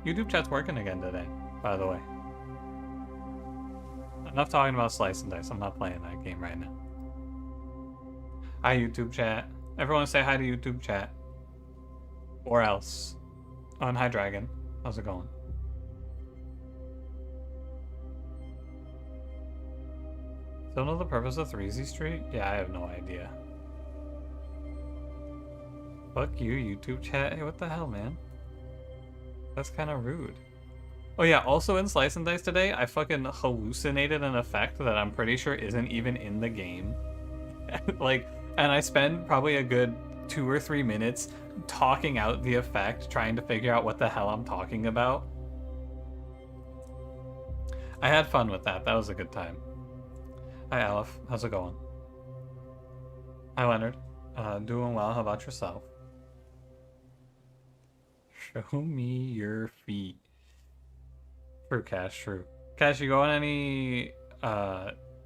YouTube chat's working again today, by the way. Enough talking about Slice and Dice. I'm not playing that game right now. Hi, YouTube chat. Everyone say hi to YouTube chat. Or else. Oh, and hi, Dragon. How's it going? Still know the purpose of 3Z Street? Yeah, I have no idea. Fuck you, YouTube chat. Hey, what the hell, man? That's kind of rude. Oh yeah, also in Slice and Dice today, I fucking hallucinated an effect that I'm pretty sure isn't even in the game. Like, and I spent probably a good 2 or 3 minutes talking out the effect, trying to figure out what the hell I'm talking about. I had fun with that. That was a good time. Hi, Aleph. How's it going? Hi, Leonard. Doing well. How about yourself? Show me your feet. True, Cash. True. Cash, you go on any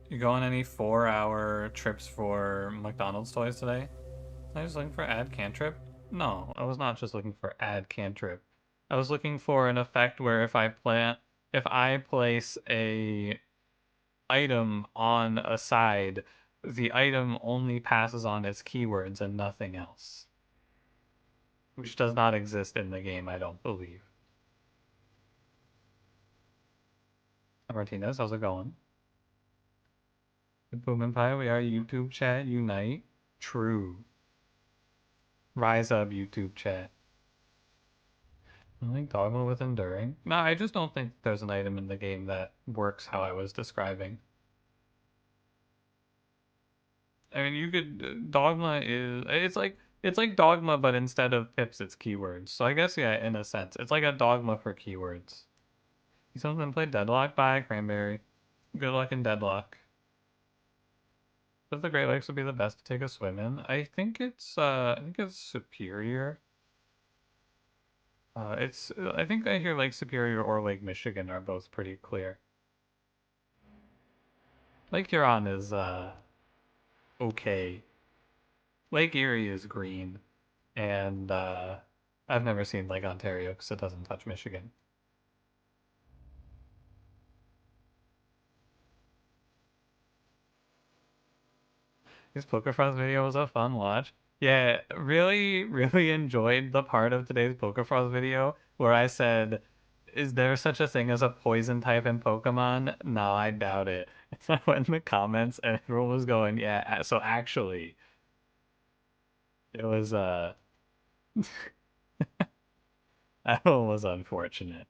4-hour trips for McDonald's toys today? I was looking for add cantrip. No, I was not just looking for add cantrip. I was looking for an effect where if I place a item on a side, the item only passes on its keywords and nothing else. Which does not exist in the game, I don't believe. Martinez, how's it going? Boom and Pie, we are YouTube chat unite. True. Rise up, YouTube chat. I think Dogma with Enduring. No, I just don't think there's an item in the game that works how I was describing. I mean, you could Dogma is it's like Dogma, but instead of pips, it's keywords. So I guess yeah, in a sense, it's like a Dogma for keywords. You something play Deadlock? Bye, Cranberry. Good luck in Deadlock. But the Great Lakes would be the best to take a swim in. I think it's Superior. I think I hear Lake Superior or Lake Michigan are both pretty clear. Lake Huron is okay. Lake Erie is green, and I've never seen Lake Ontario because it doesn't touch Michigan. This PokerFrost video was a fun watch. Yeah, really, really enjoyed the part of today's PokerFrost video where I said, is there such a thing as a poison type in Pokemon? No, I doubt it. I went in the comments and everyone was going, yeah, so actually, it was, that one was unfortunate.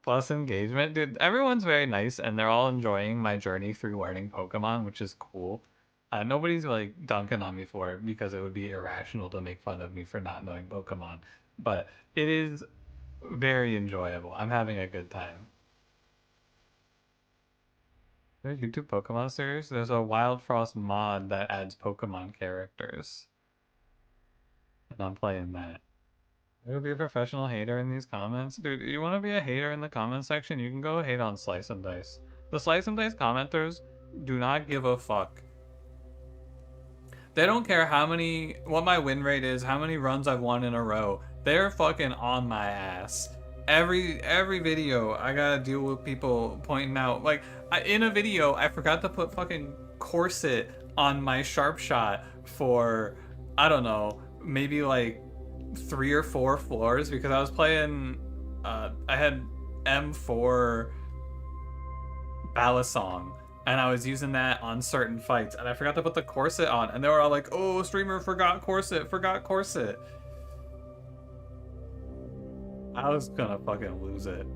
Plus engagement, dude, everyone's very nice and they're all enjoying my journey through learning Pokemon, which is cool. Nobody's like dunking on me for it because it would be irrational to make fun of me for not knowing Pokemon. But it is very enjoyable. I'm having a good time. There's a YouTube Pokemon series. There's a Wild Frost mod that adds Pokemon characters. And I'm playing that. There will be a professional hater in these comments. Dude, you want to be a hater in the comment section? You can go hate on Slice and Dice. The Slice and Dice commenters do not give a fuck. They don't care what my win rate is, how many runs I've won in a row. They're fucking on my ass. Every video, I gotta deal with people pointing out, like, in a video, I forgot to put fucking corset on my sharp shot for, I don't know, maybe like 3 or 4 floors because I was playing, I had M4 Balisong. And I was using that on certain fights, and I forgot to put the corset on, and they were all like, oh, streamer forgot corset. I was gonna fucking lose it.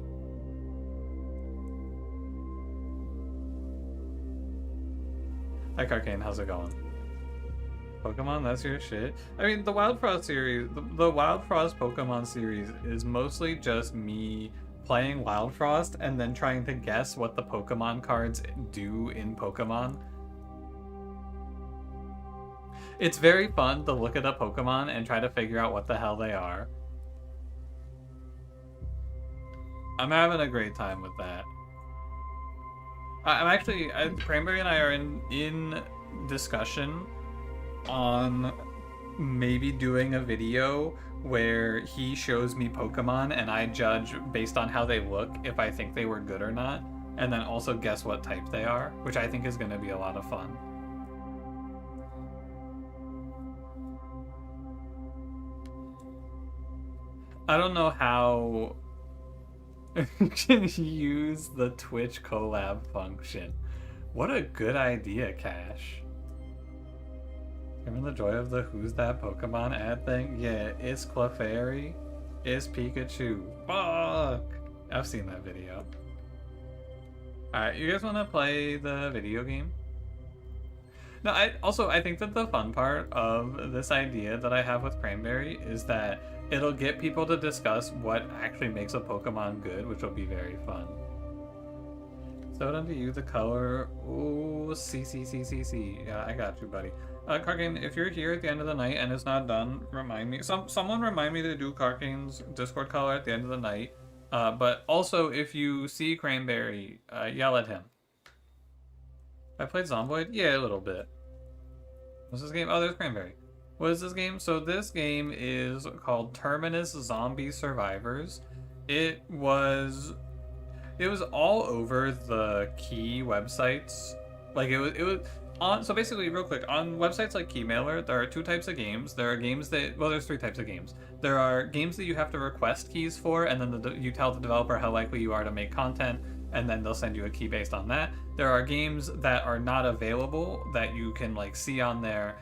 Hi, Carcane, how's it going? Pokemon, that's your shit? I mean, the Wild Frost series, the Wild Frost Pokemon series is mostly just me playing Wild Frost and then trying to guess what the Pokemon cards do in Pokemon. It's very fun to look at a Pokemon and try to figure out what the hell they are. I'm having a great time with that. I'm actually, Cranberry and I are in discussion on maybe doing a video where he shows me Pokemon and I judge based on how they look if I think they were good or not, and then also guess what type they are, which I think is going to be a lot of fun. I don't know how you can use the Twitch collab function. What a good idea, Cash. Remember the joy of the Who's That Pokemon ad thing? Yeah, it's Clefairy. It's Pikachu. Fuck! I've seen that video. Alright, you guys want to play the video game? No, I think that the fun part of this idea that I have with Cranberry is that it'll get people to discuss what actually makes a Pokemon good, which will be very fun. So unto you the color. Ooh, C. Yeah, I got you, buddy. Karkane, if you're here at the end of the night and it's not done, remind me. Someone remind me to do Karkane's Discord color at the end of the night. But also, if you see Cranberry, yell at him. I played Zomboid? Yeah, a little bit. What's this game? Oh, there's Cranberry. What is this game? So this game is called Terminus Zombie Survivors. It was all over the key websites. Like it was on. So basically, real quick, on websites like Keymailer, there are two types of games. There are games that, well, there's three types of games. There are games that you have to request keys for, and then you tell the developer how likely you are to make content, and then they'll send you a key based on that. There are games that are not available that you can like see on there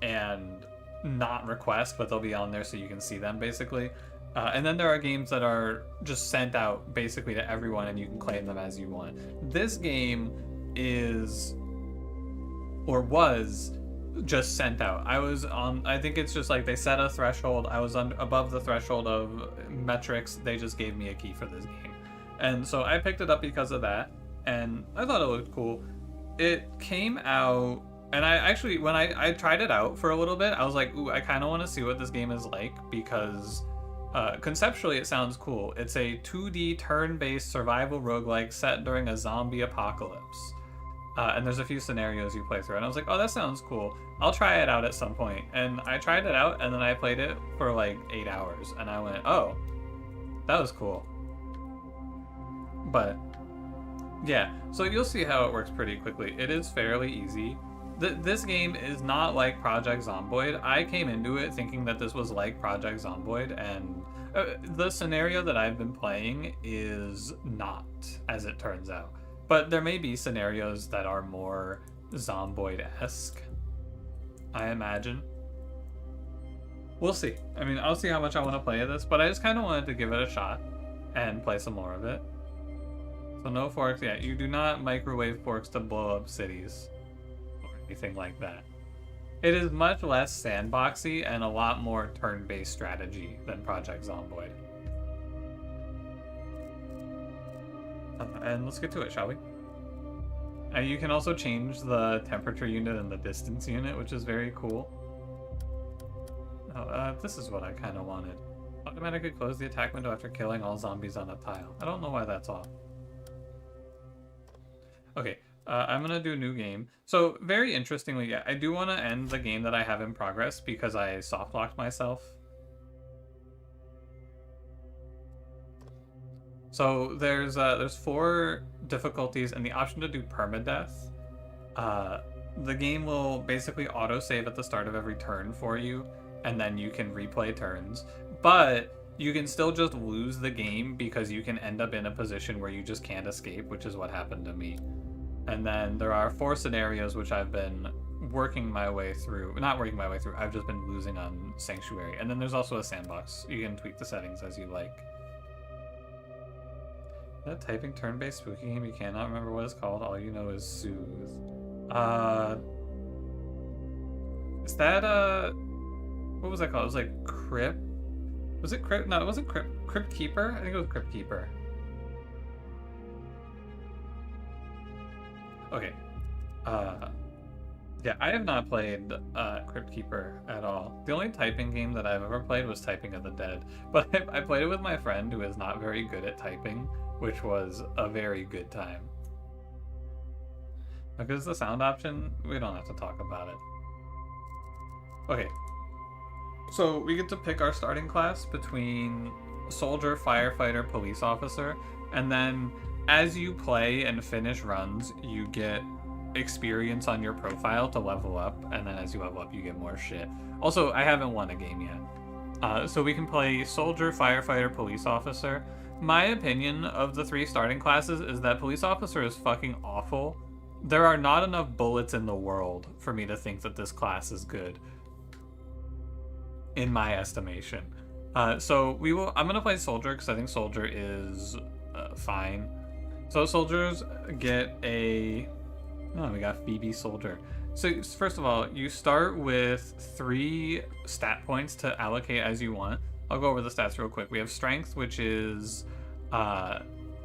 and not request, but they'll be on there so you can see them basically. And then there are games that are just sent out basically to everyone and you can claim them as you want. This game is, or was, just sent out. I think it's just like they set a threshold. I was above the threshold of metrics. They just gave me a key for this game. And so I picked it up because of that. And I thought it looked cool. It came out, and I actually, when I tried it out for a little bit, I was like, ooh, I kind of want to see what this game is like because conceptually it sounds cool. It's a 2D turn-based survival roguelike set during a zombie apocalypse. And there's a few scenarios you play through, and I was like, oh, that sounds cool. I'll try it out at some point. And I tried it out, and then I played it for like 8 hours, and I went, oh, that was cool. But yeah, so you'll see how it works pretty quickly. It is fairly easy. This game is not like Project Zomboid. I came into it thinking that this was like Project Zomboid, and the scenario that I've been playing is not, as it turns out. But there may be scenarios that are more Zomboid-esque, I imagine. We'll see. I mean, I'll see how much I want to play of this, but I just kind of wanted to give it a shot and play some more of it. So no forks yet. You do not microwave forks to blow up cities or anything like that. It is much less sandboxy and a lot more turn-based strategy than Project Zomboid. And let's get to it, shall we? You can also change the temperature unit and the distance unit, which is very cool. This is what I kind of wanted. Automatically close the attack window after killing all zombies on a tile. I don't know why that's off. Okay, I'm gonna do new game. So very interestingly, yeah, I do want to end the game that I have in progress because I soft locked myself. So there's 4 difficulties and the option to do permadeath. The game will basically autosave at the start of every turn for you, and then you can replay turns. But you can still just lose the game because you can end up in a position where you just can't escape, which is what happened to me. And then there are 4 scenarios which I've been working my way through. Not working my way through, I've just been losing on Sanctuary. And then there's also a sandbox. You can tweak the settings as you like. That typing turn-based spooky game, you cannot remember what it's called. All you know is Soothe. Is that, what was that called? It was like Crypt? Was it Crypt? No, it wasn't Crypt. Crypt Keeper? I think it was Crypt Keeper. Okay. Yeah, I have not played Crypt Keeper at all. The only typing game that I've ever played was Typing of the Dead. But I played it with my friend who is not very good at typing, which was a very good time. Because the sound option, we don't have to talk about it. Okay, So we get to pick our starting class between soldier, firefighter, police officer, and then as you play and finish runs, you get experience on your profile to level up, and then as you level up, you get more shit. Also, I haven't won a game yet. So we can play soldier, firefighter, police officer. My opinion of the 3 starting classes is that police officer is fucking awful. There are not enough bullets in the world for me to think that this class is good, in my estimation. So I'm gonna play soldier because I think soldier is fine. So soldiers get a... Oh, we got Phoebe soldier. So first of all, you start with 3 stat points to allocate as you want. I'll go over the stats real quick. We have strength, which is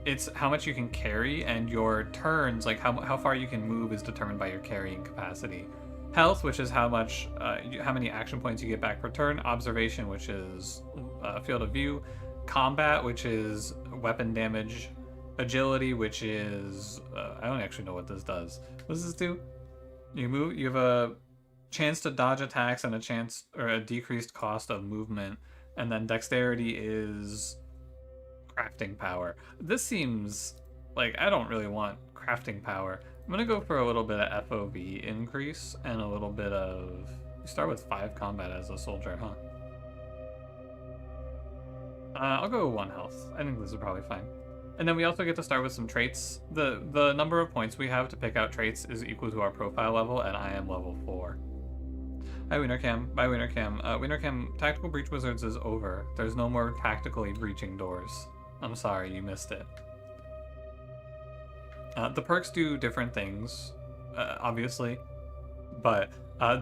it's how much you can carry, and your turns, like how far you can move, is determined by your carrying capacity. Health, which is how many action points you get back per turn. Observation, which is field of view. Combat, which is weapon damage. Agility, which is I don't actually know what this does. What does this do? You move. You have a chance to dodge attacks and a decreased cost of movement. And then dexterity is crafting power. This seems like I don't really want crafting power. I'm gonna go for a little bit of FOV increase and a little bit of... You start with 5 combat as a soldier, huh? I'll go 1 health. I think this is probably fine. And then we also get to start with some traits. The number of points we have to pick out traits is equal to our profile level, and I am level 4. Hi, Wintercam. Bye, Wintercam. Wintercam, Tactical Breach Wizards is over. There's no more tactically breaching doors. I'm sorry, you missed it. The perks do different things, obviously, but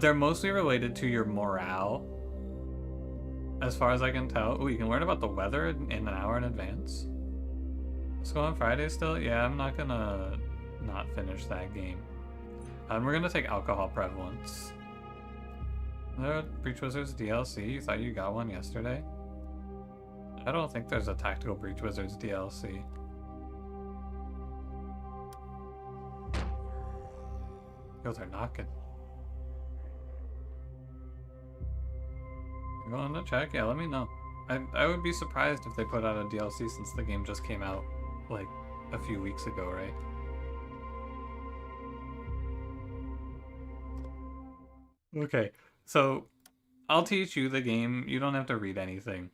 they're mostly related to your morale, as far as I can tell. Oh, you can learn about the weather in an hour in advance. Let's go on Friday still? Yeah, I'm not gonna not finish that game. And we're gonna take alcohol prevalence. Breach Wizards DLC? You thought you got one yesterday? I don't think there's a Tactical Breach Wizards DLC. Yo, they're knocking. You going to check? Yeah, let me know. I would be surprised if they put out a DLC since the game just came out like a few weeks ago, right? Okay, so I'll teach you the game. You don't have to read anything.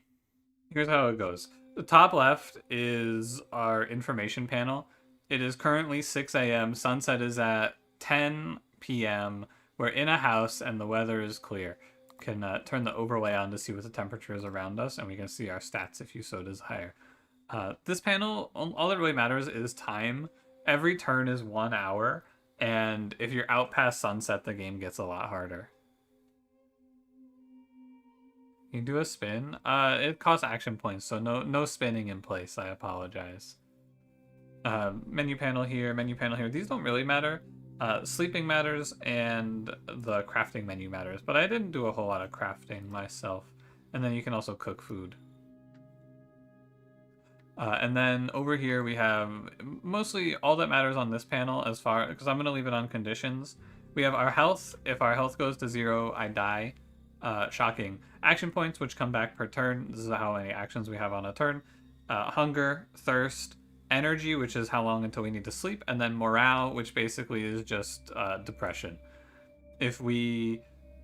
Here's how it goes. The top left is our information panel. It is currently 6 a.m. Sunset is at 10 p.m. We're in a house and the weather is clear. Can turn the overlay on to see what the temperature is around us, and we can see our stats if you so desire. This panel, all that really matters is time. Every turn is 1 hour, and if you're out past sunset, the game gets a lot harder. You do a spin. It costs action points, so no spinning in place. I apologize. Menu panel here, menu panel here. These don't really matter. Sleeping matters, and the crafting menu matters, but I didn't do a whole lot of crafting myself. And then you can also cook food. And then over here we have mostly all that matters on this panel, as far because I'm going to leave it on conditions. We have our health. If our health goes to 0, I die. Shocking. Action points, which come back per turn. This is how many actions we have on a turn. Hunger, thirst, energy, which is how long until we need to sleep, and then morale, which basically is just depression. If we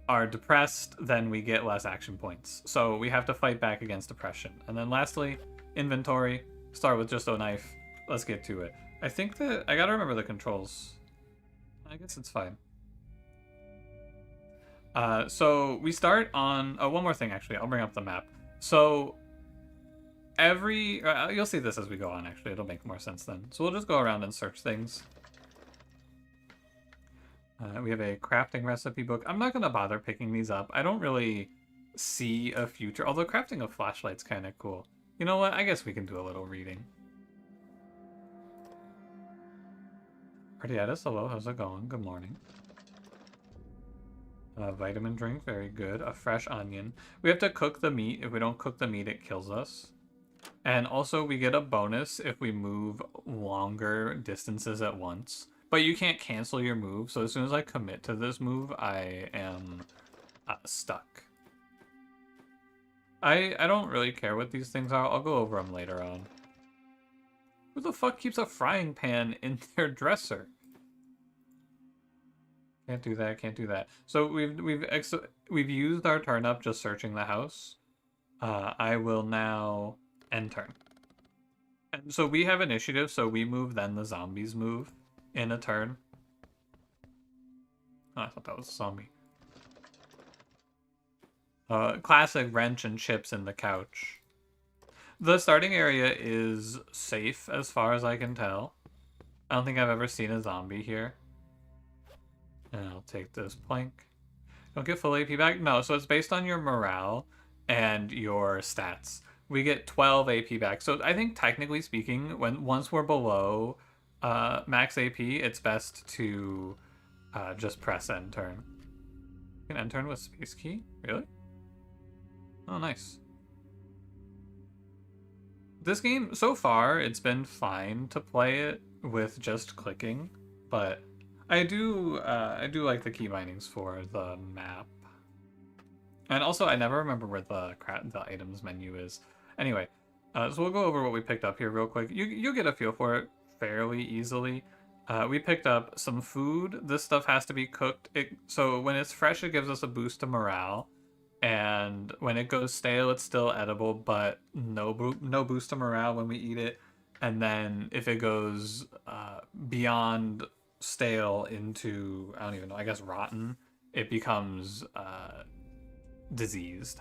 are depressed, then we get less action points. So we have to fight back against depression. And then lastly, inventory. Start with just a knife. Let's get to it. I think that I gotta remember the controls. I guess it's fine. So we start on... Oh, one more thing, actually. I'll bring up the map. So you'll see this as we go on, actually. It'll make more sense then. So we'll just go around and search things. We have a crafting recipe book. I'm not going to bother picking these up. I don't really see a future, although crafting a flashlight's kind of cool. You know what? I guess we can do a little reading. Artiatis, hello. How's it going? Good morning. Vitamin drink, very good. A fresh onion. We have to cook the meat. If we don't cook the meat, it kills us. And also we get a bonus if we move longer distances at once. But you can't cancel your move, so as soon as I commit to this move, I am stuck. I don't really care what these things are. I'll go over them later on. Who the fuck keeps a frying pan in their dresser? Can't do that, can't do that. So we've used our turn up just searching the house. I will now end turn. And so we have initiative, so we move, then the zombies move in a turn. Oh, I thought that was a zombie. Classic wrench and chips in the couch. The starting area is safe as far as I can tell. I don't think I've ever seen a zombie here. And I'll take this plank. Don't get full AP back? No, so it's based on your morale and your stats. We get 12 AP back. So I think technically speaking, once we're below max AP, it's best to just press end turn. You can end turn with space key? Really? Oh, nice. This game, so far, it's been fine to play it with just clicking, but I do like the key bindings for the map. And also, I never remember where the items menu is. Anyway, so we'll go over what we picked up here real quick. You'll get a feel for it fairly easily. We picked up some food. This stuff has to be cooked. So when it's fresh, it gives us a boost to morale. And when it goes stale, it's still edible, but no boost to morale when we eat it. And then if it goes beyond stale into, I don't even know, I guess rotten, it becomes diseased.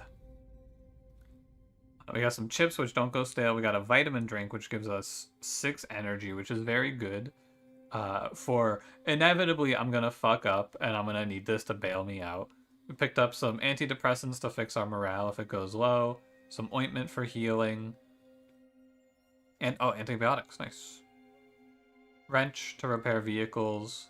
We got some chips, which don't go stale. We got a vitamin drink, which gives us 6 energy, which is very good. For inevitably, I'm going to fuck up, and I'm going to need this to bail me out. We picked up some antidepressants to fix our morale if it goes low. Some ointment for healing. And, oh, antibiotics. Nice. Wrench to repair vehicles.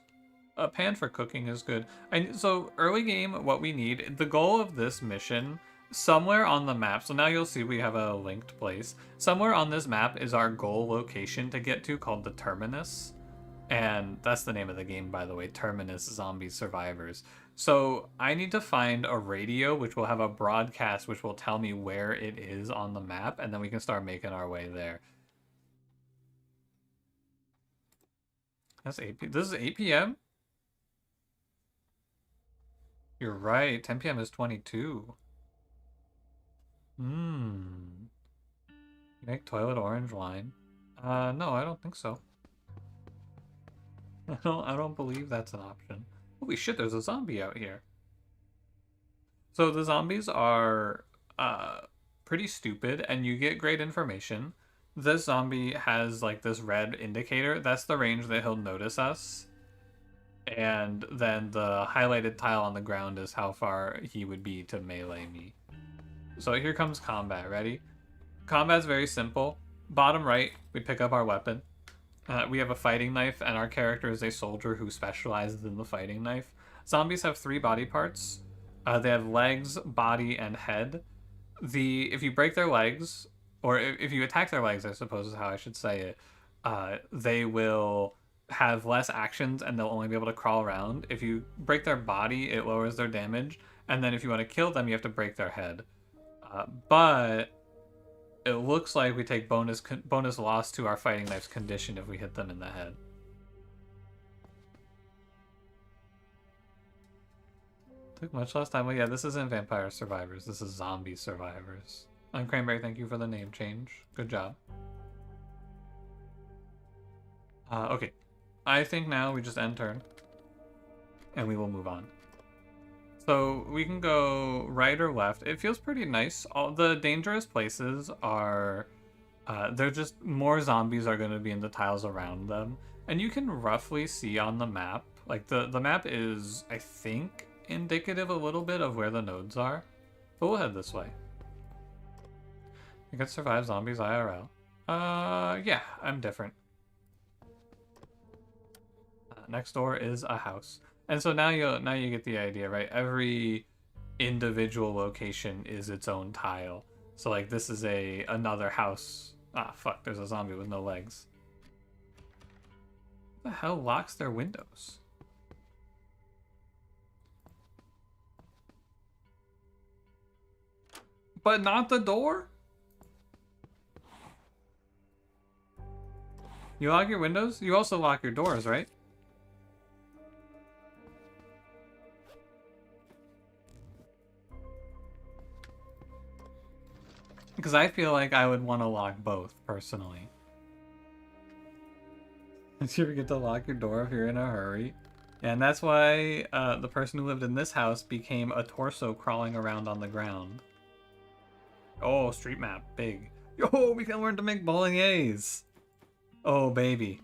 A pan for cooking is good. So, early game, what we need, the goal of this mission, somewhere on the map, so now you'll see we have a linked place. Somewhere on this map is our goal location to get to called the Terminus. And that's the name of the game, by the way, Terminus Zombie Survivors. So I need to find a radio, which will have a broadcast, which will tell me where it is on the map, and then we can start making our way there. That's 8 p.m. This is 8 p.m.? You're right, 10 p.m. is 22. Make toilet orange wine. No, I don't think so. I don't believe that's an option. Holy shit, there's a zombie out here. So the zombies are pretty stupid, and you get great information. This zombie has like this red indicator. That's the range that he'll notice us. And then the highlighted tile on the ground is how far he would be to melee me. So here comes combat. Ready? Combat's very simple. Bottom right, we pick up our weapon. We have a fighting knife, and our character is a soldier who specializes in the fighting knife. Zombies have 3 body parts. They have legs, body, and head. If you break their legs, or if you attack their legs, I suppose is how I should say it, they will have less actions, and they'll only be able to crawl around. If you break their body, it lowers their damage. And then if you want to kill them, you have to break their head. But it looks like we take bonus loss to our fighting knife's condition if we hit them in the head. Took much less time. Well, yeah, this isn't Vampire Survivors. This is Zombie Survivors. I'm Cranberry, thank you for the name change. Good job. Okay. I think now we just end turn. And we will move on. So we can go right or left. It feels pretty nice. All the dangerous places are... they're just... more zombies are going to be in the tiles around them. And you can roughly see on the map. Like, the map is, I think, indicative a little bit of where the nodes are. But we'll head this way. You can survive zombies IRL. Yeah, I'm different. Next door is a house. And so now you get the idea, right? Every individual location is its own tile. So like this is another house. Ah, fuck, there's a zombie with no legs. What the hell locks their windows? But not the door? You lock your windows? You also lock your doors, right? Because I feel like I would want to lock both, personally. Did you forget to lock your door if you're in a hurry? Yeah, and that's why the person who lived in this house became a torso crawling around on the ground. Oh, street map, big. Yo, we can learn to make bolognese. Oh, baby.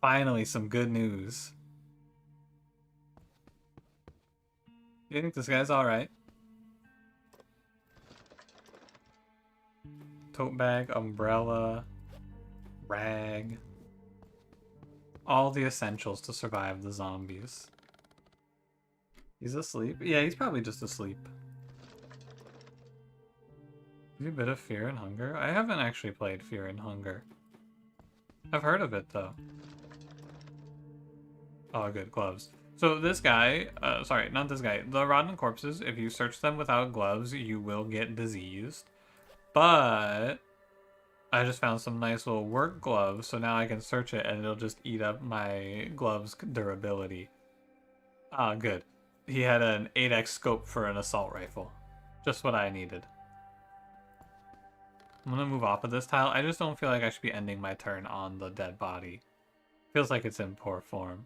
Finally, some good news. You think this guy's alright? Tote bag, umbrella, rag. All the essentials to survive the zombies. He's asleep? Yeah, he's probably just asleep. A bit of Fear and Hunger? I haven't actually played Fear and Hunger. I've heard of it, though. Oh, good. Gloves. So this guy, sorry, not this guy. The rotten corpses, if you search them without gloves, you will get diseased. But I just found some nice little work gloves, so now I can search it and it'll just eat up my gloves' durability. Ah, good. He had an 8x scope for an assault rifle. Just what I needed. I'm gonna move off of this tile. I just don't feel like I should be ending my turn on the dead body. Feels like it's in poor form.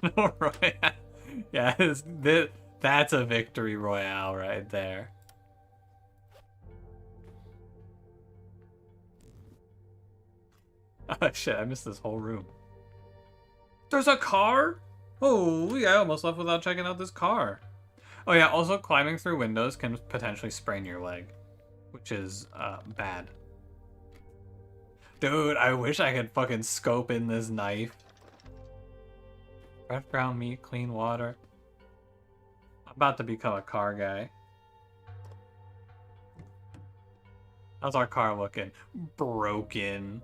No, Royale. Yeah, that's a victory royale right there. Oh shit, I missed this whole room. There's a car? Holy, I almost left without checking out this car. Oh yeah, also climbing through windows can potentially sprain your leg, which is bad. Dude, I wish I could fucking scope in this knife. Fresh ground meat, clean water. I'm about to become a car guy. How's our car looking? Broken.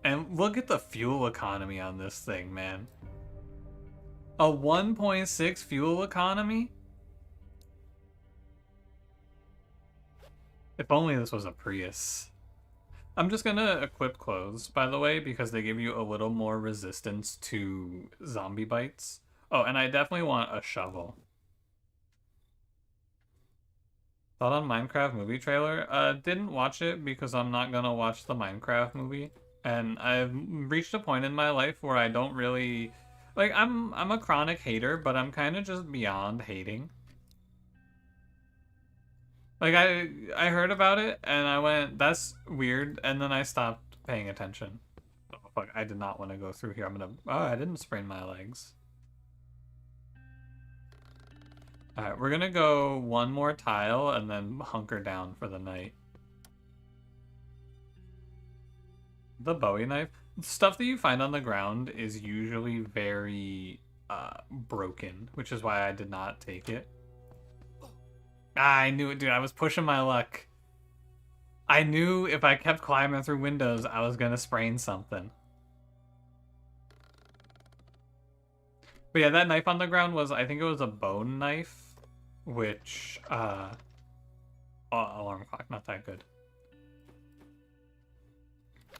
And look at the fuel economy on this thing, man. A 1.6 fuel economy? If only this was a Prius. I'm just gonna equip clothes, by the way, because they give you a little more resistance to zombie bites. Oh, and I definitely want a shovel. Thought on Minecraft movie trailer? Didn't watch it because I'm not gonna watch the Minecraft movie. And I've reached a point in my life where I don't really... Like, I'm a chronic hater, but I'm kind of just beyond hating. Like, I heard about it, and I went, that's weird, and then I stopped paying attention. Oh, fuck, I did not want to go through here. I'm gonna... Oh, I didn't sprain my legs. Alright, we're gonna go one more tile, and then hunker down for the night. The Bowie knife? Stuff that you find on the ground is usually very broken, which is why I did not take it. Ah, I knew it, dude. I was pushing my luck. I knew if I kept climbing through windows, I was gonna sprain something. But yeah, that knife on the ground was, I think it was a bone knife, which, oh, alarm clock, not that good.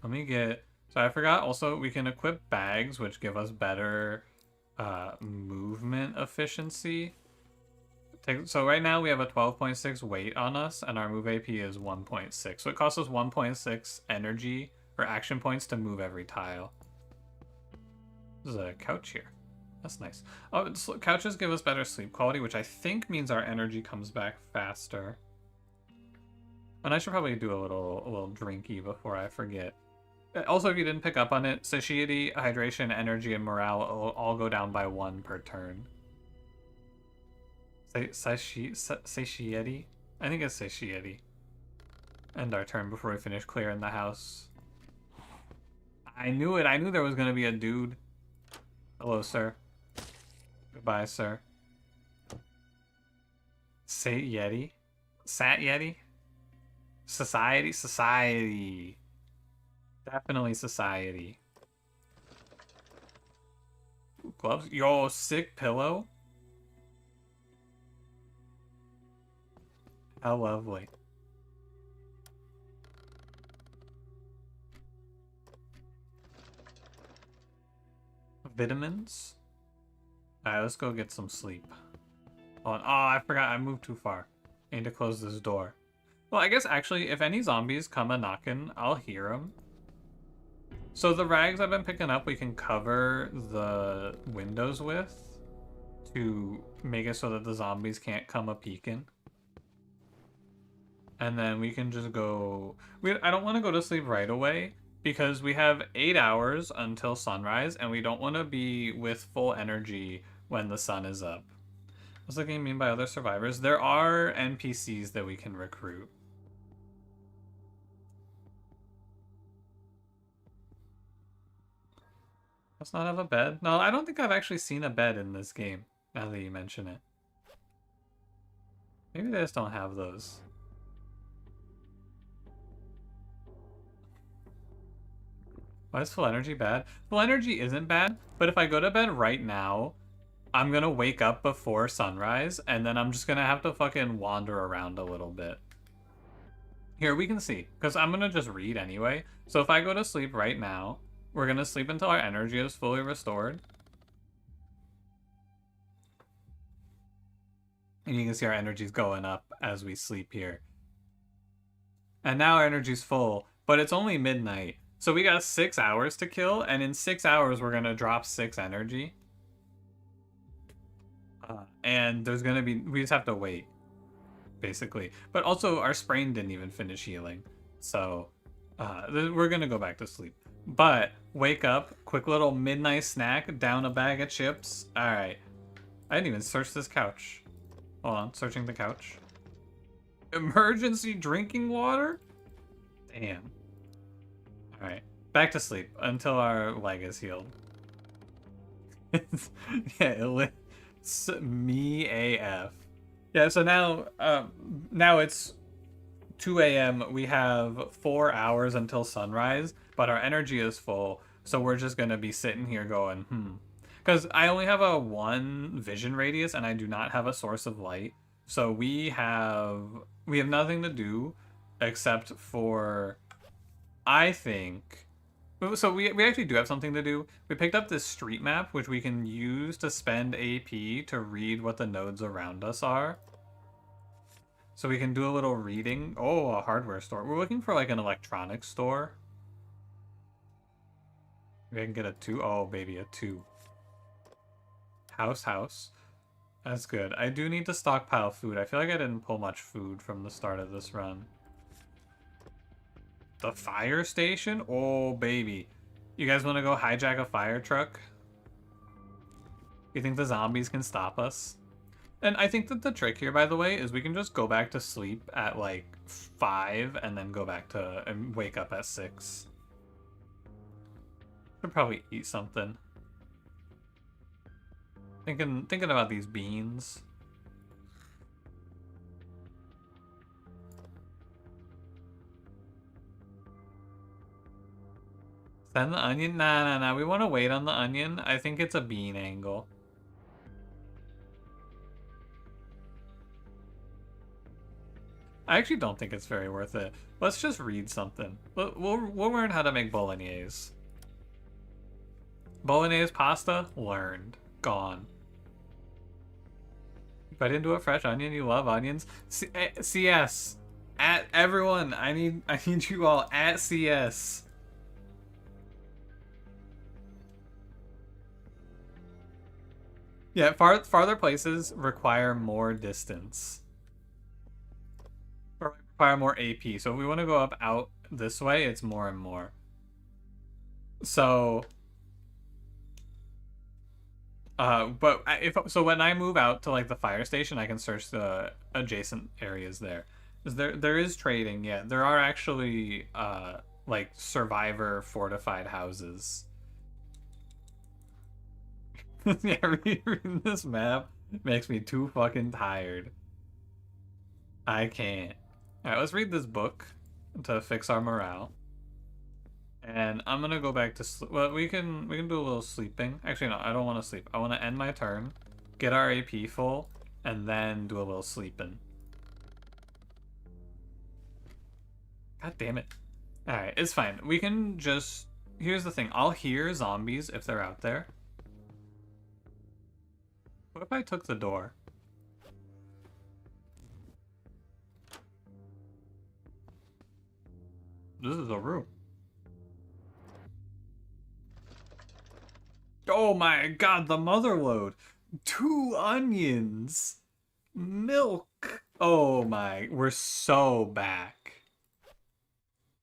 Let me get... So I forgot also we can equip bags, which give us better movement efficiency. So right now we have a 12.6 weight on us, and our move AP is 1.6. So it costs us 1.6 energy or action points to move every tile. There's a couch here. That's nice. Oh, couches give us better sleep quality, which I think means our energy comes back faster. And I should probably do a little drinky before I forget. Also, if you didn't pick up on it, satiety, hydration, energy, and morale will all go down by 1 per turn. Satiety? I think it's satiety. End our turn before we finish clearing the house. I knew it. I knew there was going to be a dude. Hello, sir. Goodbye, sir. Say Yeti? Sat Yeti? Society? Society. Definitely society. Ooh, gloves? Yo, sick pillow. How lovely. Vitamins? Alright, let's go get some sleep. Oh, I forgot. I moved too far. I need to close this door. Well, I guess actually, if any zombies come a knocking, I'll hear them. So the rags I've been picking up, we can cover the windows with to make it so that the zombies can't come a peeking. And then we can just go... I don't want to go to sleep right away because we have 8 hours until sunrise and we don't want to be with full energy when the sun is up. What's the game mean by other survivors? There are NPCs that we can recruit. Let's not have a bed. No, I don't think I've actually seen a bed in this game, now that you mention it. Maybe they just don't have those. Why is full energy bad? Full energy isn't bad, but if I go to bed right now, I'm gonna wake up before sunrise, and then I'm just gonna have to fucking wander around a little bit. Here, we can see, because I'm gonna just read anyway. So if I go to sleep right now, we're gonna sleep until our energy is fully restored. And you can see our energy's going up as we sleep here. And now our energy's full, but it's only midnight. So we got 6 hours to kill, and in 6 hours we're gonna drop 6 energy. And there's gonna be, we just have to wait, basically. But also our sprain didn't even finish healing. So we're gonna go back to sleep. But wake up, quick little midnight snack, down a bag of chips. All right. I didn't even search this couch. Hold on, searching the couch. Emergency drinking water? Damn. All right, back to sleep until our leg is healed. Yeah, it's me AF. Yeah, so now it's 2 a.m. We have 4 hours until sunrise, but our energy is full, so we're just gonna be sitting here going, because I only have a 1 vision radius and I do not have a source of light, so we have nothing to do except for, I think. So we actually do have something to do. We picked up this street map, which we can use to spend AP to read what the nodes around us are. So we can do a little reading. Oh, a hardware store. We're looking for like an electronics store. Maybe I can get a 2. Oh, baby, a 2. House. That's good. I do need to stockpile food. I feel like I didn't pull much food from the start of this run. The fire station? Oh, baby. You guys want to go hijack a fire truck? You think the zombies can stop us? And I think that the trick here, by the way, is we can just go back to sleep at like 5 and then go back to and wake up at 6. Should probably eat something. Thinking about these beans. Send the onion? Nah. We want to wait on the onion. I think it's a bean angle. I actually don't think it's very worth it. Let's just read something. We'll learn how to make bolognese. Bolognese pasta? Learned. Gone. If I didn't do a fresh onion, you love onions? CS. At everyone, I need you all at CS. Yeah, farther places require more distance. Or require more AP. So if we want to go up out this way, it's more and more. So so when I move out to like the fire station, I can search the adjacent areas there. There is trading, yeah. There are actually like survivor fortified houses. Yeah, reading this map makes me too fucking tired. I can't. Alright, let's read this book to fix our morale. And I'm gonna go back to sleep. Well, we can do a little sleeping. Actually, no, I don't want to sleep. I want to end my turn, get our AP full, and then do a little sleeping. God damn it. Alright, it's fine. We can just... Here's the thing. I'll hear zombies if they're out there. What if I took the door? This is a room. Oh my god, the mother load. 2 onions. Milk. Oh my, we're so back.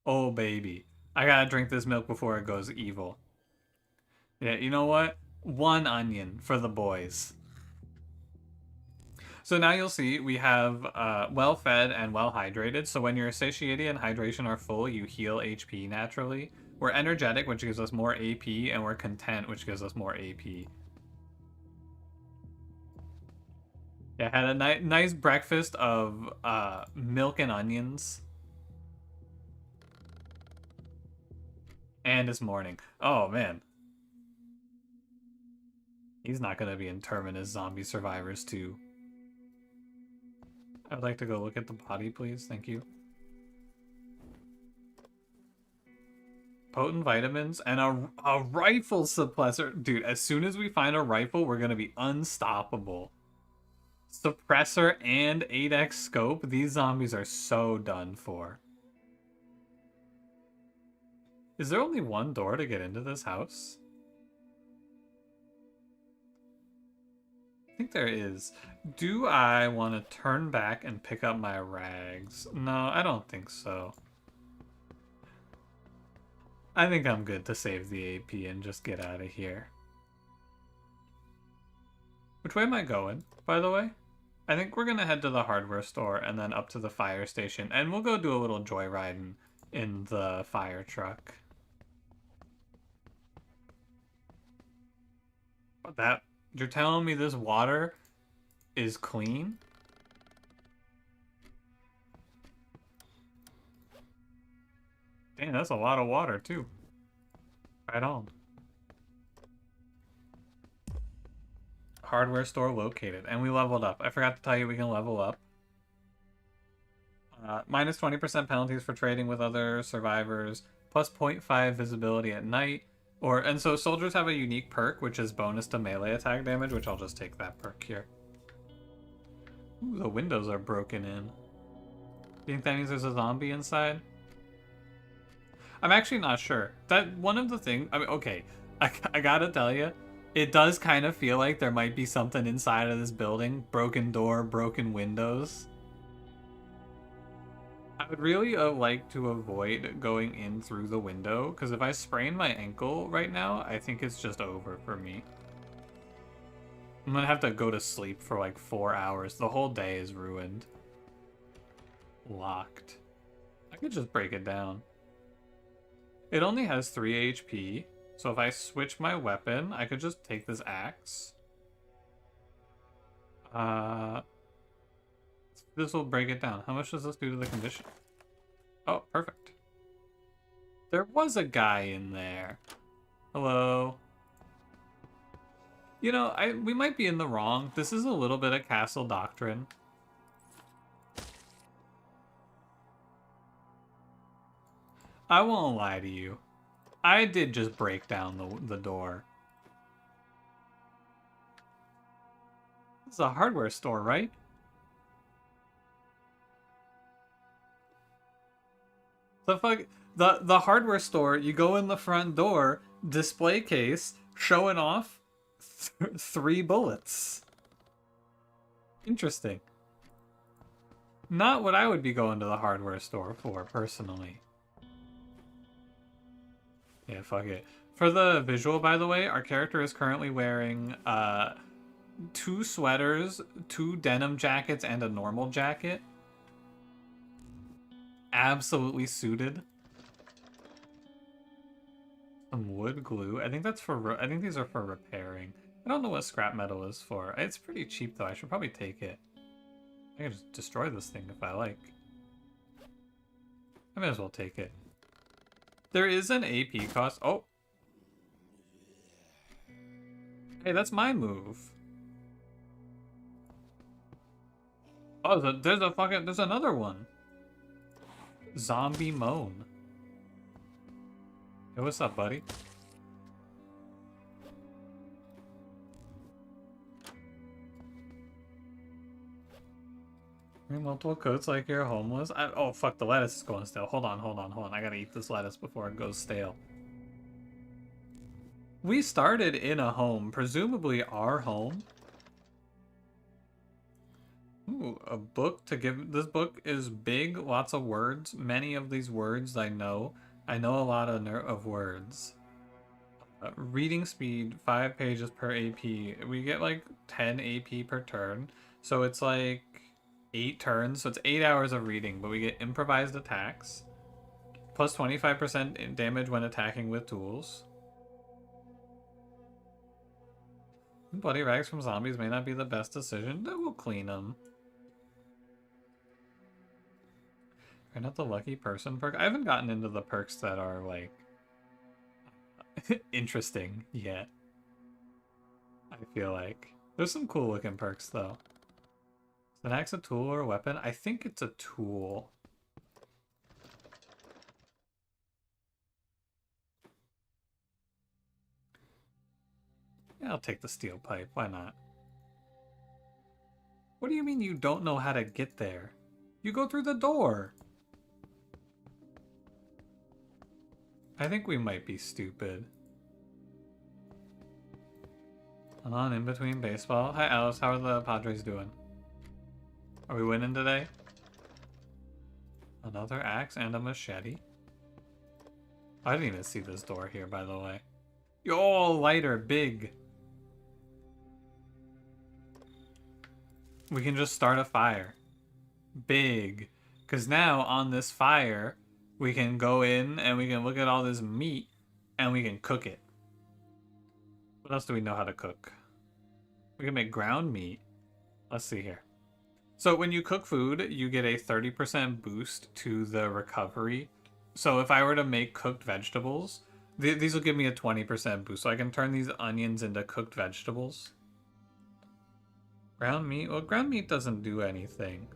Oh baby. I gotta drink this milk before it goes evil. Yeah, you know what? 1 onion for the boys. So now you'll see we have well fed and well hydrated. So when your satiety and hydration are full, you heal HP naturally. We're energetic, which gives us more AP, and we're content, which gives us more AP. Yeah, had a nice breakfast of milk and onions. And this morning. Oh, man. He's not going to be in Terminus Zombie Survivors 2. I'd like to go look at the body, please. Thank you. Potent vitamins and a rifle suppressor. Dude, as soon as we find a rifle, we're going to be unstoppable. Suppressor and 8x scope. These zombies are so done for. Is there only one door to get into this house? I think there is. Do I want to turn back and pick up my rags? No, I don't think so. I think I'm good to save the AP and just get out of here. Which way am I going, by the way? I think we're gonna head to the hardware store and then up to the fire station, and we'll go do a little joyriding in the fire truck. That, you're telling me this water is clean? Dang, that's a lot of water too. Right on. Hardware store located, and we leveled up. I forgot to tell you we can level up. Minus 20% penalties for trading with other survivors, plus 0.5 visibility at night. And so soldiers have a unique perk, which is bonus to melee attack damage, which I'll just take that perk here. Ooh, the windows are broken in. Do you think that means there's a zombie inside? I'm actually not sure. That one of the things, I mean, okay, I gotta tell you, it does kind of feel like there might be something inside of this building. Broken door, broken windows. I would really like to avoid going in through the window, because if I sprain my ankle right now, I think it's just over for me. I'm gonna have to go to sleep for like 4 hours. The whole day is ruined. Locked. I could just break it down. It only has 3 HP, so if I switch my weapon, I could just take this axe. This will break it down. How much does this do to the condition? Oh, perfect. There was a guy in there. Hello. You know, we might be in the wrong. This is a little bit of castle doctrine. I won't lie to you. I did just break down the door. This is a hardware store, right? The hardware store, you go in the front door, display case, showing off 3 bullets. Interesting. Not what I would be going to the hardware store for, personally. Yeah, fuck it. For the visual, by the way, our character is currently wearing 2 sweaters, 2 denim jackets, and a normal jacket. Absolutely suited. Some wood glue. I think that's for. I think these are for repairing. I don't know what scrap metal is for. It's pretty cheap though. I should probably take it. I can just destroy this thing if I like. I may as well take it. There is an AP cost. Oh. Hey, that's my move. Oh, there's another one. Zombie moan. Hey, what's up, buddy? Multiple coats like you're homeless. Oh, fuck, the lettuce is going stale. Hold on. I gotta eat this lettuce before it goes stale. We started in a home, presumably our home. Ooh, a book to give. This book is big, lots of words. Many of these words I know. I know a lot of words. Reading speed, 5 pages per AP. We get like 10 AP per turn. So it's like 8 turns. So it's 8 hours of reading, but we get improvised attacks. Plus 25% damage when attacking with tools. Bloody rags from zombies may not be the best decision. We'll clean them. You're not the lucky person perk. I haven't gotten into the perks that are like interesting yet. I feel like there's some cool looking perks though. Is an axe a tool or a weapon? I think it's a tool. Yeah, I'll take the steel pipe. Why not? What do you mean you don't know how to get there? You go through the door. I think we might be stupid. I'm on in between baseball. Hi Alice, how are the Padres doing? Are we winning today? Another axe and a machete. I didn't even see this door here, by the way. Yo, lighter, big. We can just start a fire. Big. Because now on this fire, we can go in and we can look at all this meat and we can cook it. What else do we know how to cook? We can make ground meat. Let's see here. So when you cook food, you get a 30% boost to the recovery. So if I were to make cooked vegetables, these will give me a 20% boost. So I can turn these onions into cooked vegetables. Ground meat? Well, ground meat doesn't do anything.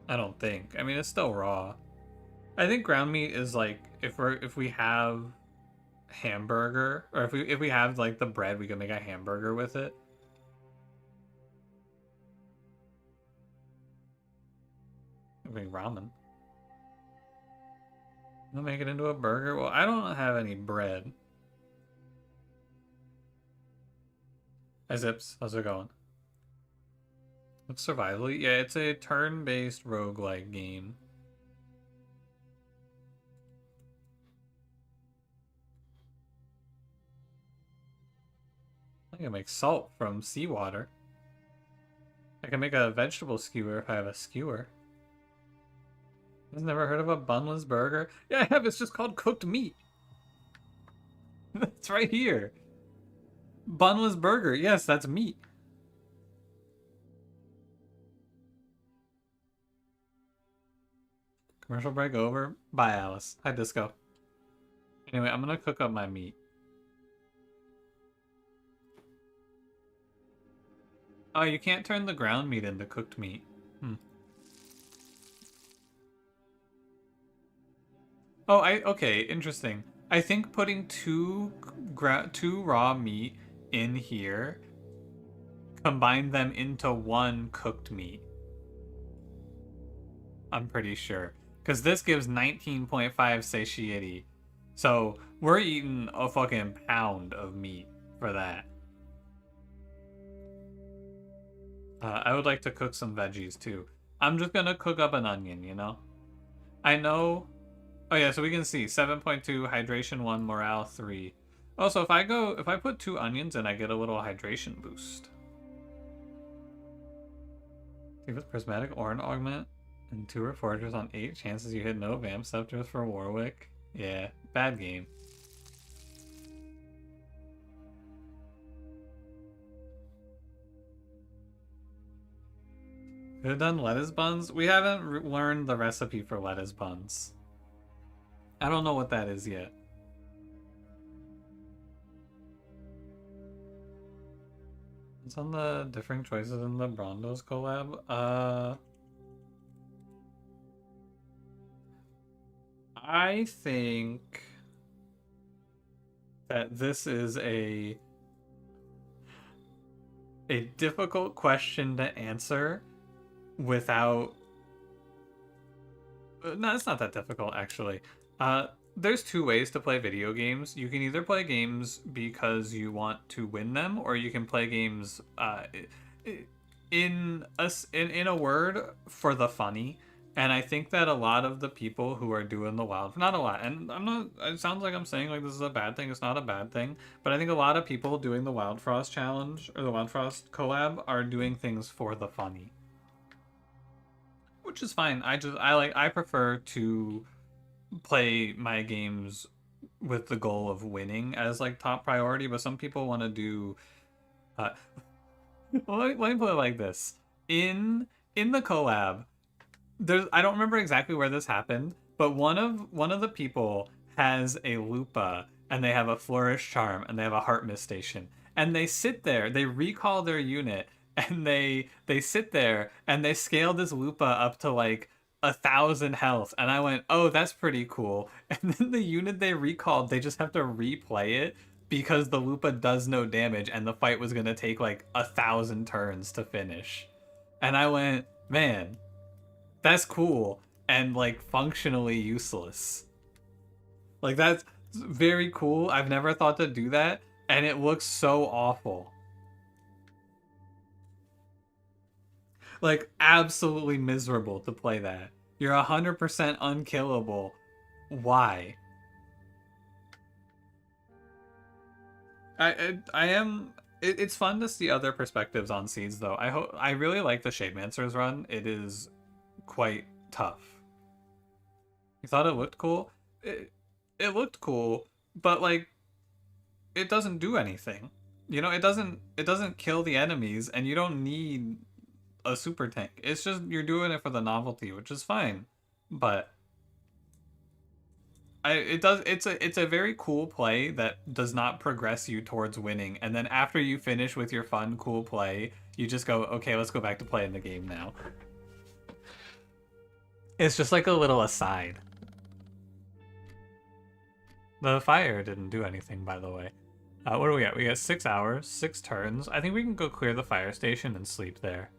I don't think. I mean, it's still raw. I think ground meat is like if we have hamburger, or if we have like the bread, we can make a hamburger with it. I mean, ramen. We'll make it into a burger. Well, I don't have any bread. Hi Zips, how's it going? It's survival. Yeah, it's a turn-based roguelike game. I can make salt from seawater. I can make a vegetable skewer if I have a skewer. You've never heard of a bunless burger? Yeah, I have. It's just called cooked meat. It's right here. Bunless burger. Yes, that's meat. Commercial break over. Bye, Alice. Hi, Disco. Anyway, I'm gonna cook up my meat. Oh, you can't turn the ground meat into cooked meat. Oh, okay, interesting. I think putting two raw meat in here combine them into one cooked meat. I'm pretty sure. Because this gives 19.5 satiety. So we're eating a fucking pound of meat for that. I would like to cook some veggies too. I'm just gonna cook up an onion, you know? I know... Oh yeah, so we can see 7.2, hydration 1, morale 3. Also, if I put 2 onions in, I get a little hydration boost. See with prismatic orange augment and 2 reforgers on 8 chances you hit no vamp scepters for Warwick. Yeah, bad game. Could have done lettuce buns. We haven't learned the recipe for lettuce buns. I don't know what that is yet. It's on the differing choices in the Brondos collab. I think that this is a difficult question to answer without. No, it's not that difficult actually. There's two ways to play video games. You can either play games because you want to win them, or you can play games in a word, for the funny. And I think that a lot of the people who are doing the wild, not a lot, and I'm not, it sounds like I'm saying like this is a bad thing. It's not a bad thing, but I think a lot of people doing the Wild Frost challenge or the Wild Frost collab are doing things for the funny, which is fine. I prefer to play my games with the goal of winning as like top priority, but some people want to do uh well, let me put it like this. In the collab, there's, I don't remember exactly where this happened, but one of the people has a Lupa and they have a Flourish Charm and they have a Heart Mist Station. And they sit there, they recall their unit, and they sit there and they scale this Lupa up to like 1,000 health. And I went, oh, that's pretty cool. And then the unit they recalled, they just have to replay it because the Lupa does no damage and the fight was gonna take like 1,000 turns to finish. And I went, man, that's cool and like functionally useless. Like that's very cool. I've never thought to do that, and it looks so awful. Like absolutely miserable to play that. You're 100% unkillable. Why? I am. It's fun to see other perspectives on seeds, though. I really like the Shapemancer's run. It is quite tough. You thought it looked cool? It looked cool, but like it doesn't do anything. You know, it doesn't kill the enemies, and you don't need a super tank. It's just you're doing it for the novelty, which is fine. But it's a very cool play that does not progress you towards winning. And then after you finish with your fun, cool play, you just go, okay, let's go back to playing the game now. It's just like a little aside. The fire didn't do anything, by the way. What do we got? We got 6 hours, 6 turns. I think we can go clear the fire station and sleep there.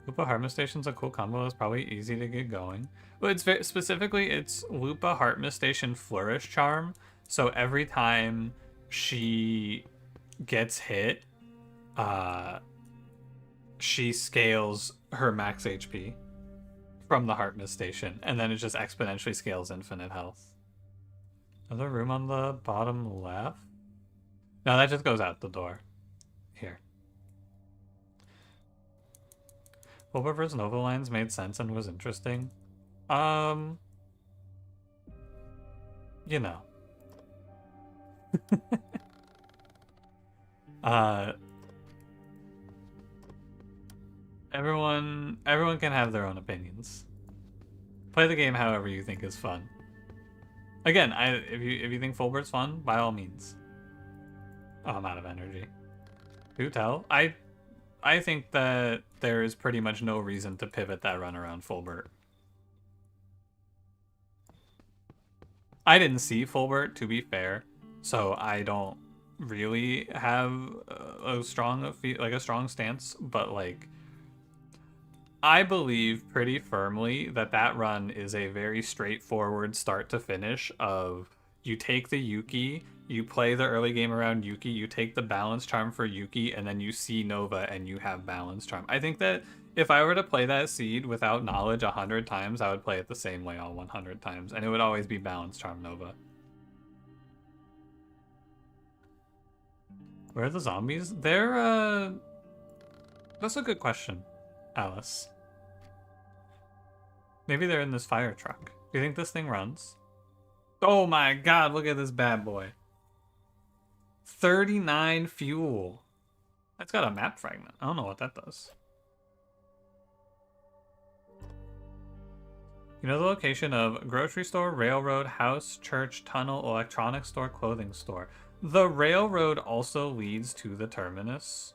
Lupa Heart Mist Station's a cool combo. It's probably easy to get going. Well, it's very specifically it's Lupa Heart Mist Station Flourish Charm. So every time she gets hit, she scales her max HP from the Heart Mist Station, and then it just exponentially scales infinite health. Another room on the bottom left? No, that just goes out the door. Here. Wilberforce Nova lines made sense and was interesting. You know. Everyone can have their own opinions. Play the game however you think is fun. Again, if you think Fulbert's fun, by all means. Oh, I'm out of energy. Do tell. I think that there is pretty much no reason to pivot that run around Fulbert. I didn't see Fulbert, to be fair, so I don't really have a strong stance, but like I believe pretty firmly that that run is a very straightforward start to finish of you take the Yuki, you play the early game around Yuki, you take the balance charm for Yuki, and then you see Nova and you have balance charm. I think that if I were to play that seed without knowledge 100 times, I would play it the same way all 100 times, and it would always be balance charm Nova. Where are the zombies? They're, that's a good question, Alice. Maybe they're in this fire truck. Do you think this thing runs? Oh my god, look at this bad boy. 39 fuel. That's got a map fragment. I don't know what that does. You know the location of grocery store, railroad, house, church, tunnel, electronics store, clothing store. The railroad also leads to the terminus.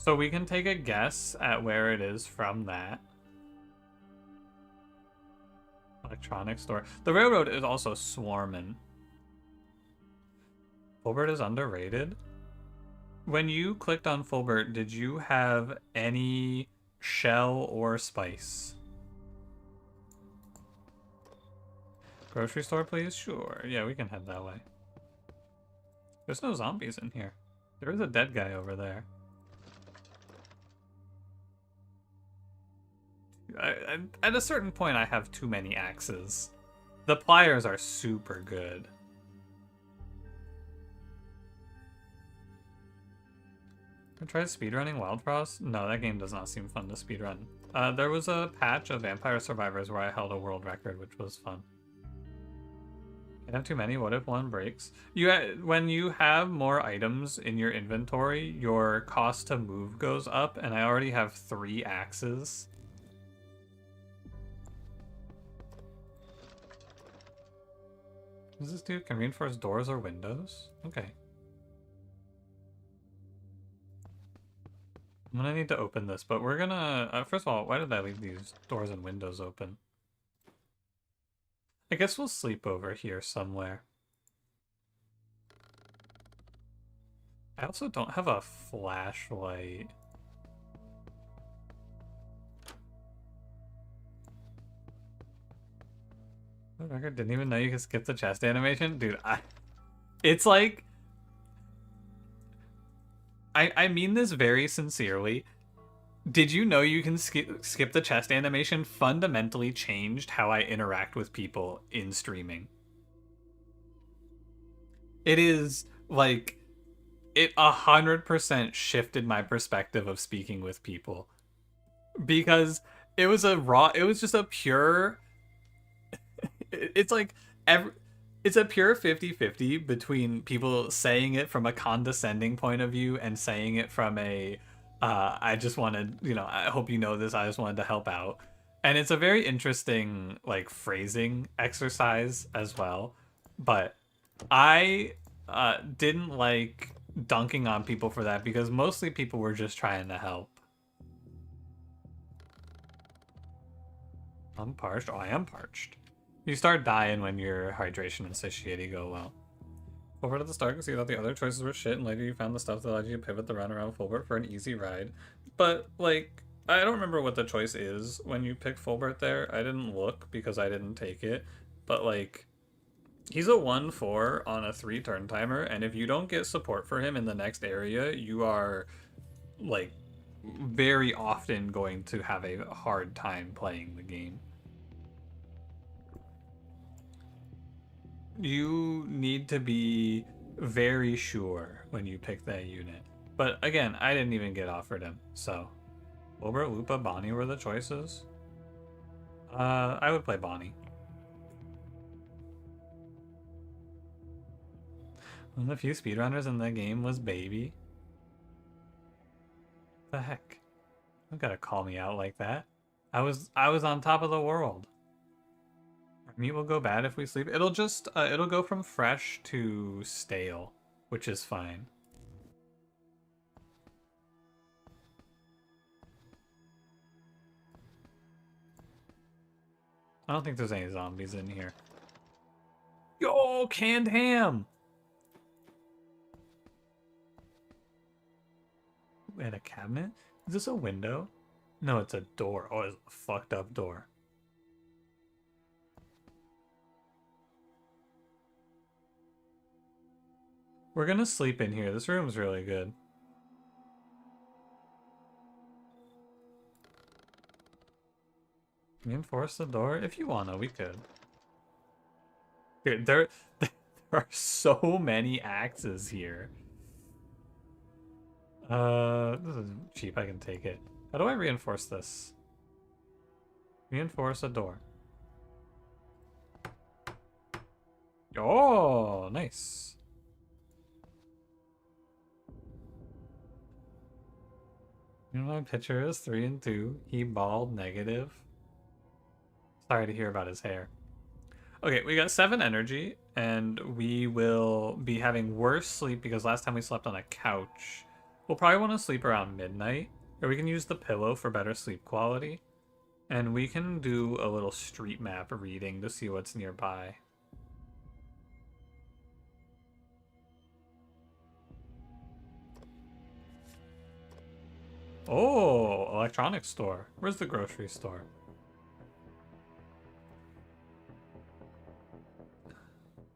So we can take a guess at where it is from that. Electronics store. The railroad is also swarming. Fulbert is underrated. When you clicked on Fulbert, did you have any shell or spice? Grocery store, please? Sure. Yeah, we can head that way. There's no zombies in here. There is a dead guy over there. At a certain point, I have too many axes. The pliers are super good. Try speedrunning Wild Frost? No, that game does not seem fun to speedrun. There was a patch of Vampire Survivors where I held a world record, which was fun. Can't have too many. What if one breaks? When you have more items in your inventory, your cost to move goes up, and I already have 3 axes. What does this do? Can reinforce doors or windows? Okay. I'm gonna need to open this, but we're gonna... first of all, why did I leave these doors and windows open? I guess we'll sleep over here somewhere. I also don't have a flashlight. I didn't even know you could skip the chest animation. Dude, it's like... I mean this very sincerely. Did you know you can skip the chest animation? Fundamentally changed how I interact with people in streaming. It is like it 100% shifted my perspective of speaking with people, because it was just a pure it's like it's a pure 50-50 between people saying it from a condescending point of view and saying it from a I just wanted, I hope you know this, I just wanted to help out. And it's a very interesting, like, phrasing exercise as well. But I didn't like dunking on people for that, because mostly people were just trying to help. I'm parched. Oh, I am parched. You start dying when your hydration and satiety go well. Fulbert at the start, you see that the other choices were shit, and later you found the stuff that allowed you to pivot the run around Fulbert for an easy ride. But, like, I don't remember what the choice is when you pick Fulbert there. I didn't look because I didn't take it. But, like, he's a 1-4 on a 3-turn timer, and if you don't get support for him in the next area, you are, like, very often going to have a hard time playing the game. You need to be very sure when you pick that unit. But again, I didn't even get offered him, so... Fulbert, Lupa, Bonnie were the choices. I would play Bonnie. One of the few speedrunners in the game was Baby. What the heck? You don't gotta call me out like that. I was on top of the world. Meat will go bad if we sleep. It'll just, it'll go from fresh to stale, which is fine. I don't think there's any zombies in here. Yo, canned ham! And a cabinet? Is this a window? No, it's a door. Oh, it's a fucked up door. We're gonna sleep in here. This room's really good. Reinforce the door? If you wanna, we could. Dude, there are so many axes here. This is cheap. I can take it. How do I reinforce this? Reinforce a door. Oh, nice. You know what my picture is? 3 and 2. He bald, negative. Sorry to hear about his hair. Okay, we got 7 energy, and we will be having worse sleep because last time we slept on a couch. We'll probably want to sleep around midnight, or we can use the pillow for better sleep quality. And we can do a little street map reading to see what's nearby. Oh, electronics store. Where's the grocery store?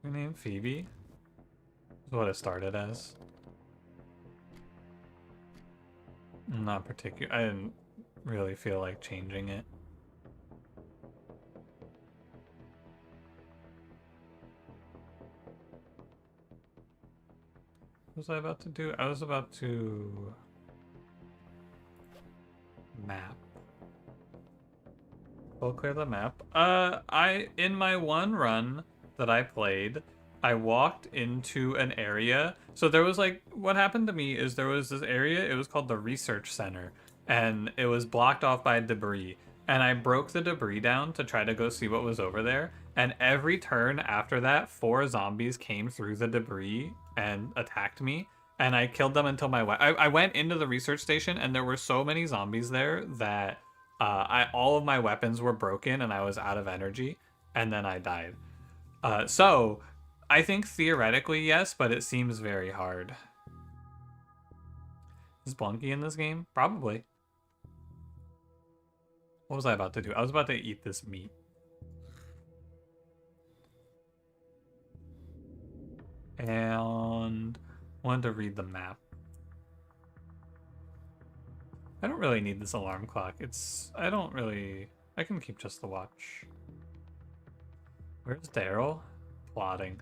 Your name Phoebe? Is what it started as. Not particular. I didn't really feel like changing it. What was I about to do? I was about to map. We'll clear the map. In my one run that I played, I walked into an area. So there was like, what happened to me is there was this area, it was called the research center, and it was blocked off by debris. And I broke the debris down to try to go see what was over there. And every turn after that, 4 zombies came through the debris and attacked me. And I killed them until I went into the research station, and there were so many zombies there that all of my weapons were broken and I was out of energy, and then I died. So I think theoretically yes, but it seems very hard. Is Blunky in this game? Probably. What was I about to do? I was about to eat this meat. And wanted to read the map. I don't really need this alarm clock. I can keep just the watch. Where's Daryl? Plotting.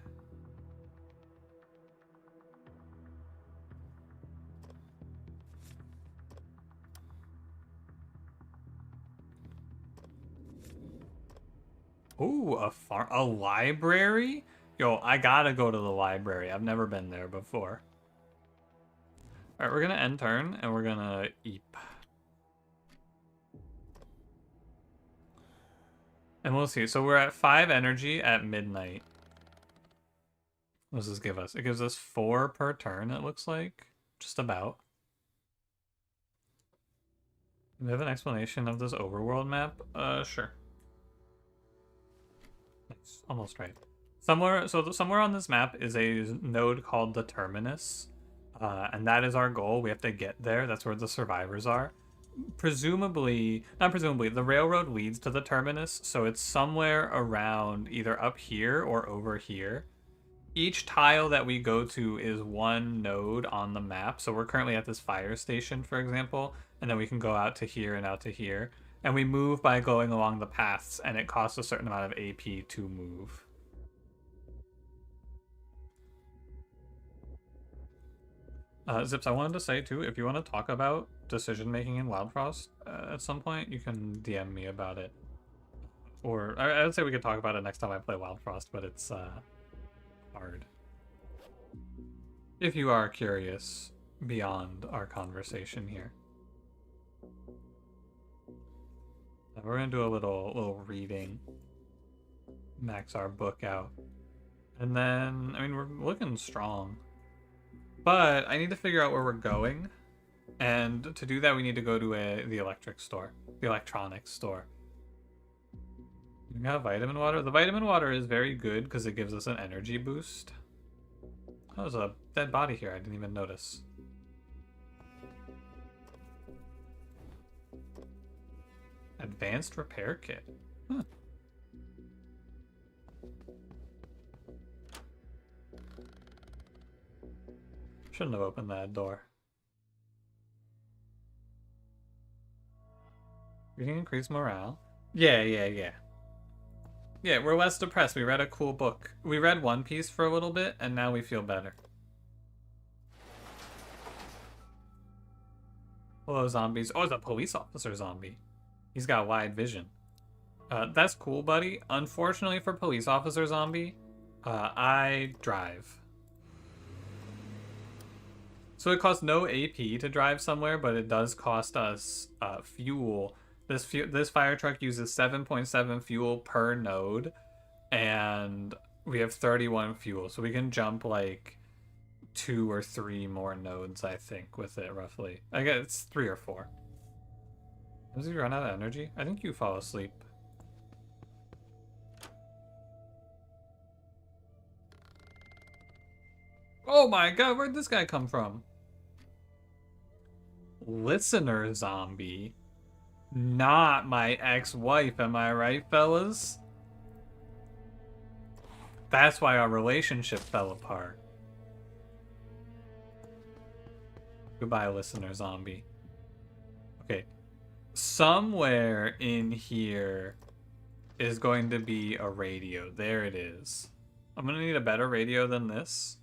Ooh, a library? Yo, I gotta go to the library. I've never been there before. Alright, we're gonna end turn, and we're gonna eep. And we'll see. So we're at 5 energy at midnight. What does this give us? It gives us 4 per turn, it looks like. Just about. Do we have an explanation of this overworld map? Sure. Nice. Almost right. Somewhere on this map is a node called the Terminus. And that is our goal. We have to get there. That's where the survivors are. Not presumably, the railroad leads to the Terminus, so it's somewhere around either up here or over here. Each tile that we go to is one node on the map. So we're currently at this fire station, for example, and then we can go out to here and out to here. And we move by going along the paths, and it costs a certain amount of AP to move. Zips, I wanted to say too, if you want to talk about decision making in Wild Frost at some point, you can DM me about it. Or I would say we could talk about it next time I play Wild Frost, but it's hard. If you are curious beyond our conversation here. We're gonna do a little reading. Max our book out. And then, I mean, we're looking strong. But I need to figure out where we're going. And to do that, we need to go to the electronics store. We got vitamin water. The vitamin water is very good because it gives us an energy boost. Oh, there's a dead body here. I didn't even notice. Advanced repair kit. Huh. Shouldn't have opened that door. We can increase morale. Yeah. Yeah, we're less depressed. We read a cool book. We read One Piece for a little bit, and now we feel better. Hello, zombies. Oh, it's a police officer zombie. He's got wide vision. That's cool, buddy. Unfortunately for police officer zombie, I drive. So it costs no AP to drive somewhere, but it does cost us fuel. This fire truck uses 7.7 fuel per node, and we have 31 fuel. So we can jump like 2 or 3 more nodes, I think, with it, roughly. I guess it's 3 or 4. Does he run out of energy? I think you fall asleep. Oh my god, where'd this guy come from? Listener zombie. Not my ex-wife, am I right, fellas? That's why our relationship fell apart. Goodbye, listener zombie. Okay. Somewhere in here is going to be a radio. There it is. I'm gonna need a better radio than this.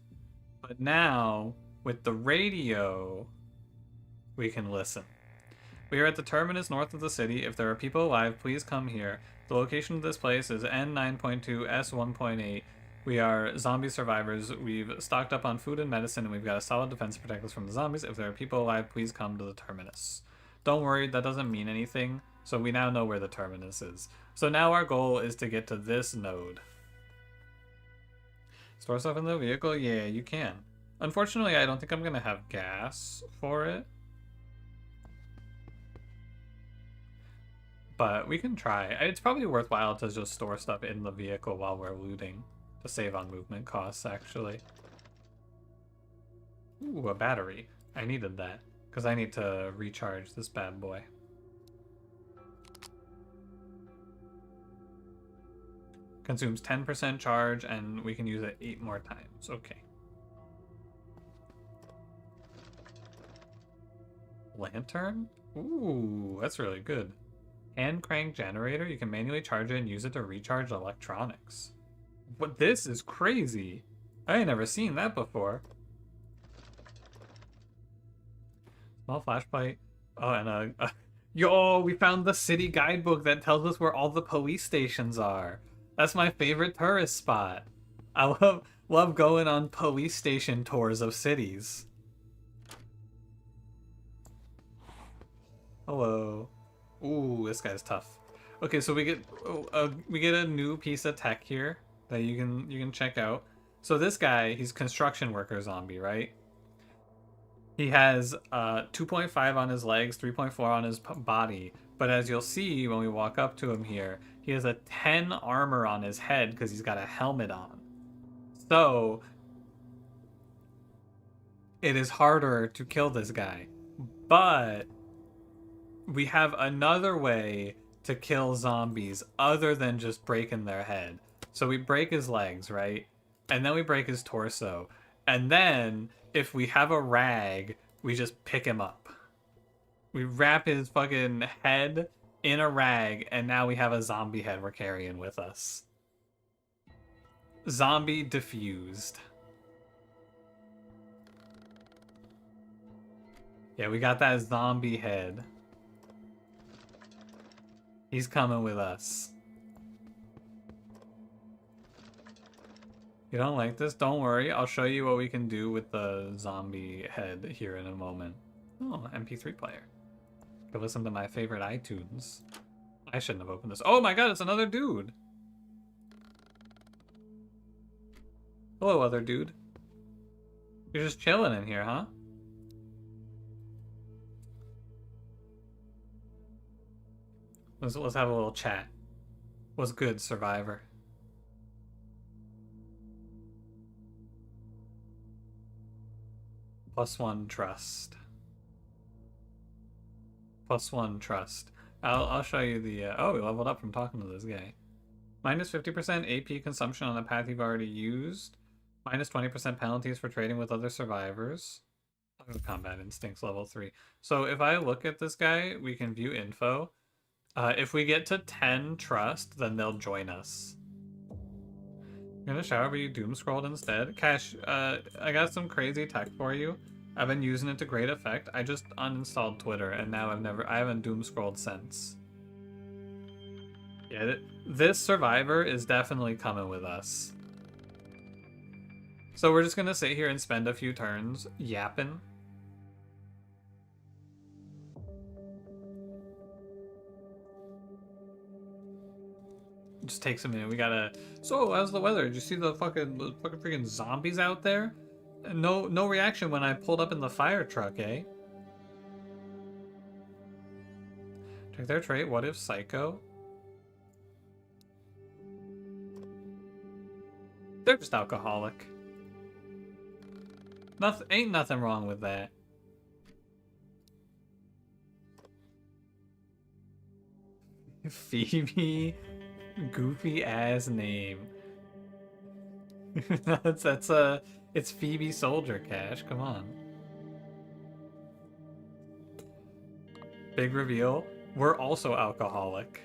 But now, with the radio, we can listen. We are at the Terminus north of the city. If there are people alive, please come here. The location of this place is N9.2 S1.8. We are zombie survivors. We've stocked up on food and medicine, and we've got a solid defense to protect us from the zombies. If there are people alive, please come to the Terminus. Don't worry, that doesn't mean anything. So we now know where the Terminus is. So now our goal is to get to this node. Store stuff in the vehicle? Yeah, you can. Unfortunately, I don't think I'm going to have gas for it. But we can try. It's probably worthwhile to just store stuff in the vehicle while we're looting. To save on movement costs, actually. Ooh, a battery. I needed that. Because I need to recharge this bad boy. Consumes 10% charge, and we can use it 8 more times. Okay. Lantern? Ooh, that's really good. Hand crank generator. You can manually charge it and use it to recharge electronics. But this is crazy. I ain't never seen that before. Small flashlight. Oh, and yo, we found the city guidebook that tells us where all the police stations are. That's my favorite tourist spot. I love going on police station tours of cities. Hello. Ooh, this guy's tough. Okay, so we get a new piece of tech here that you can check out. So this guy, he's construction worker zombie, right? He has 2.5 on his legs, 3.4 on his body. But as you'll see when we walk up to him here, he has a 10 armor on his head because he's got a helmet on. So it is harder to kill this guy. But we have another way to kill zombies other than just breaking their head. So we break his legs, right? And then we break his torso. And then, if we have a rag, we just pick him up. We wrap his fucking head in a rag, and now we have a zombie head we're carrying with us. Zombie diffused. Yeah, we got that zombie head. He's coming with us. You don't like this? Don't worry. I'll show you what we can do with the zombie head here in a moment. Oh, MP3 player. Go listen to my favorite iTunes. I shouldn't have opened this. Oh my god, it's another dude. Hello, other dude. You're just chilling in here, huh? Let's have a little chat. What's good, survivor? +1 trust. +1 trust. I'll show you the oh, we leveled up from talking to this guy. Minus 50% AP consumption on a path you've already used. Minus 20% penalties for trading with other survivors. Combat instincts level 3. So if I look at this guy, we can view info. If we get to 10 trust, then they'll join us. I'm gonna shower, but you doom scrolled instead. Cash, I got some crazy tech for you. I've been using it to great effect. I just uninstalled Twitter, and now I haven't doom scrolled since. Yeah, this survivor is definitely coming with us. So we're just gonna sit here and spend a few turns yapping. Just takes a minute. We gotta. So, how's the weather? Did you see the fucking freaking zombies out there? No reaction when I pulled up in the fire truck, eh? Check their trait. What if psycho? They're just alcoholic. Ain't nothing wrong with that. Phoebe, goofy ass name. It's Phoebe Soldier Cash. Come on. Big reveal. We're also alcoholic.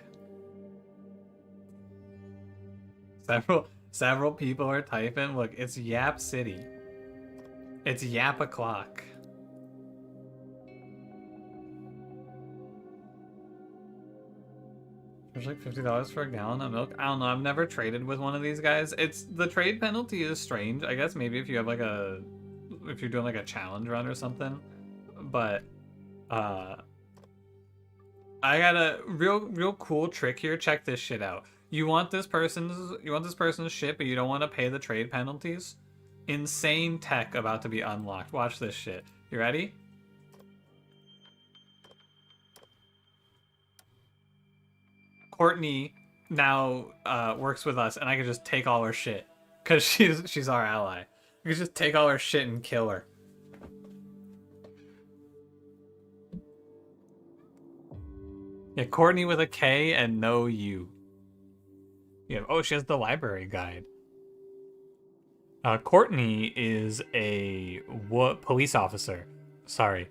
Several people are typing. Look, it's Yap City. It's Yap o'clock. There's like $50 for a gallon of milk. I don't know. I've never traded with one of these guys. The trade penalty is strange. I guess maybe if you have if you're doing like a challenge run or something. But I got a real cool trick here. Check this shit out. You want this person's shit, but you don't want to pay the trade penalties. Insane tech about to be unlocked. Watch this shit. You ready? Courtney now works with us, and I can just take all her shit because she's our ally. I can just take all her shit and kill her. Yeah, Courtney with a K and no U. Yeah. Oh, she has the library guide. Courtney is a police officer. Sorry.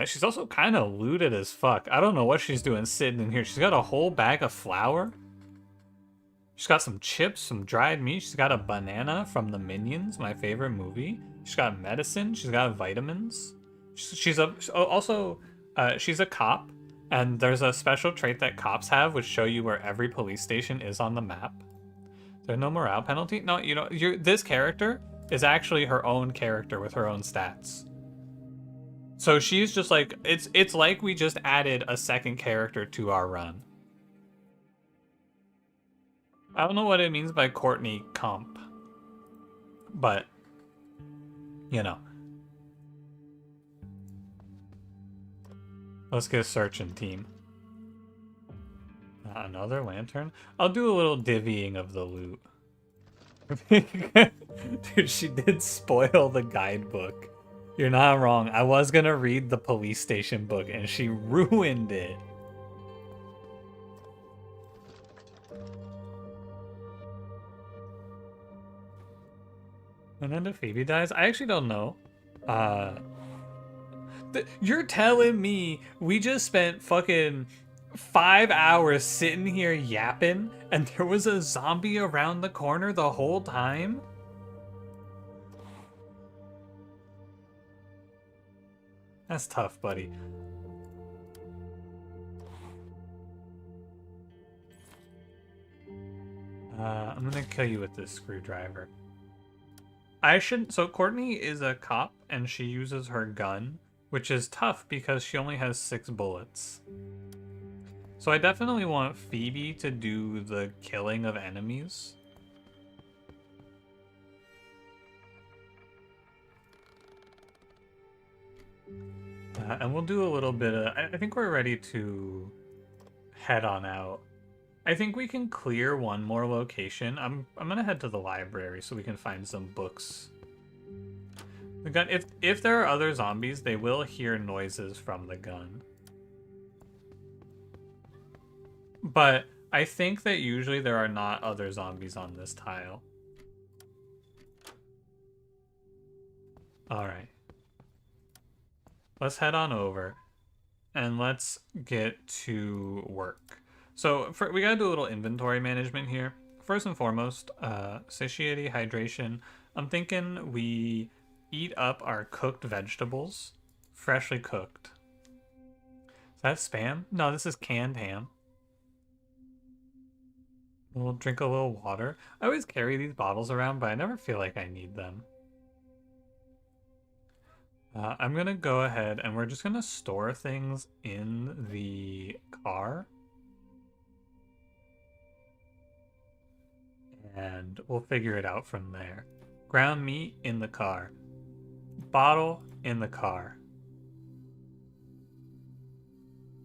She's also kind of looted as fuck. I don't know what she's doing sitting in here. She's got a whole bag of flour. She's got some chips, some dried meat. She's got a banana from the Minions, my favorite movie. She's got medicine. She's got vitamins. She's a cop, and there's a special trait that cops have, which show you where every police station is on the map. There's no morale penalty. No, this character is actually her own character with her own stats. So she's just like, it's like we just added a second character to our run. I don't know what it means by Courtney comp, but you know. Let's get a searching team. Another lantern? I'll do a little divvying of the loot. Dude, she did spoil the guidebook. You're not wrong. I was gonna read the police station book and she ruined it. And then if Phoebe dies, I actually don't know. You're telling me we just spent fucking 5 hours sitting here yapping and there was a zombie around the corner the whole time? That's tough, buddy. I'm gonna kill you with this screwdriver. So Courtney is a cop and she uses her gun, which is tough because she only has 6 bullets. So I definitely want Phoebe to do the killing of enemies. And we'll do a little bit of... I think we're ready to head on out. I think we can clear one more location. I'm gonna head to the library so we can find some books. The gun, if there are other zombies, they will hear noises from the gun. But I think that usually there are not other zombies on this tile. Alright. Let's head on over and let's get to work. So we gotta do a little inventory management here. First and foremost, satiety, hydration. I'm thinking we eat up our cooked vegetables, freshly cooked. Is that Spam? No, this is canned ham. We'll drink a little water. I always carry these bottles around, but I never feel like I need them. I'm gonna go ahead and we're just gonna store things in the car. And we'll figure it out from there. Ground meat in the car. Bottle in the car.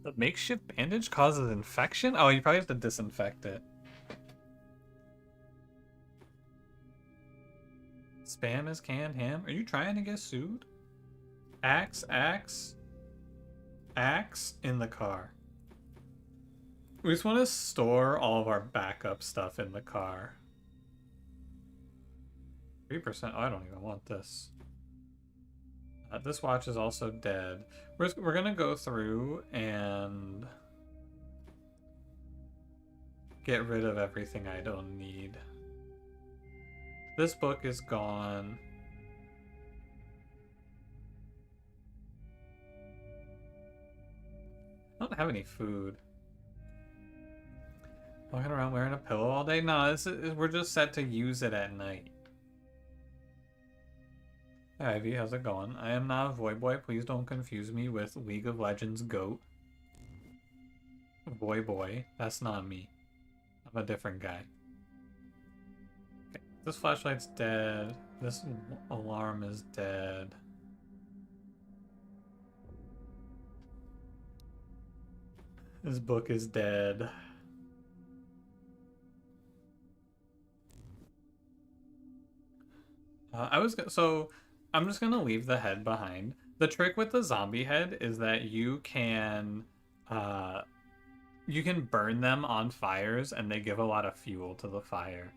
The makeshift bandage causes infection? Oh, you probably have to disinfect it. Spam is canned ham. Are you trying to get sued? Axe in the car. We just want to store all of our backup stuff in the car. 3%. Oh, I don't even want this. This watch is also dead. We're gonna go through and get rid of everything I don't need. This book is gone. I don't have any food. Walking around wearing a pillow all day? No, we're just set to use it at night. Hi, Ivy, how's it going? I am not a Void Boy. Please don't confuse me with League of Legends GOAT. Void Boy. That's not me. I'm a different guy. Okay. This flashlight's dead. This alarm is dead. This book is dead. So I'm just gonna leave the head behind. The trick with the zombie head is that you can burn them on fires and they give a lot of fuel to the fire.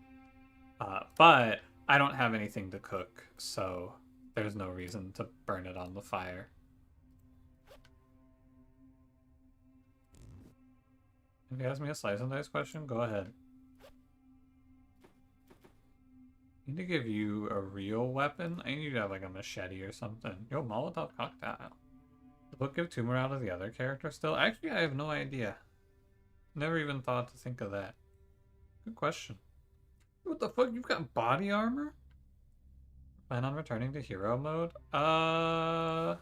But I don't have anything to cook, so there's no reason to burn it on the fire. If you ask me a slice and dice question, go ahead. I need to give you a real weapon. I need you to have like a machete or something. Yo, Molotov cocktail. The book give 2 morale to the other character still? Actually, I have no idea. Never even thought to think of that. Good question. What the fuck? You've got body armor? Plan on returning to hero mode? Oh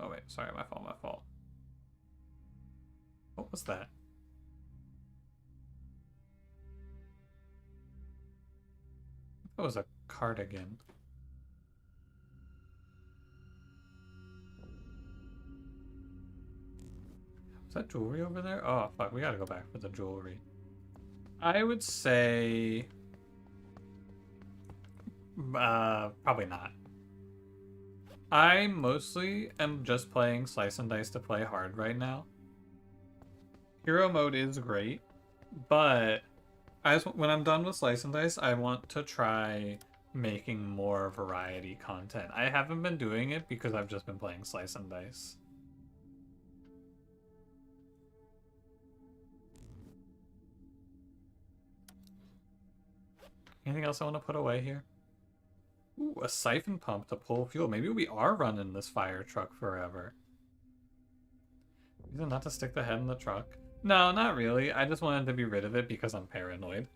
wait, sorry, my fault. What was that? That was a cardigan. Is that jewelry over there? Oh, fuck. We gotta go back for the jewelry. I would say... probably not. I mostly am just playing Slice and Dice to play hard right now. Hero mode is great, but when I'm done with Slice and Dice, I want to try making more variety content. I haven't been doing it because I've just been playing Slice and Dice. Anything else I want to put away here? Ooh, a siphon pump to pull fuel. Maybe we are running this fire truck forever. Reason not to stick the head in the truck? No, not really. I just wanted to be rid of it because I'm paranoid.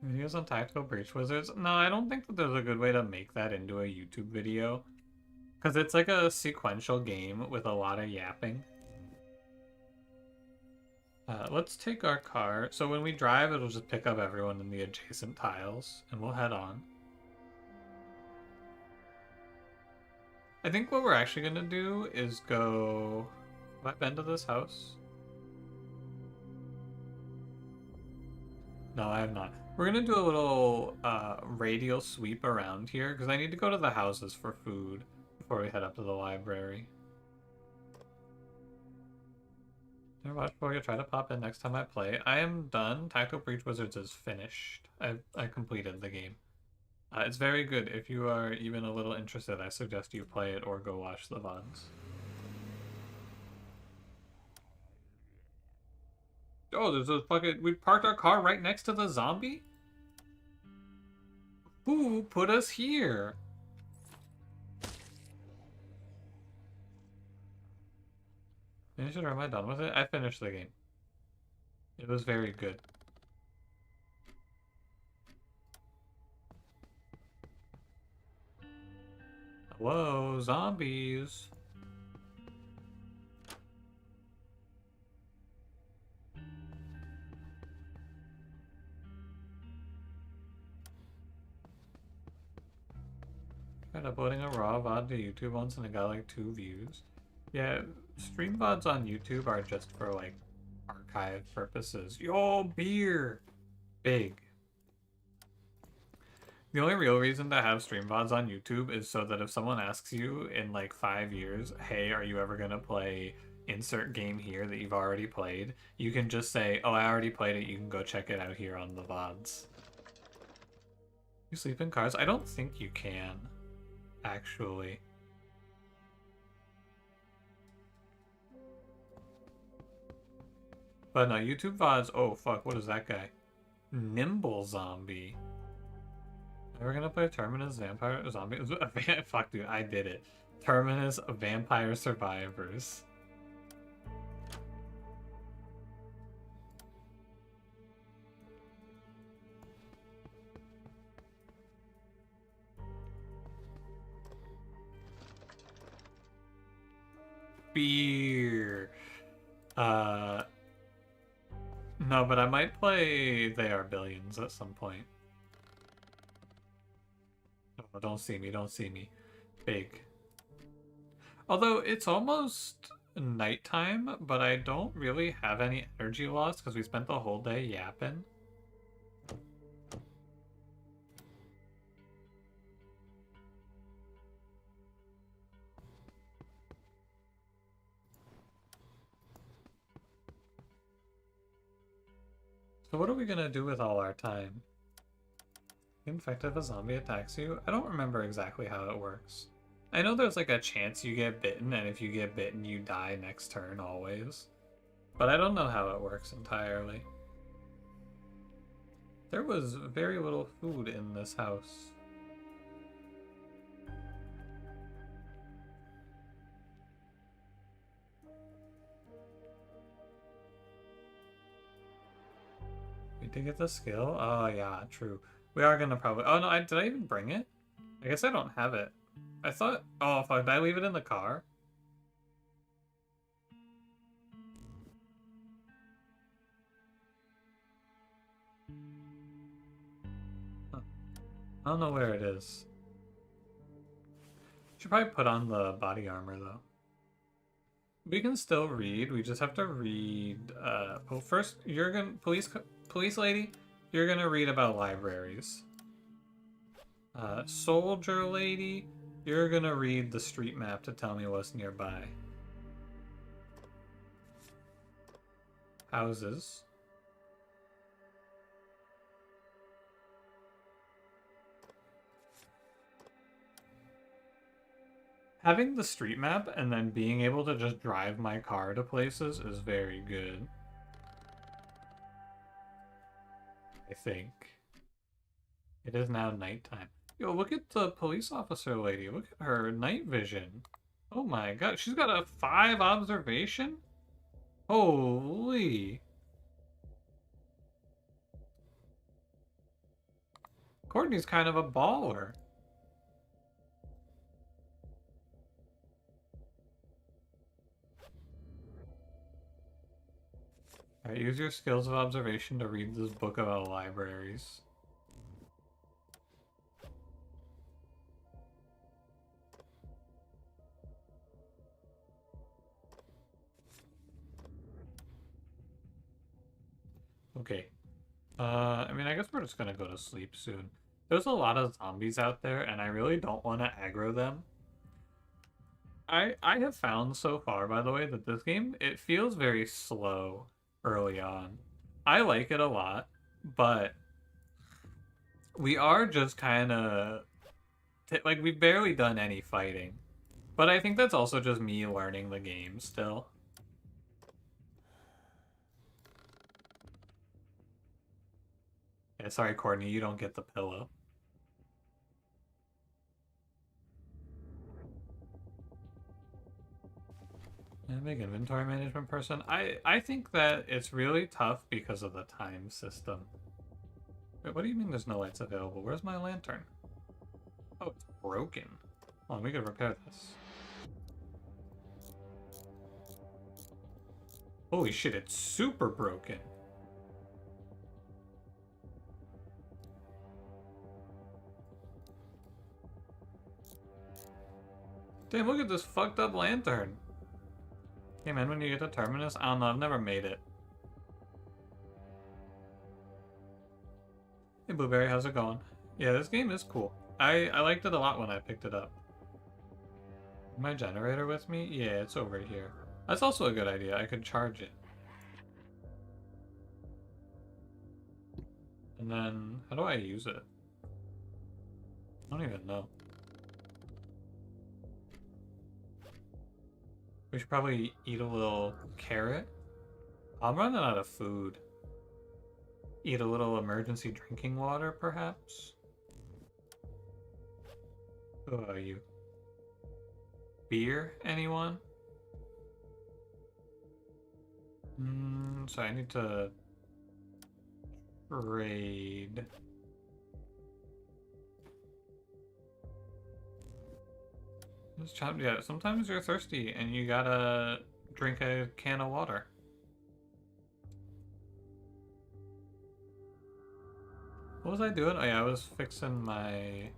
Videos on tactical breach wizards? No, I don't think that there's a good way to make that into a YouTube video. Because it's like a sequential game with a lot of yapping. Let's take our car. So when we drive, it'll just pick up everyone in the adjacent tiles, and we'll head on. I think what we're actually going to do is go... Have I been to this house? No, I have not. We're going to do a little radial sweep around here, because I need to go to the houses for food before we head up to the library. Watch before you try to pop in next time I play. I am done. Tactical Breach Wizards is finished. I completed the game. It's very good. If you are even a little interested, I suggest you play it or go watch the VODs. Oh, there's a fucking... We parked our car right next to the zombie? Who put us here? Finish it or am I done with it? I finished the game. It was very good. Hello, zombies. uploading a raw VOD to YouTube once and it got like 2 views. Yeah, stream VODs on YouTube are just for like archive purposes. Yo, beer! Big. The only real reason to have stream VODs on YouTube is so that if someone asks you in like 5 years, hey, are you ever gonna play insert game here that you've already played? You can just say, oh, I already played it, you can go check it out here on the VODs. You sleep in cars? I don't think you can, actually. But no, YouTube VODs, oh fuck, what is that guy? Nimble Zombie. We're gonna play Terminus Vampire Zombie. Fuck, dude, I did it. Terminus Vampire Survivors. Beer. No, but I might play They Are Billions at some point. Oh, don't see me, don't see me. Big. Although it's almost nighttime, but I don't really have any energy loss because we spent the whole day yapping. So what are we gonna do with all our time? Infected if a zombie attacks you? I don't remember exactly how it works. I know there's like a chance you get bitten, and if you get bitten, you die next turn always. But I don't know how it works entirely. There was very little food in this house. We did get the skill? Oh yeah, true. We are gonna probably... Oh no, did I even bring it? I guess I don't have it. I thought... Oh, fuck, did I leave it in the car? Huh. I don't know where it is. Should probably put on the body armor, though. We can still read, we just have to read... well, first, you're gonna... Police lady, you're gonna read about libraries. Soldier lady, you're gonna read the street map to tell me what's nearby. Houses. Having the street map and then being able to just drive my car to places is very good. I think. It is now nighttime. Yo, look at the police officer lady. Look at her night vision. Oh my god, she's got a 5 observation? Holy. Courtney's kind of a baller. Alright, use your skills of observation to read this book about libraries. Okay. I mean, I guess we're just gonna go to sleep soon. There's a lot of zombies out there, and I really don't want to aggro them. I have found so far, by the way, that this game, it feels very slow early on. I like it a lot, but we are just kind of... like, we've barely done any fighting. But I think that's also just me learning the game still. Yeah, sorry, Courtney, you don't get the pillow. I'm a big inventory management person. I think that it's really tough because of the time system. Wait, what do you mean there's no lights available? Where's my lantern? Oh, it's broken. Hold on, we could repair this. Holy shit, it's super broken. Damn, look at this fucked up lantern. Hey man, when you get to Terminus? I don't know, I've never made it. Hey Blueberry, how's it going? Yeah, this game is cool. I liked it a lot when I picked it up. My generator with me? Yeah, it's over here. That's also a good idea. I could charge it. And then, how do I use it? I don't even know. We should probably eat a little carrot. I'm running out of food. Eat a little emergency drinking water, perhaps? Who are you? Beer, anyone? So I need to trade. Yeah, sometimes you're thirsty and you gotta drink a can of water. What was I doing? Oh yeah, I was fixing my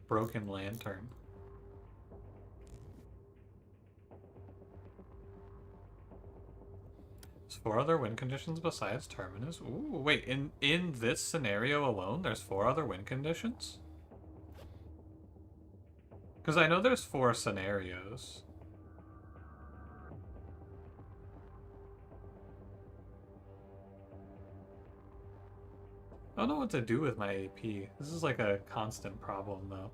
broken lantern. There's 4 other win conditions besides Terminus. Ooh, wait, in this scenario alone, there's 4 other win conditions? Because I know there's 4 scenarios. I don't know what to do with my AP. This is like a constant problem, though.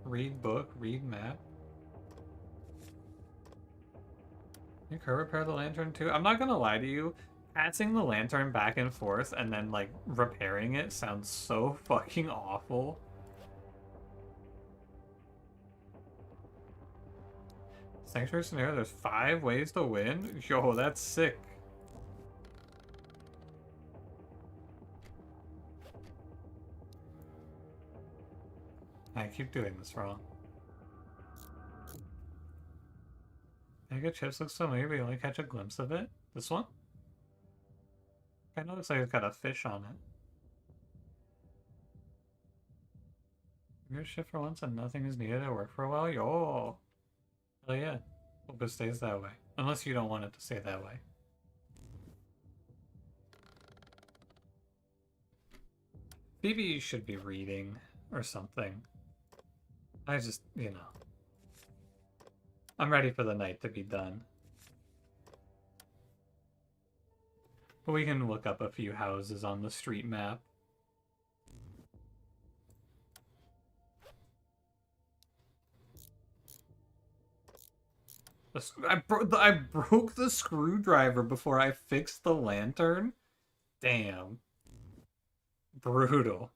Read book, read map. You could repair the lantern too? I'm not gonna lie to you. Passing the lantern back and forth and then, like, repairing it sounds so fucking awful. Sanctuary scenario, there's 5 ways to win? Yo, that's sick. I keep doing this wrong. Mega Chips looks familiar, but you only catch a glimpse of it. This one? Kinda looks like it's got a fish on it. Your shift for once and nothing is needed at work for a while? Yo! Hell yeah. Hope it stays that way. Unless you don't want it to stay that way. Phoebe should be reading or something. I just, you know. I'm ready for the night to be done. But we can look up a few houses on the street map. I broke the screwdriver before I fixed the lantern? Damn. Brutal.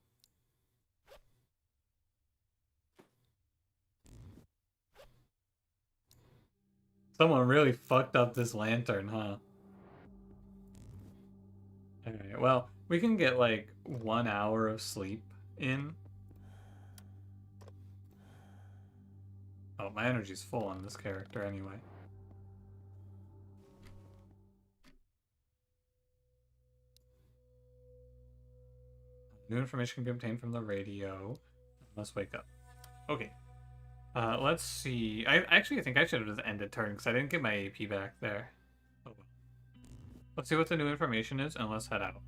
Someone really fucked up this lantern, huh? Alright, well, we can get like 1 hour of sleep in. Oh, my energy's full on this character anyway. New information can be obtained from the radio. Let's wake up. Okay. Let's see. I actually think I should have just ended turn because I didn't get my AP back there. Oh well. Let's see what the new information is and let's head out.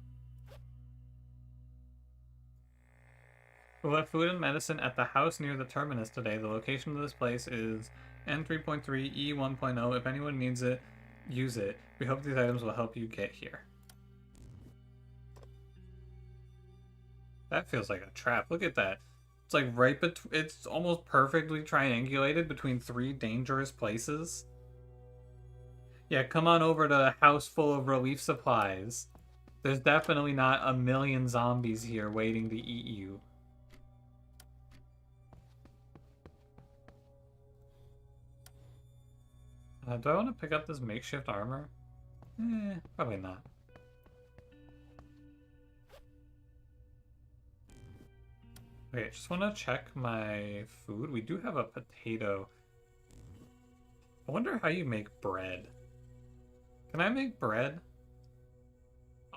We left food and medicine at the house near the terminus today. The location of this place is N3.3 E1.0. If anyone needs it, use it. We hope these items will help you get here. That feels like a trap. Look at that. It's like right between, it's almost perfectly triangulated between 3 dangerous places. Yeah, come on over to a house full of relief supplies. There's definitely not a million zombies here waiting to eat you. Do I want to pick up this makeshift armor? Probably not. Okay, just want to check my food. We do have a potato. I wonder how you make bread. Can I make bread?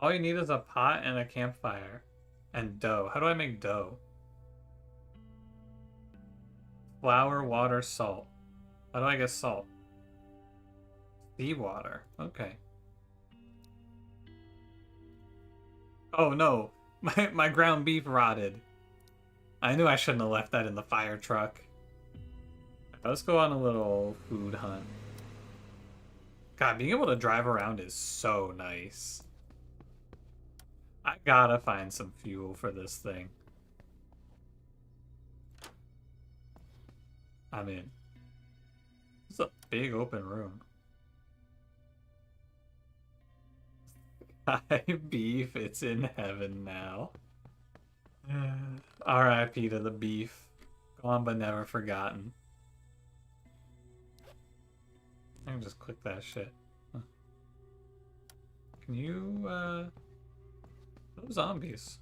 All you need is a pot and a campfire. And dough. How do I make dough? Flour, water, salt. How do I get salt? Seawater. Okay. Oh no. My ground beef rotted. I knew I shouldn't have left that in the fire truck. Let's go on a little food hunt. God, being able to drive around is so nice. I gotta find some fuel for this thing. I'm in. This is a big open room. Hi, beef. It's in heaven now. R.I.P. to the beef. Gone but never forgotten. I can just click that shit. Huh. Can you, those zombies.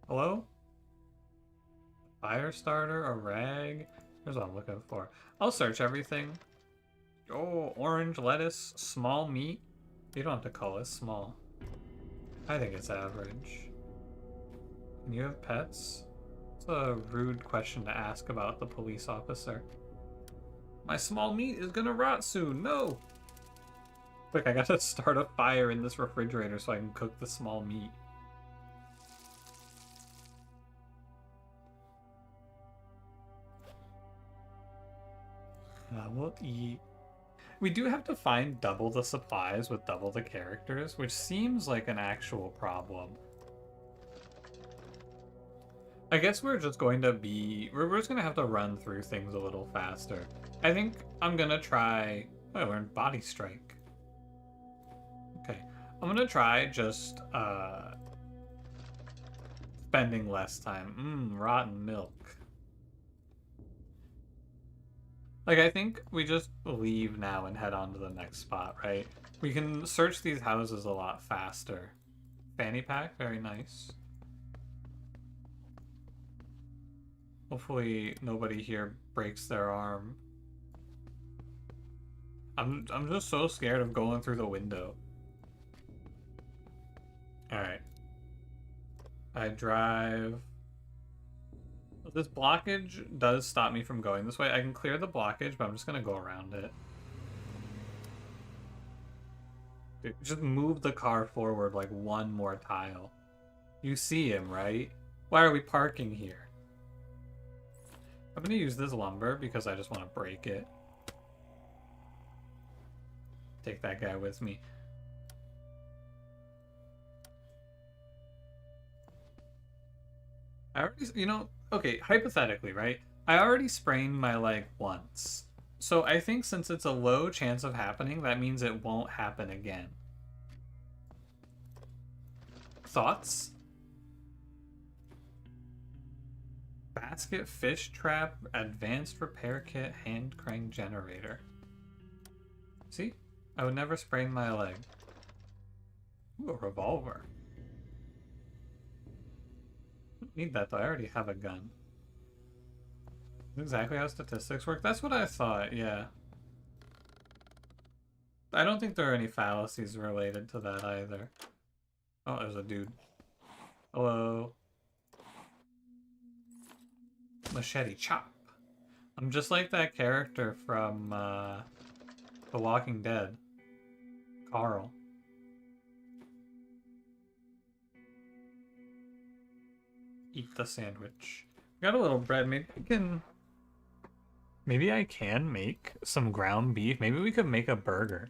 Hello? Fire starter, a rag. Here's what I'm looking for. I'll search everything. Oh, orange lettuce, small meat. You don't have to call it small. I think it's average. Can you have pets? It's a rude question to ask about the police officer. My small meat is gonna rot soon. No! Quick, I gotta start a fire in this refrigerator so I can cook the small meat. We'll eat. We do have to find double the supplies with double the characters, which seems like an actual problem. I guess we're just going to be... We're just going to have to run through things a little faster. I think I'm going to try... Oh, I learned Body Strike. Okay. I'm going to try just spending less time. Rotten milk. Like, I think we just leave now and head on to the next spot, right? We can search these houses a lot faster. Fanny pack, very nice. Hopefully nobody here breaks their arm. I'm just so scared of going through the window. Alright. I drive... This blockage does stop me from going this way. I can clear the blockage, but I'm just gonna go around it. Dude, just move the car forward like one more tile. You see him, right? Why are we parking here? I'm gonna use this lumber because I just want to break it. Take that guy with me. I already, you know, okay, hypothetically, right? I already sprained my leg once. So I think since it's a low chance of happening, that means it won't happen again. Thoughts? Basket, fish trap, advanced repair kit, hand crank generator. See? I would never sprain my leg. Ooh, a revolver. I don't need that though, I already have a gun. That's exactly how statistics work. That's what I thought, yeah. I don't think there are any fallacies related to that either. Oh, there's a dude. Hello. Machete chop. I'm just like that character from The Walking Dead. Carl. Eat the sandwich. Got a little bread. Maybe I can make some ground beef. Maybe we could make a burger.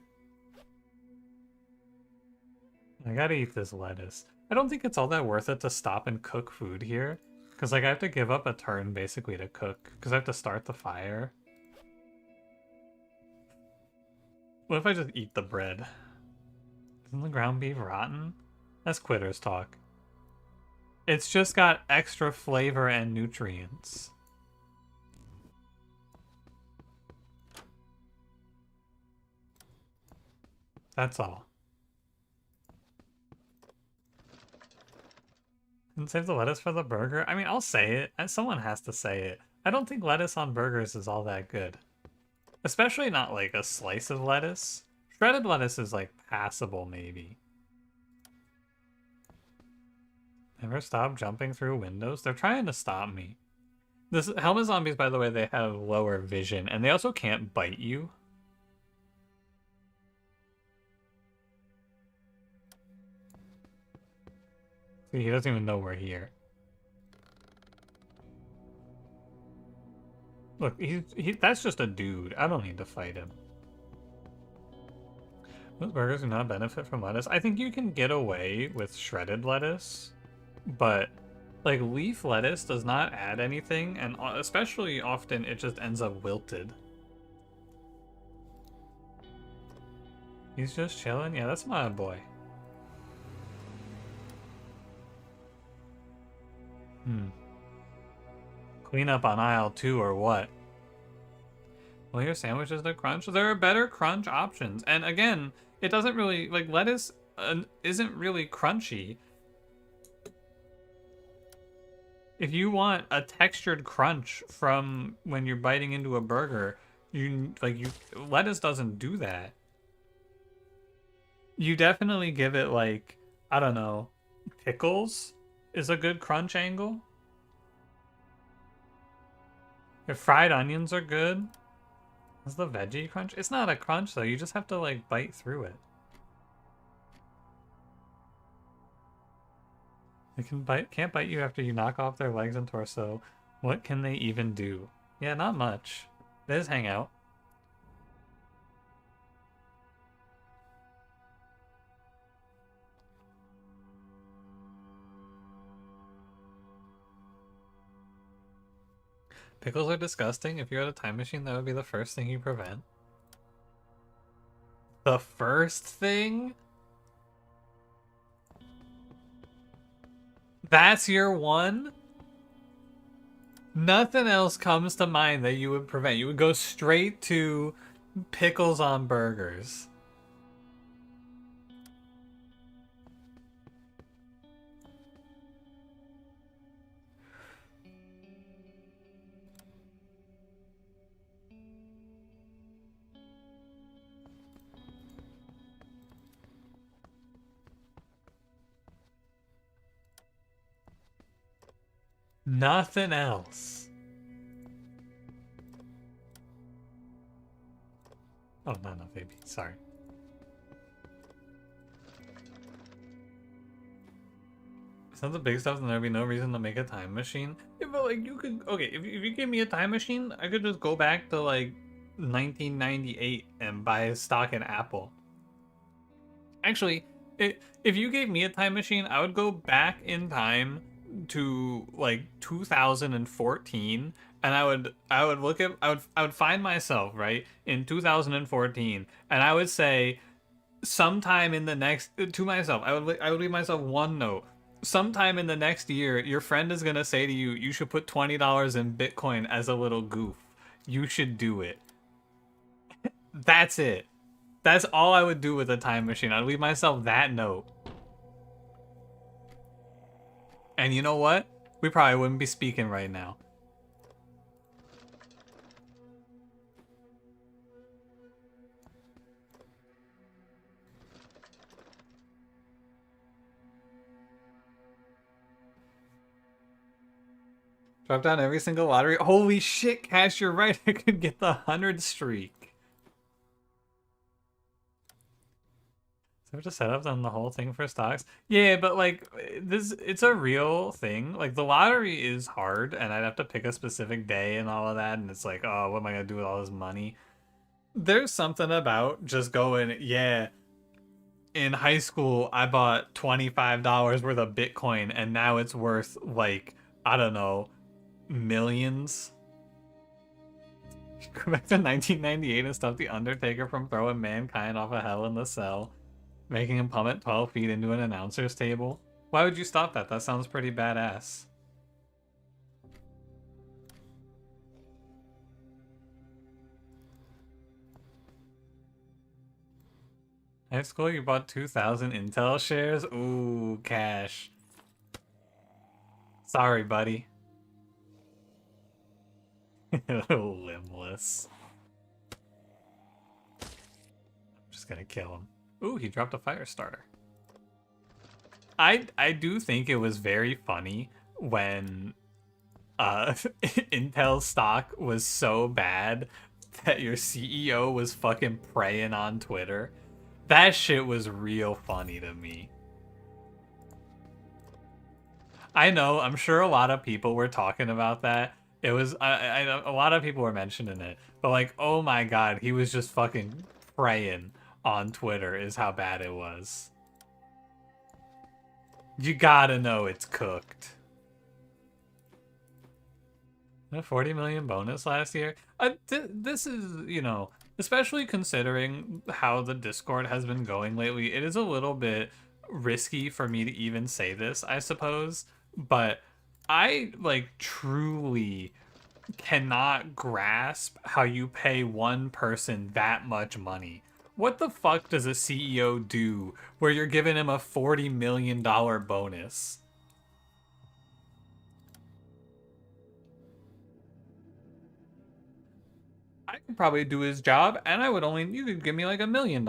I gotta eat this lettuce. I don't think it's all that worth it to stop and cook food here. Because, like, I have to give up a turn, basically, to cook. Because I have to start the fire. What if I just eat the bread? Isn't the ground beef rotten? That's quitters talk. It's just got extra flavor and nutrients. That's all. And save the lettuce for the burger? I mean, I'll say it. And someone has to say it. I don't think lettuce on burgers is all that good. Especially not like a slice of lettuce. Shredded lettuce is like passable, maybe. Never stop jumping through windows. They're trying to stop me. This helmet zombies, by the way, they have lower vision, and they also can't bite you. See, he doesn't even know we're here. Look, that's just a dude. I don't need to fight him. Most burgers do not benefit from lettuce. I think you can get away with shredded lettuce, but like leaf lettuce does not add anything, and especially often it just ends up wilted. He's just chilling? Yeah, that's my boy. Clean up on aisle 2 or what? Well, your sandwiches to crunch? There are better crunch options. And again, it doesn't really, like, lettuce isn't really crunchy. If you want a textured crunch from when you're biting into a burger, lettuce doesn't do that. You definitely give it, like, I don't know, pickles is a good crunch angle. If fried onions are good, is the veggie crunch? It's not a crunch though, you just have to like bite through it. They can't bite you after you knock off their legs and torso. What can they even do? Yeah, not much. They just hang out. Pickles are disgusting. If you had a time machine, that would be the first thing you prevent. The first thing? That's your one? Nothing else comes to mind that you would prevent. You would go straight to pickles on burgers. Nothing else. Oh, no, baby. Sorry. Sounds the big stuff, then there'd be no reason to make a time machine. Yeah, but like you could, okay, if you gave me a time machine, I could just go back to like 1998 and buy stock in Apple. Actually, if you gave me a time machine, I would go back in time to like 2014, and I would find myself right in 2014, and I would say sometime in the next to myself, I would leave myself one note. Sometime in the next year, your friend is gonna say to you, you should put $20 in Bitcoin as a little goof. You should do it. That's it. That's all I would do with a time machine. I'd leave myself that note. And you know what? We probably wouldn't be speaking right now. Drop down every single lottery. Holy shit, Cash, you're right. I could get the 100 streak. So to set up on the whole thing for stocks. Yeah, but like it's a real thing. Like the lottery is hard, and I'd have to pick a specific day and all of that. And it's like, oh, what am I gonna do with all this money? There's something about just going, yeah. In high school, I bought $25 worth of Bitcoin, and now it's worth like, I don't know, millions. Go back to 1998 and stop the Undertaker from throwing mankind off of Hell in the Cell, making him plummet 12 feet into an announcer's table. Why would you stop that? That sounds pretty badass. High school, you bought 2,000 Intel shares? Ooh, Cash. Sorry, buddy. Limbless. I'm just gonna kill him. Ooh, he dropped a fire starter. I do think it was very funny when Intel stock was so bad that your CEO was fucking praying on Twitter. That shit was real funny to me. I know, I'm sure a lot of people were talking about that. It was, I know a lot of people were mentioning it, but like, oh my god, he was just fucking praying on Twitter is how bad it was. You gotta know it's cooked. A 40 million bonus last year. This is, you know, especially considering how the Discord has been going lately, it is a little bit risky for me to even say this, I suppose. But I, like, truly cannot grasp how you pay one person that much money. What the fuck does a CEO do where you're giving him a $40 million bonus? I could probably do his job, and I would only, you could give me like $1 million.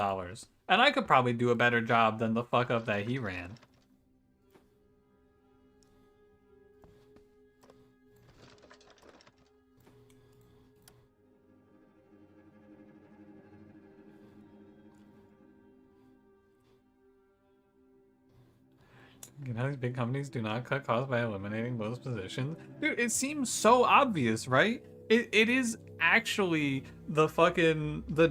And I could probably do a better job than the fuck up that he ran. You know, these big companies do not cut costs by eliminating those positions. Dude, it seems so obvious, right? It is actually the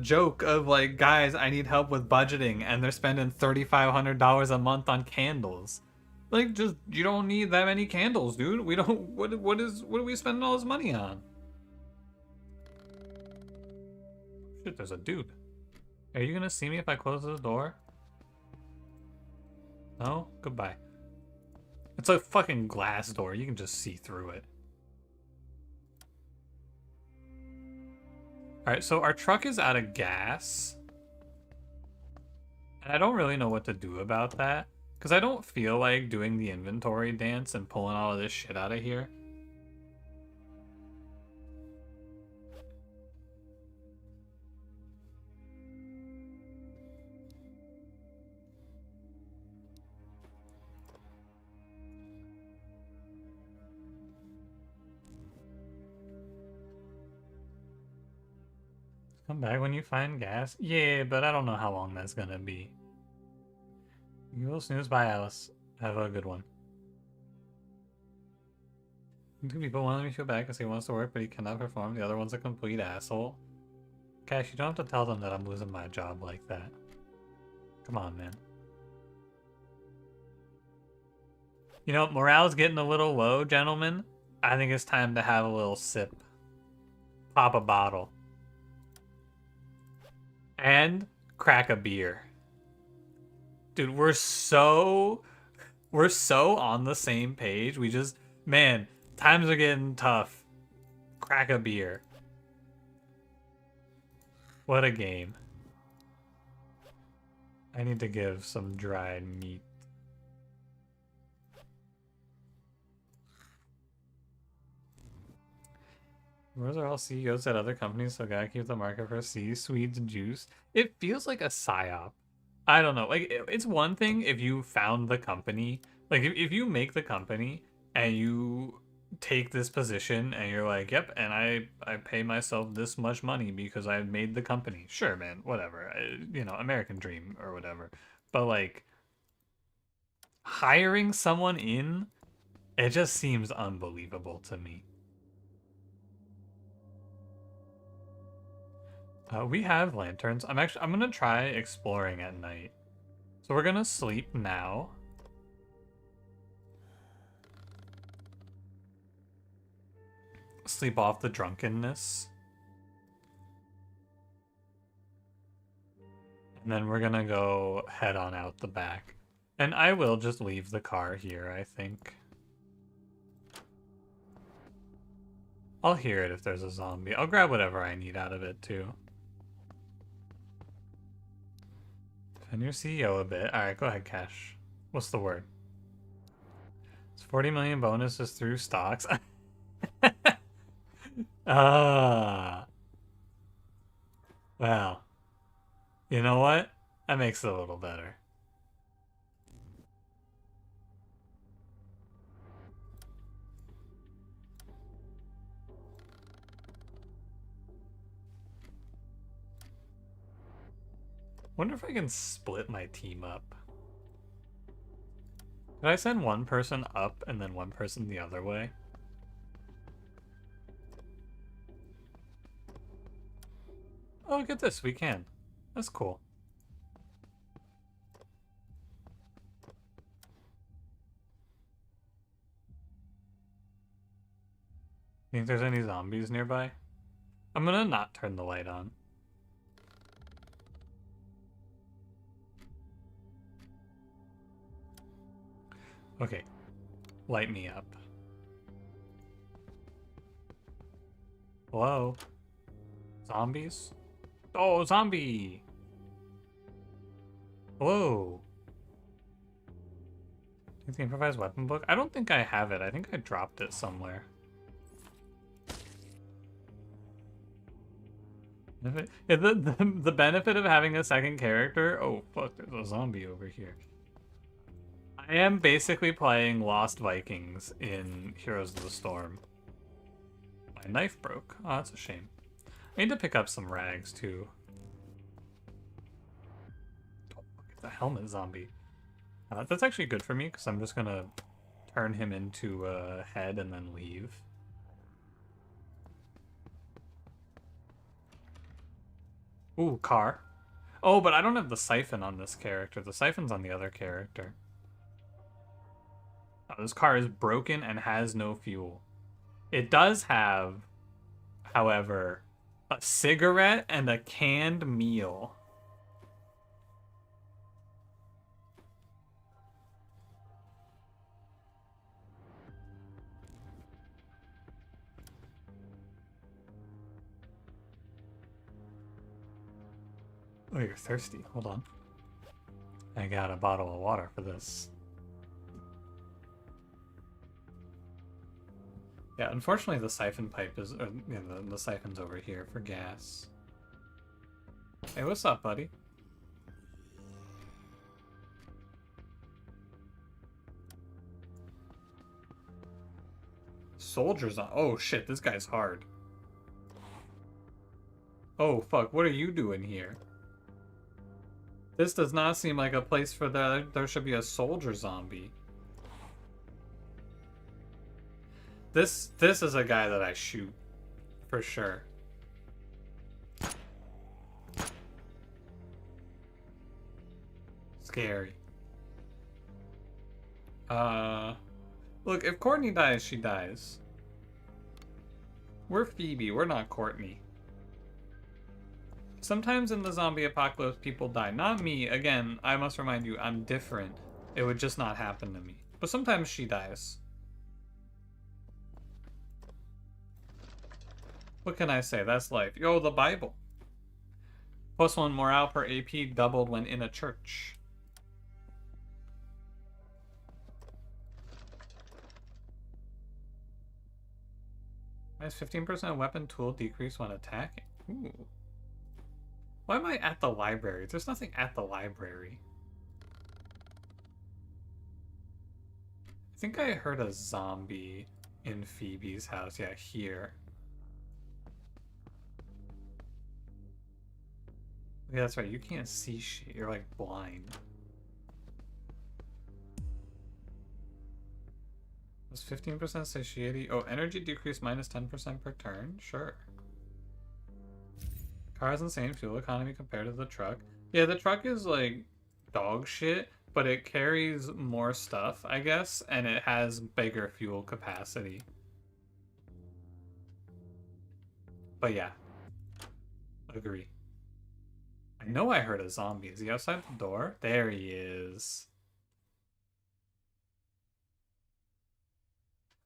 joke of like, guys, I need help with budgeting, and they're spending $3,500 a month on candles. Like, just, you don't need that many candles, dude. We don't, what are we spending all this money on? Shit, there's a dude. Are you gonna see me if I close this door? No? Goodbye. It's a fucking glass door. You can just see through it. Alright, so our truck is out of gas. And I don't really know what to do about that. Because I don't feel like doing the inventory dance and pulling all of this shit out of here. Come back when you find gas. Yeah, but I don't know how long that's gonna be. You will snooze by Alice. Have a good one. Two people want me to go back because he wants to work, but he cannot perform. The other one's a complete asshole. Cash, you don't have to tell them that I'm losing my job like that. Come on, man. You know, morale's getting a little low, gentlemen. I think it's time to have a little sip. Pop a bottle. And crack a beer. Dude, we're so on the same page. We just, man, times are getting tough. Crack a beer. What a game. I need to give some dried meat. Those are all CEOs at other companies, so gotta keep the market for C-suite's juice. It feels like a psyop. I don't know. Like, it's one thing if you found the company. Like, if you make the company and you take this position and you're like, yep, and I pay myself this much money because I made the company. Sure, man, whatever. You know, American dream or whatever. But, like, hiring someone in, it just seems unbelievable to me. We have lanterns. I'm gonna try exploring at night. So we're gonna sleep now. Sleep off the drunkenness. And then we're gonna go head on out the back. And I will just leave the car here, I think. I'll hear it if there's a zombie. I'll grab whatever I need out of it, too. And your CEO a bit. Alright, go ahead, Cash. What's the word? It's 40 million bonuses through stocks. Well. You know what? That makes it a little better. Wonder if I can split my team up. Did I send one person up and then one person the other way? Oh, look at this. We can. That's cool. Think there's any zombies nearby? I'm gonna not turn the light on. Okay. Light me up. Hello? Zombies? Oh, zombie! Hello? Is the improvised weapon book? I don't think I have it. I think I dropped it somewhere. The benefit of having a second character... Oh, fuck, there's a zombie over here. I am basically playing Lost Vikings in Heroes of the Storm. My knife broke. Oh, that's a shame. I need to pick up some rags, too. Oh, it's a helmet zombie. That's actually good for me, because I'm just gonna turn him into a head and then leave. Ooh, car. Oh, but I don't have the siphon on this character. The siphon's on the other character. Oh, this car is broken and has no fuel. It does have, however, a cigarette and a canned meal. Oh, you're thirsty. Hold on. I got a bottle of water for this. Yeah, unfortunately the siphon pipe is... the siphon's over here for gas. Hey, what's up, buddy? Soldiers on... Oh, shit, this guy's hard. Oh, fuck, what are you doing here? This does not seem like a place for there should be a soldier zombie. This is a guy that I shoot. For sure. Scary. Look, if Courtney dies, she dies. We're Phoebe, we're not Courtney. Sometimes in the zombie apocalypse, people die. Not me. Again, I must remind you, I'm different. It would just not happen to me. But sometimes she dies. What can I say? That's life. Yo, the Bible. +1 morale per AP doubled when in a church. Minus 15% weapon tool decrease when attacking. Ooh. Why am I at the library? There's nothing at the library. I think I heard a zombie in Phoebe's house. Yeah, here. Yeah, that's right. You can't see shit. You're like blind. Was 15% satiety? Oh, energy decrease minus 10% per turn? Sure. Car has insane fuel economy compared to the truck. Yeah, the truck is like dog shit, but it carries more stuff, I guess, and it has bigger fuel capacity. But yeah. Agree. I know I heard a zombie. Is he outside the door? There he is.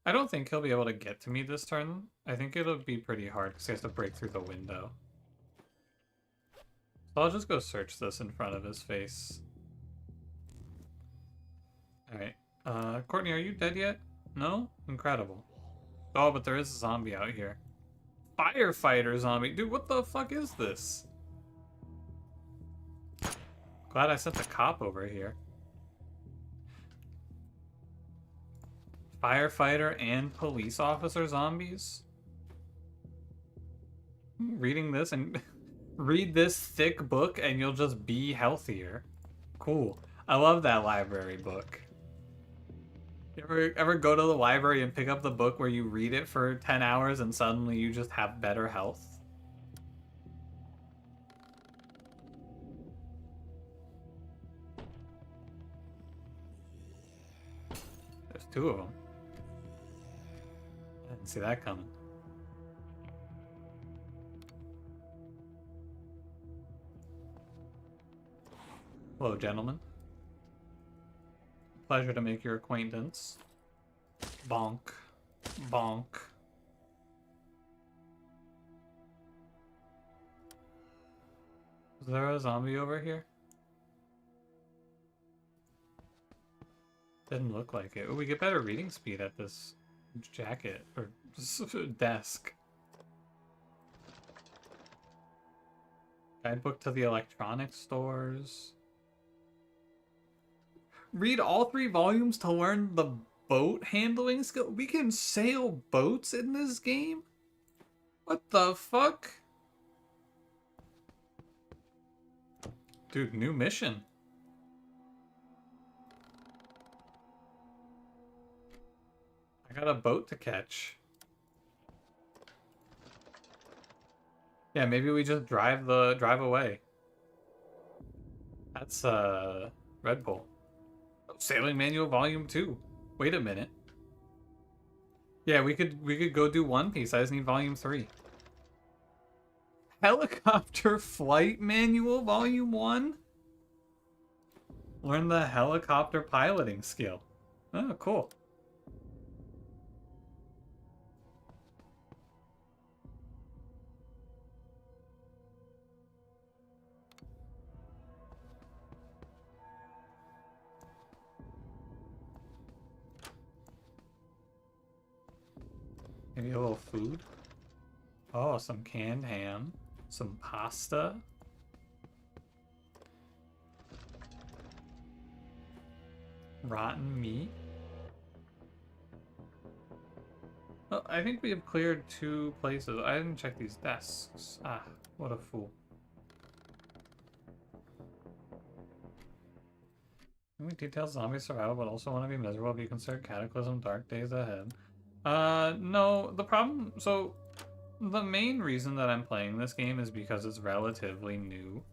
I don't think he'll be able to get to me this turn. I think it'll be pretty hard because he has to break through the window. So I'll just go search this in front of his face. Alright. Courtney, are you dead yet? No? Incredible. Oh, but there is a zombie out here. Firefighter zombie. Dude, what the fuck is this? Glad I sent the cop over here. Firefighter and police officer zombies? Reading this and read this thick book and you'll just be healthier. Cool. I love that library book. You ever go to the library and pick up the book where you read it for 10 hours and suddenly you just have better health? There's 2 of them. I didn't see that coming. Hello, gentlemen. Pleasure to make your acquaintance. Bonk. Bonk. Is there a zombie over here? Didn't look like it. Oh, we get better reading speed at this jacket or desk. Guidebook to the electronics stores. Read all 3 volumes to learn the boat handling skill. We can sail boats in this game? What the fuck? Dude, new mission. I got a boat to catch. Yeah, maybe we just drive away. That's Red Bull. Sailing Manual Volume 2. Wait a minute. Yeah, we could go do One Piece. I just need Volume 3. Helicopter Flight Manual Volume 1? Learn the helicopter piloting skill. Oh, cool. Maybe a little food. Oh, some canned ham. Some pasta. Rotten meat. Oh, I think we have cleared 2 places. I didn't check these desks. Ah, what a fool. We detail zombie survival, but also want to be miserable if you consider Cataclysm Dark Days Ahead. No, the problem... So, the main reason that I'm playing this game is because it's relatively new.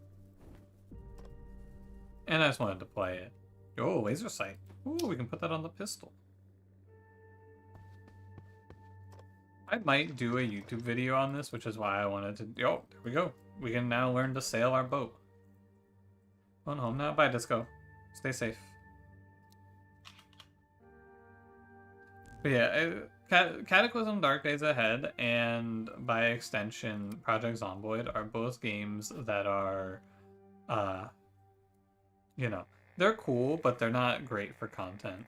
And I just wanted to play it. Oh, laser sight. Ooh, we can put that on the pistol. I might do a YouTube video on this, which is why I wanted to... Oh, there we go. We can now learn to sail our boat. Going home now. Bye, Disco. Stay safe. But yeah, Cataclysm Dark Days Ahead and, by extension, Project Zomboid are both games that are, you know, they're cool, but they're not great for content.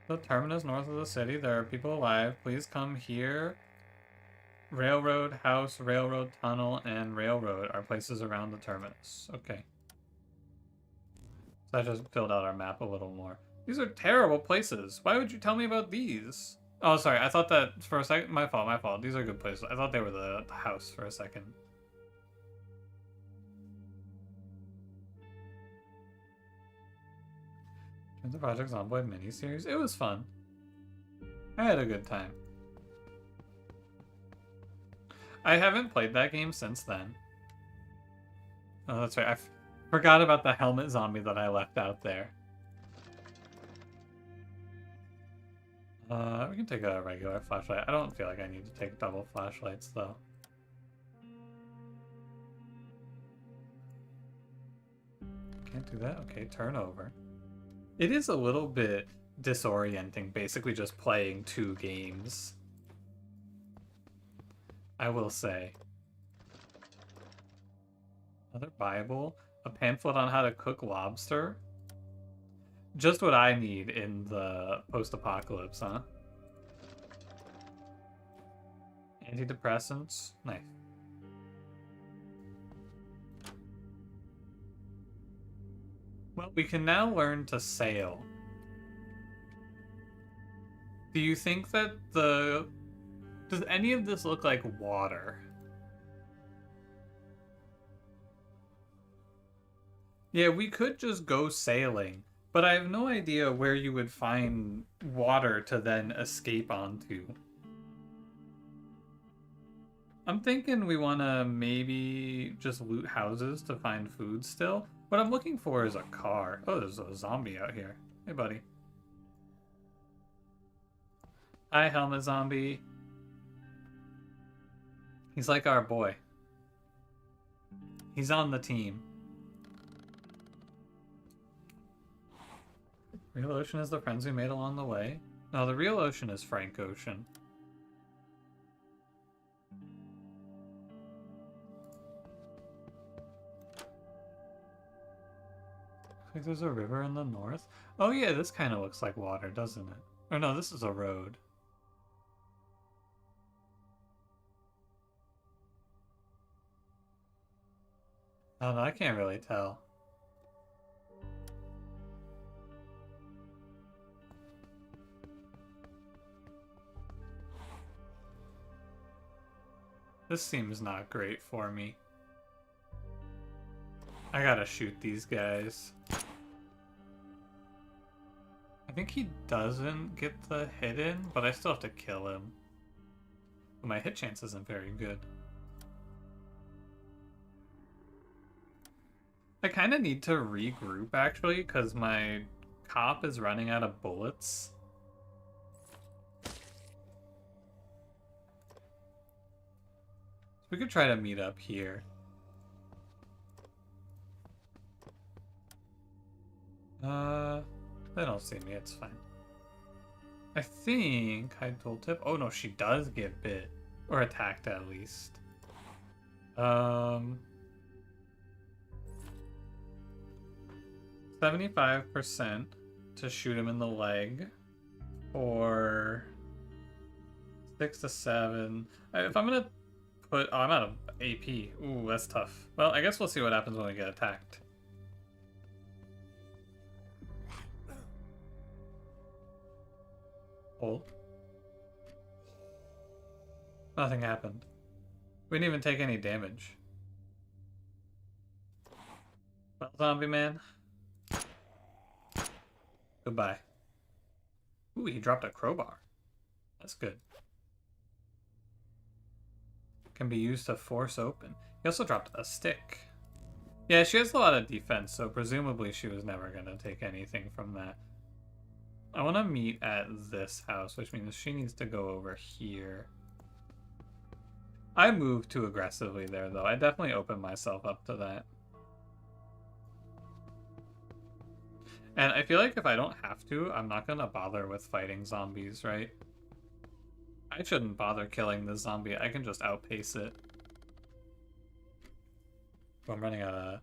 The terminus north of the city, there are people alive. Please come here. Railroad, house, railroad, tunnel, and railroad are places around the terminus. Okay. So I just filled out our map a little more. These are terrible places. Why would you tell me about these? Oh, sorry. I thought that for a second. My fault, my fault. These are good places. I thought they were the house for a second. The Project Zomboid miniseries. It was fun. I had a good time. I haven't played that game since then. Oh, that's right. I forgot about the helmet zombie that I left out there. We can take a regular flashlight. I don't feel like I need to take double flashlights, though. Can't do that? Okay, turn over. It is a little bit disorienting, basically just playing 2 games. I will say. Another Bible? A pamphlet on how to cook lobster? Just what I need in the post-apocalypse, huh? Antidepressants? Nice. Well, we can now learn to sail. Do you think that does any of this look like water? Yeah, we could just go sailing, but I have no idea where you would find water to then escape onto. I'm thinking we want to maybe just loot houses to find food still. What I'm looking for is a car. Oh, there's a zombie out here. Hey, buddy. Hi, Helmet Zombie. He's like our boy. He's on the team. Real Ocean is the friends we made along the way. No, the real Ocean is Frank Ocean. Like there's a river in the north. Oh yeah, this kind of looks like water, doesn't it? Or no, this is a road. Oh no, I can't really tell. This seems not great for me. I gotta shoot these guys. I think he doesn't get the hit in, but I still have to kill him. But my hit chance isn't very good. I kind of need to regroup, actually, because my cop is running out of bullets. So we could try to meet up here. They don't see me, it's fine. I think I tooltip. Oh no, she does get bit. Or attacked at least. 75% to shoot him in the leg. Or 6 to 7. If I'm gonna put I'm out of AP. Ooh, that's tough. Well, I guess we'll see what happens when we get attacked. Hold. Nothing happened. We didn't even take any damage. Well, zombie man. Goodbye. Ooh, he dropped a crowbar. That's good. Can be used to force open. He also dropped a stick. Yeah, she has a lot of defense, so presumably she was never going to take anything from that. I want to meet at this house, which means she needs to go over here. I moved too aggressively there, though. I definitely opened myself up to that. And I feel like if I don't have to, I'm not going to bother with fighting zombies, right? I shouldn't bother killing this zombie. I can just outpace it. I'm running out of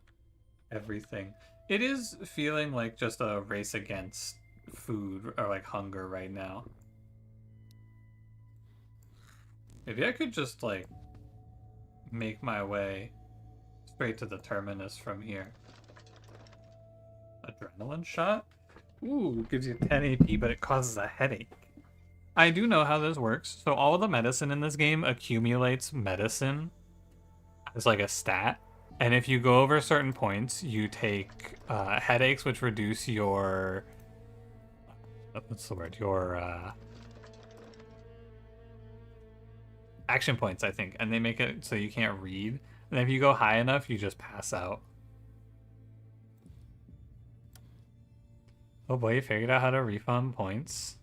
everything. It is feeling like just a race against food or like hunger right now. Maybe I could just like make my way straight to the terminus from here. Adrenaline shot? Ooh, gives you 10 AP, but it causes a headache. I do know how this works. So all of the medicine in this game accumulates medicine as like a stat. And if you go over certain points, you take headaches, which reduce your... what's the word? Your action points, I think. And they make it so you can't read. And if you go high enough, you just pass out. Oh boy, you figured out how to refund points.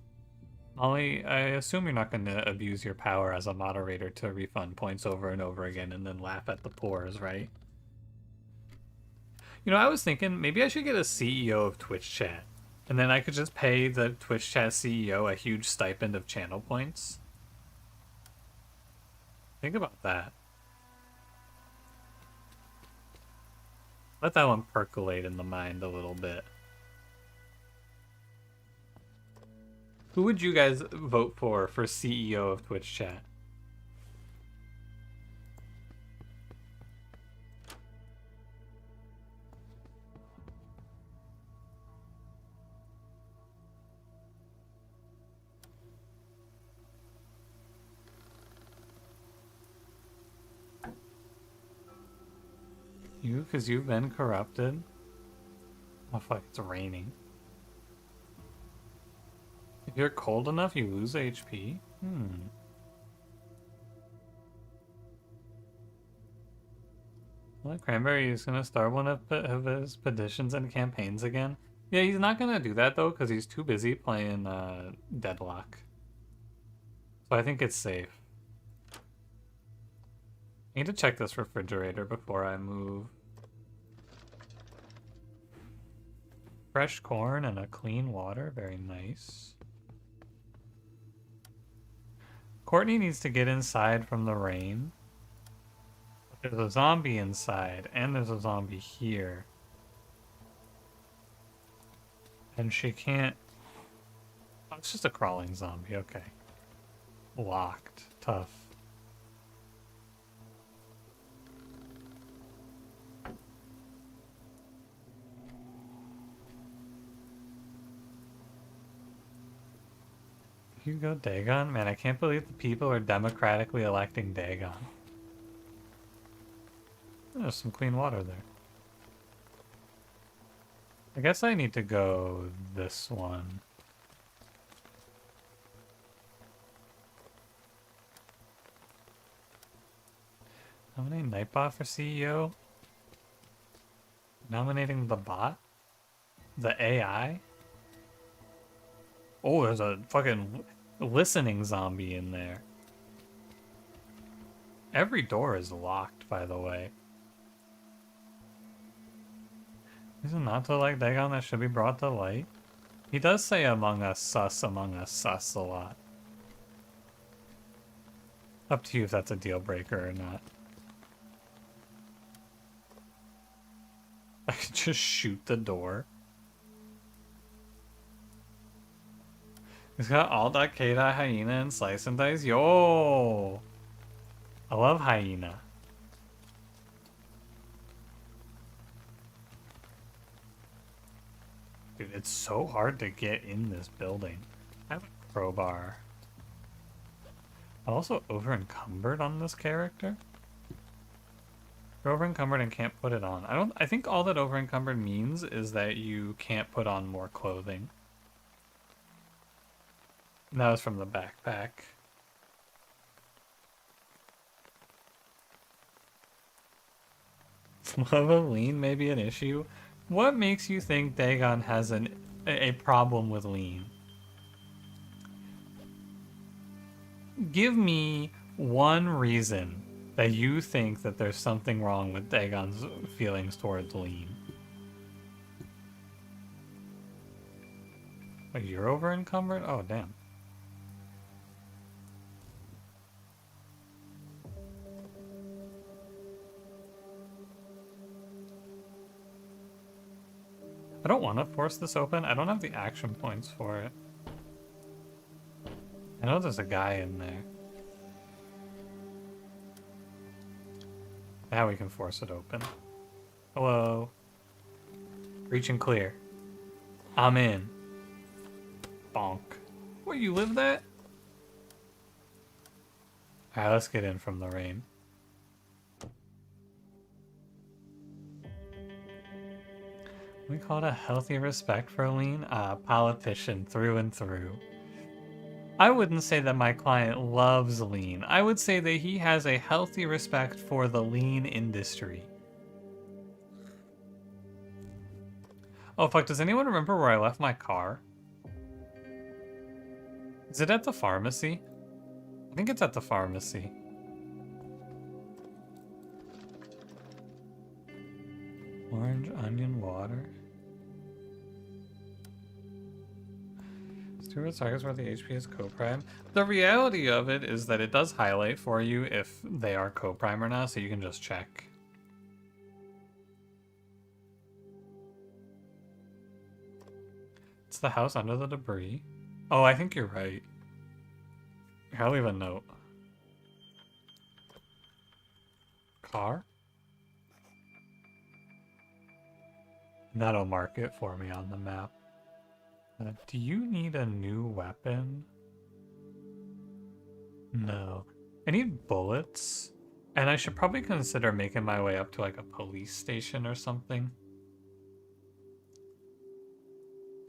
Molly, I assume you're not going to abuse your power as a moderator to refund points over and over again and then laugh at the pores, right? You know, I was thinking maybe I should get a CEO of Twitch Chat. And then I could just pay the Twitch Chat CEO a huge stipend of channel points. Think about that. Let that one percolate in the mind a little bit. Who would you guys vote for CEO of Twitch Chat? You, because you've been corrupted. Oh fuck, it's raining. If you're cold enough, you lose HP? Well, Cranberry is gonna start one of his petitions and campaigns again. Yeah, he's not gonna do that though, because he's too busy playing Deadlock. So I think it's safe. I need to check this refrigerator before I move. Fresh corn and a clean water, very nice. Courtney needs to get inside from the rain. There's a zombie inside, and there's a zombie here. And she can't... Oh, it's just a crawling zombie, okay. Locked. Tough. You go Dagon? Man, I can't believe the people are democratically electing Dagon. There's some clean water there. I guess I need to go this one. Nominate Nightbot for CEO? Nominating the bot? The AI? Oh, there's a fucking listening zombie in there. Every door is locked, by the way. Is it not to like Dagon that should be brought to light? He does say Among Us sus a lot. Up to you if that's a deal breaker or not. I could just shoot the door. It's got all that Kata, Hyena, and Slice and Dice. Yo! I love Hyena. Dude, it's so hard to get in this building. I have a crowbar. I'm also over-encumbered on this character. You're over-encumbered and can't put it on. I think all that over-encumbered means is that you can't put on more clothing. And that was from the backpack. Love of lean may be an issue. What makes you think Dagon has a problem with lean? Give me one reason that you think that there's something wrong with Dagon's feelings towards lean. Wait, you're over encumbered? Oh, damn. I don't want to force this open. I don't have the action points for it. I know there's a guy in there. Now we can force it open. Hello. Reaching clear. I'm in. Bonk. Where you live that? Alright, let's get in from the rain. We call it a healthy respect for lean? Politician through and through. I wouldn't say that my client loves lean. I would say that he has a healthy respect for the lean industry. Oh fuck, does anyone remember where I left my car? Is it at the pharmacy? I think it's at the pharmacy. Orange, onion, water. Stewards targets where the HP is co-prime. The reality of it is that it does highlight for you if they are co-prime or not, so you can just check. It's the house under the debris. Oh, I think you're right. Here, I'll leave a note. Car? That'll mark it for me on the map. Do you need a new weapon? No. I need bullets And I should probably consider making my way up to like a police station or something.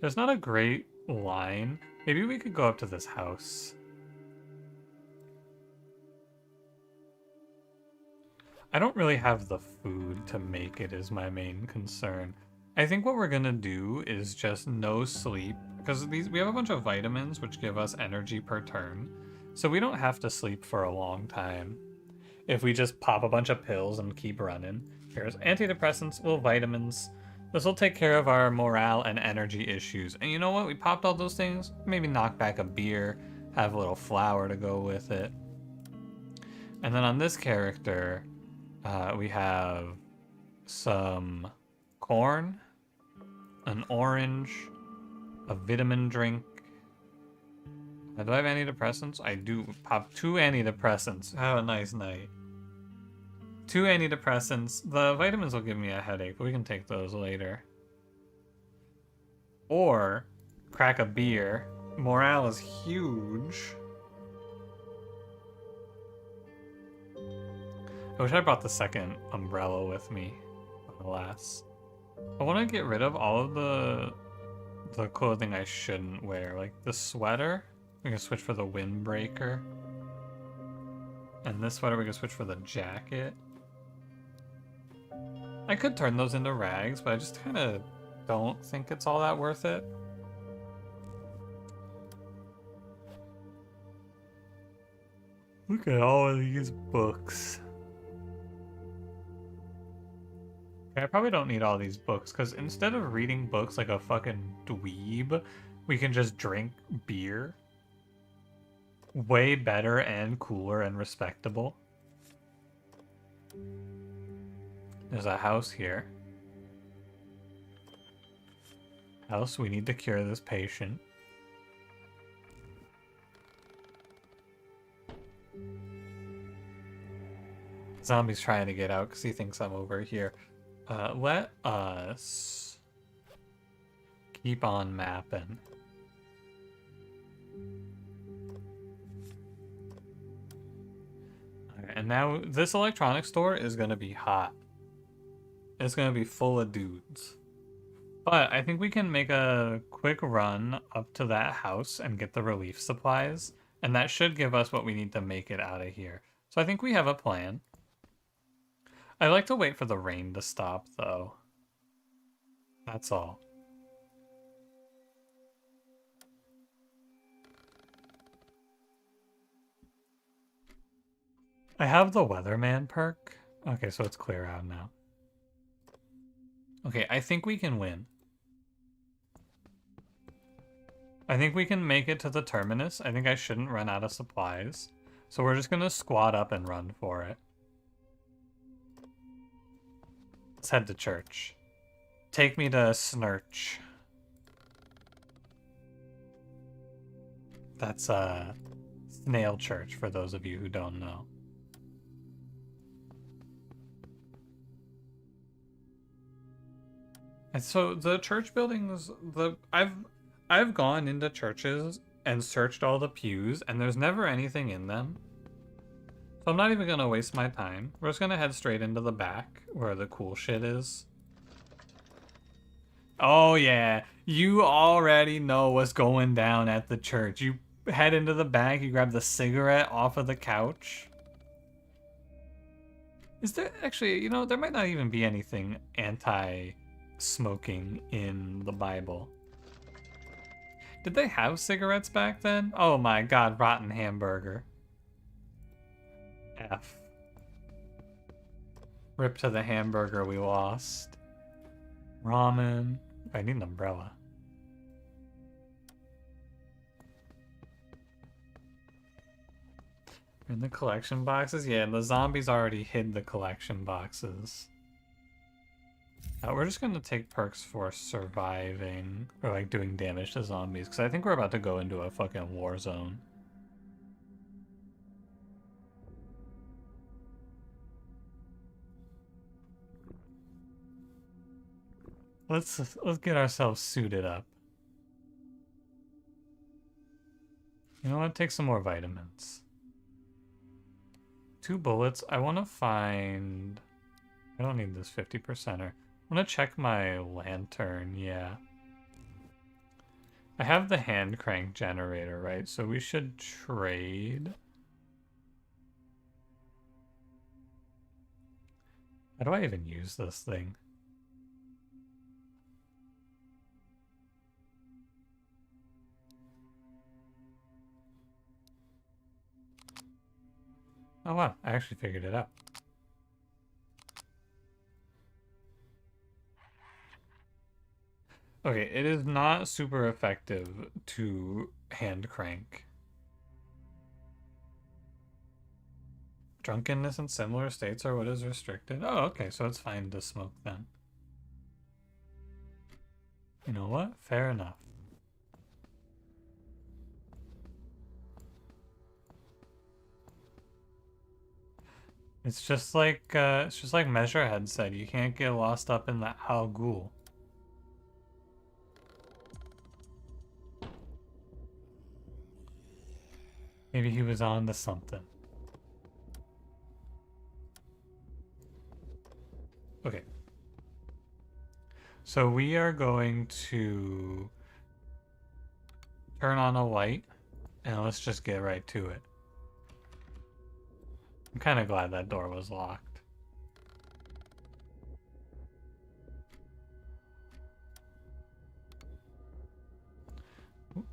There's not a great line. Maybe we could go up to this house. I don't really have the food to make it is my main concern. I think what we're gonna do is just no sleep, because we have a bunch of vitamins which give us energy per turn. So we don't have to sleep for a long time if we just pop a bunch of pills and keep running. Here's antidepressants, little vitamins. This will take care of our morale and energy issues. And you know what? We popped all those things. Maybe knock back a beer, have a little flour to go with it. And then on this character, we have some corn, an orange, a vitamin drink. Do I have antidepressants? I do. Pop 2 antidepressants. Have a nice night. 2 antidepressants. The vitamins will give me a headache, but we can take those later. Or crack a beer. Morale is huge. I wish I brought the second umbrella with me. Alas. I want to get rid of all of the clothing I shouldn't wear. Like the sweater. We can switch for the windbreaker. And this sweater we can switch for the jacket. I could turn those into rags, but I just kind of don't think it's all that worth it. Look at all of these books. Okay, I probably don't need all these books, because instead of reading books like a fucking dweeb, we can just drink beer. Way better and cooler and respectable. There's a house here. House, we need to cure this patient. Zombie's trying to get out because he thinks I'm over here. Let us keep on mapping. Okay, and now this electronics store is going to be hot. It's going to be full of dudes. But I think we can make a quick run up to that house and get the relief supplies. And that should give us what we need to make it out of here. So I think we have a plan. I like to wait for the rain to stop, though. That's all. I have the Weatherman perk. Okay, so it's clear out now. Okay, I think we can win. I think we can make it to the Terminus. I think I shouldn't run out of supplies. So we're just gonna squat up and run for it. Let's head to church. Take me to Snurch. That's Snail Church, for those of you who don't know. And so the church buildings, I've gone into churches and searched all the pews, and there's never anything in them. So I'm not even gonna waste my time. We're just gonna head straight into the back where the cool shit is. Oh yeah, you already know what's going down at the church. You head into the back, you grab the cigarette off of the couch. Is there actually, you know, there might not even be anything anti-smoking in the Bible. Did they have cigarettes back then? Oh my god, rotten hamburger. F. Rip to the hamburger we lost. Ramen. I need an umbrella. In the collection boxes? Yeah, the zombies already hid the collection boxes. We're just gonna take perks for surviving, or like doing damage to zombies, because I think we're about to go into a fucking war zone. Let's get ourselves suited up. You know what? Take some more vitamins. 2 bullets. I want to find... I don't need this 50%er. I want to check my lantern, yeah. I have the hand crank generator, right? So we should trade. How do I even use this thing? Oh wow, I actually figured it out. Okay, it is not super effective to hand crank. Drunkenness in similar states are what is restricted. Oh, okay, so it's fine to smoke then. You know what? Fair enough. It's just like Measurehead said, you can't get lost up in the Al Ghul. Maybe he was on to something. Okay. So we are going to turn on a light and let's just get right to it. I'm kind of glad that door was locked.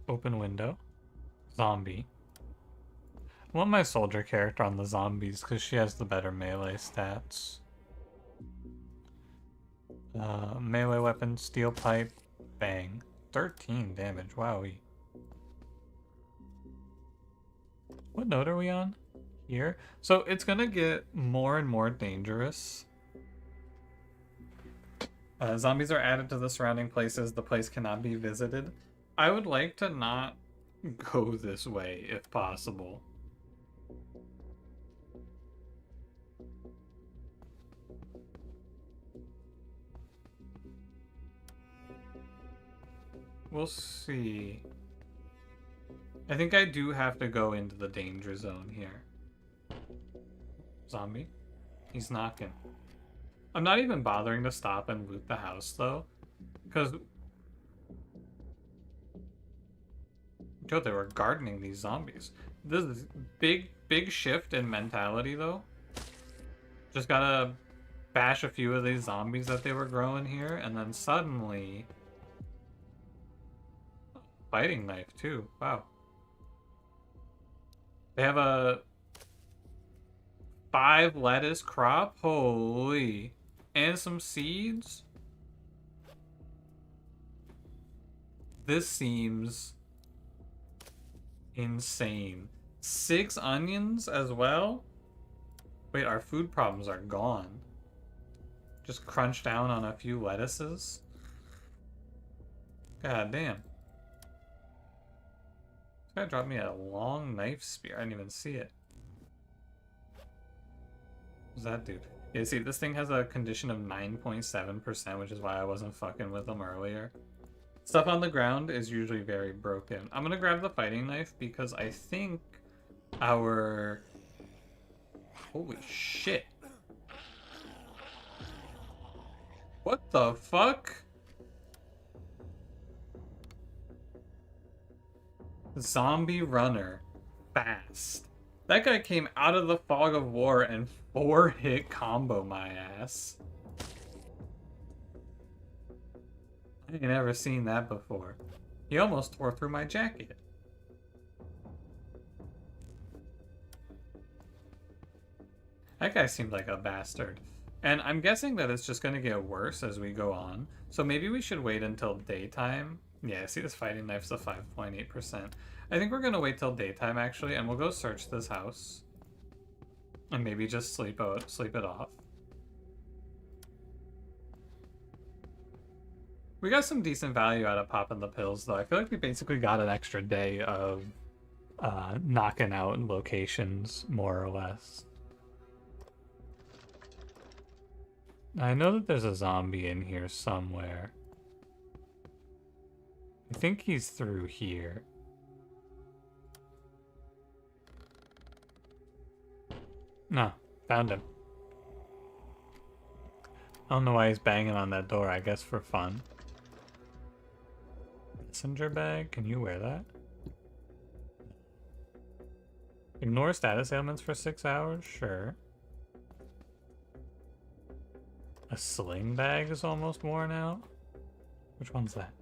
Open window. Zombie. I want my soldier character on the zombies because she has the better melee stats. Melee weapon, steel pipe, bang. 13 damage, wowee. What note are we on? Here? So it's gonna get more and more dangerous. Zombies are added to the surrounding places. The place cannot be visited. I would like to not go this way if possible. We'll see. I think I do have to go into the danger zone here. Zombie? He's knocking. I'm not even bothering to stop and loot the house, though. Because... Joe, they were gardening these zombies. This is big shift in mentality, though. Just gotta bash a few of these zombies that they were growing here, and then suddenly... Fighting knife, too. Wow. They have a 5 lettuce crop? Holy. And some seeds? This seems insane. 6 onions as well? Wait, our food problems are gone. Just crunch down on a few lettuces? God damn. This guy dropped me a long knife spear. I didn't even see it. What's that dude? Yeah, see, this thing has a condition of 9.7%, which is why I wasn't fucking with them earlier. Stuff on the ground is usually very broken. I'm gonna grab the fighting knife because I think our... Holy shit. What the fuck? Zombie runner. Fast. That guy came out of the fog of war and 4-hit combo my ass. I ain't never seen that before. He almost tore through my jacket. That guy seemed like a bastard. And I'm guessing that it's just going to get worse as we go on. So maybe we should wait until daytime. Yeah, see, this fighting knife's a 5.8%. I think we're going to wait till daytime, actually, and we'll go search this house. And maybe just sleep it off. We got some decent value out of popping the pills, though. I feel like we basically got an extra day of knocking out locations, more or less. I know that there's a zombie in here somewhere. I think he's through here. No, found him. I don't know why he's banging on that door, I guess for fun. Messenger bag, can you wear that? Ignore status ailments for 6 hours? Sure. A sling bag is almost worn out? Which one's that?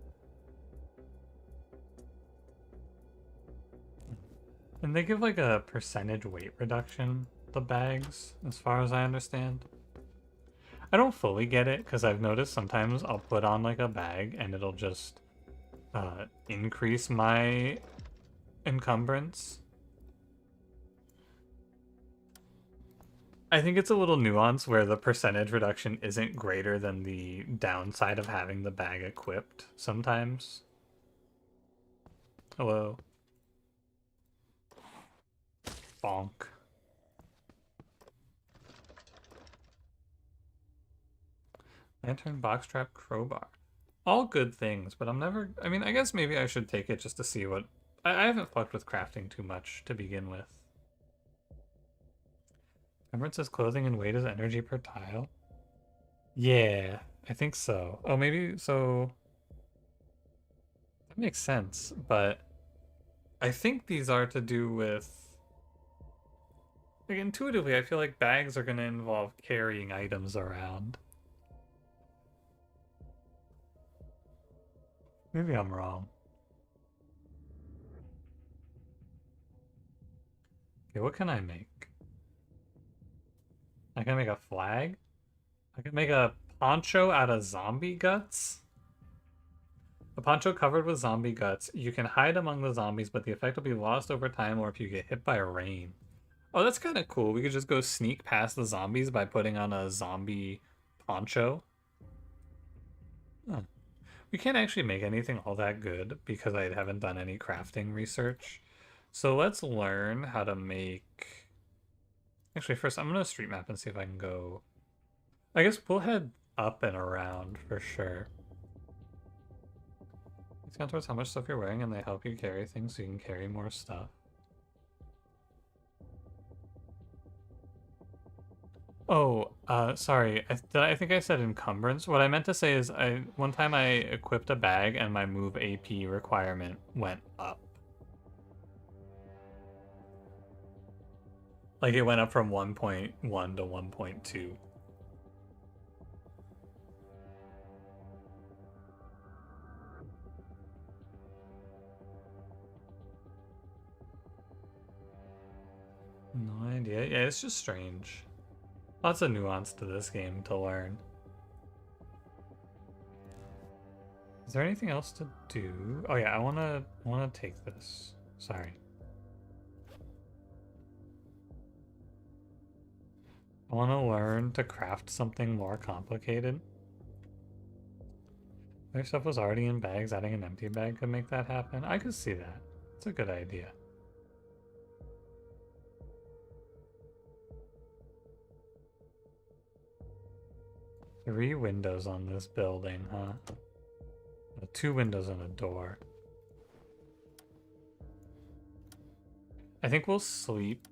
And they give like a percentage weight reduction, the bags, as far as I understand. I don't fully get it, because I've noticed sometimes I'll put on like a bag and it'll just increase my encumbrance. I think it's a little nuance where the percentage reduction isn't greater than the downside of having the bag equipped sometimes. Hello. Bonk. Lantern, box trap, crowbar. All good things, but I'm never... I mean, I guess maybe I should take it just to see what... I haven't fucked with crafting too much to begin with. Remember it says clothing and weight is energy per tile? Yeah, I think so. Oh, maybe... So... That makes sense, but... I think these are to do with... Like, intuitively, I feel like bags are going to involve carrying items around. Maybe I'm wrong. Okay, what can I make? I can make a flag? I can make a poncho out of zombie guts? A poncho covered with zombie guts. You can hide among the zombies, but the effect will be lost over time or if you get hit by rain. Oh, that's kind of cool. We could just go sneak past the zombies by putting on a zombie poncho. Huh. We can't actually make anything all that good because I haven't done any crafting research. So let's learn how to make... Actually, first I'm going to street map and see if I can go... I guess we'll head up and around for sure. Let's count towards how much stuff you're wearing and they help you carry things so you can carry more stuff. Oh, sorry. I think I said encumbrance. What I meant to say is one time I equipped a bag and my move AP requirement went up. Like it went up from 1.1 to 1.2. No idea. Yeah, it's just strange. Lots of nuance to this game to learn. Is there anything else to do? Oh yeah, I wanna take this. Sorry. I wanna learn to craft something more complicated. Their stuff was already in bags, adding an empty bag could make that happen. I could see that. It's a good idea. 3 windows on this building, huh? 2 windows and a door. I think we'll sleep.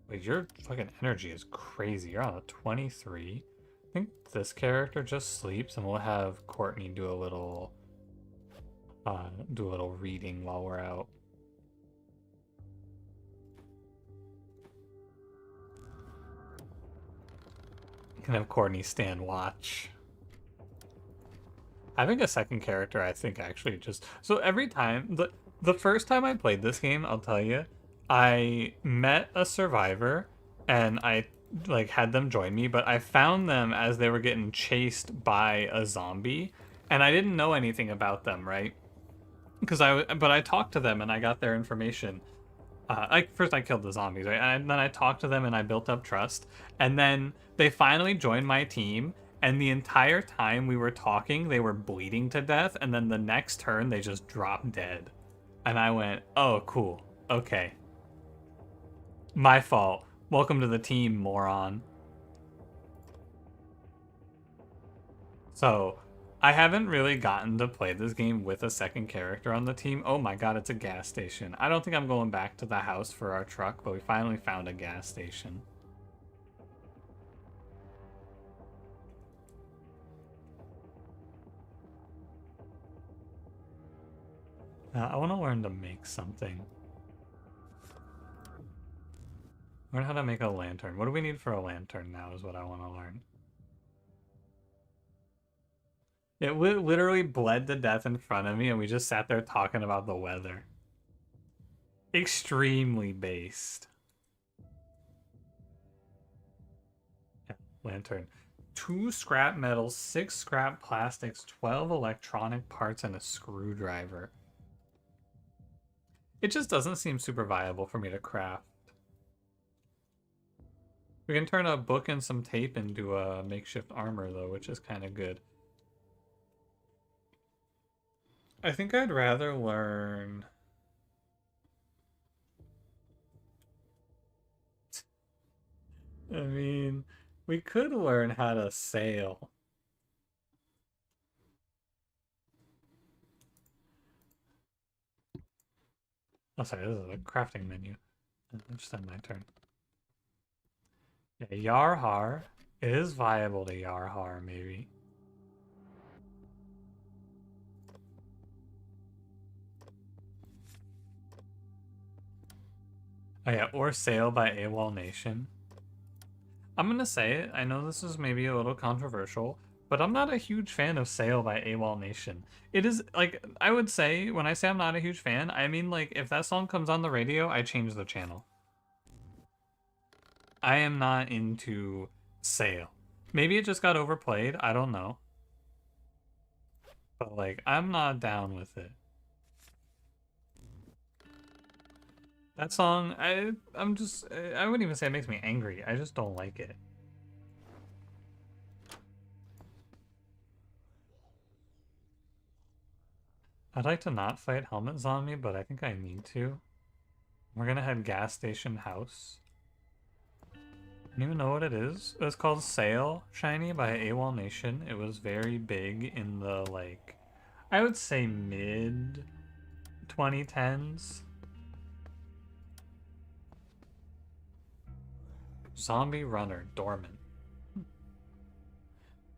Wait, your fucking energy is crazy. You're on a 23. I think this character just sleeps and we'll have Courtney do a little reading while we're out. Can have Courtney stand watch. Having a second character, I think, actually just... So every time... The first time I played this game, I'll tell you, I met a survivor, and I, like, had them join me, but I found them as they were getting chased by a zombie, and I didn't know anything about them, right? But I talked to them, and I got their information. First I killed the zombies, right? And then I talked to them and I built up trust. And then they finally joined my team. And the entire time we were talking, they were bleeding to death. And then the next turn, they just dropped dead. And I went, oh, cool. Okay. My fault. Welcome to the team, moron. So, I haven't really gotten to play this game with a second character on the team. Oh my god, it's a gas station. I don't think I'm going back to the house for our truck, but we finally found a gas station. I want to learn to make something. Learn how to make a lantern. What do we need for a lantern now is what I want to learn. It literally bled to death in front of me and we just sat there talking about the weather. Extremely based. Yeah, lantern. 2 scrap metals, 6 scrap plastics, 12 electronic parts, and a screwdriver. It just doesn't seem super viable for me to craft. We can turn a book and some tape into a makeshift armor, though, which is kind of good. I think I'd rather learn... I mean, we could learn how to sail. Oh, sorry, this is a crafting menu. Just on my turn. Yeah, Yarhar. It is viable to Yarhar, maybe. Oh yeah, or Sail by AWOL Nation. I'm gonna say it, I know this is maybe a little controversial, but I'm not a huge fan of Sail by AWOL Nation. It is, like, I would say, when I say I'm not a huge fan, I mean, like, if that song comes on the radio, I change the channel. I am not into Sail. Maybe it just got overplayed, I don't know. But, like, I'm not down with it. That song, I wouldn't even say it makes me angry. I just don't like it. I'd like to not fight Helmet Zombie, but I think I need to. We're gonna head Gas Station House. I don't even know what it is. It was called Sail Shiny by AWOL Nation. It was very big in the, like, I would say mid 2010s. Zombie Runner, Dormant.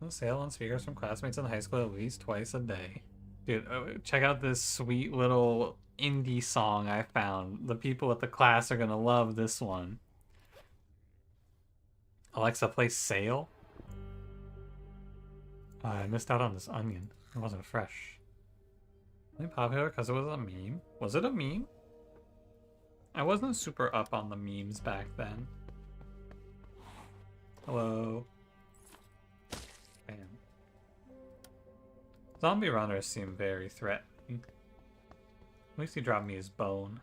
Sail on speakers from classmates in high school at least twice a day. Dude, check out this sweet little indie song I found. The people at the class are gonna love this one. Alexa, play Sail. I missed out on this onion. It wasn't fresh. Really popular because it was a meme? Was it a meme? I wasn't super up on the memes back then. Hello. Bam. Zombie runners seem very threatening. At least he dropped me his bone.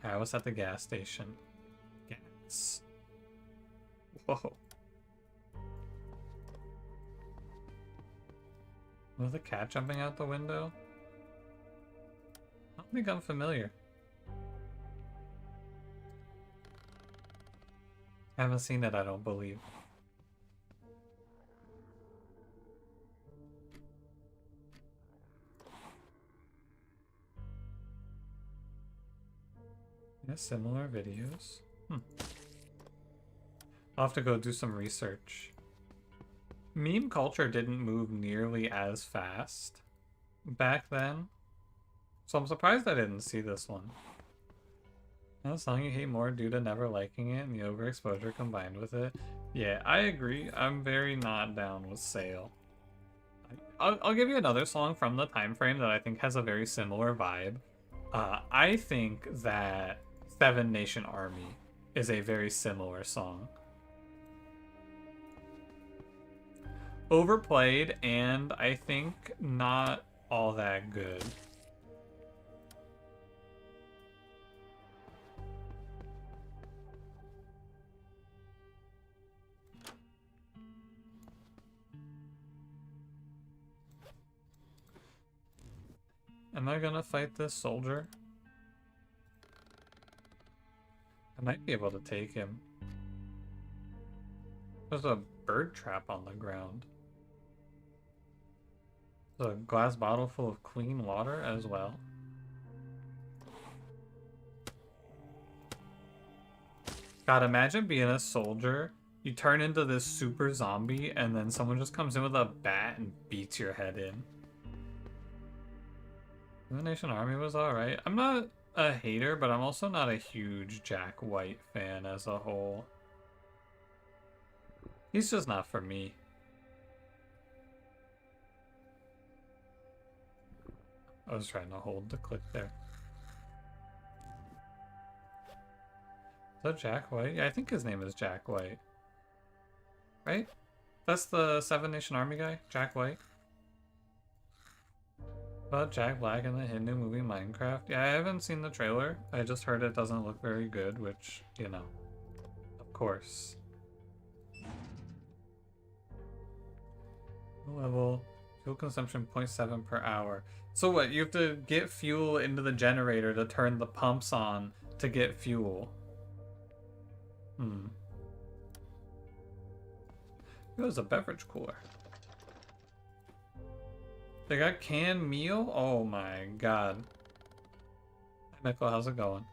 I was at the gas station. Gas. Whoa. Was the cat jumping out the window? I don't think I'm familiar. I haven't seen it, I don't believe. Yeah, similar videos. I'll have to go do some research. Meme culture didn't move nearly as fast back then, so I'm surprised I didn't see this one. A song you hate more due to never liking it and the overexposure combined with it. Yeah, I agree. I'm very not down with Sail. I'll give you another song from the time frame that I think has a very similar vibe. I think that Seven Nation Army is a very similar song. Overplayed and I think not all that good. Am I gonna fight this soldier? I might be able to take him. There's a bird trap on the ground. There's a glass bottle full of clean water as well. God, imagine being a soldier. You turn into this super zombie, and then someone just comes in with a bat and beats your head in. The Nation Army was alright. I'm not a hater, but I'm also not a huge Jack White fan as a whole. He's just not for me. I was trying to hold the click there. Is that Jack White? Yeah, I think his name is Jack White. Right? That's the Seven Nation Army guy? Jack White? About Jack Black in the hit new movie Minecraft? Yeah, I haven't seen the trailer. I just heard it doesn't look very good, which, you know, of course. Level, fuel consumption 0.7 per hour. So what, you have to get fuel into the generator to turn the pumps on to get fuel. It was a beverage cooler. They got canned meal? Oh my god. Hi Michael, how's it going?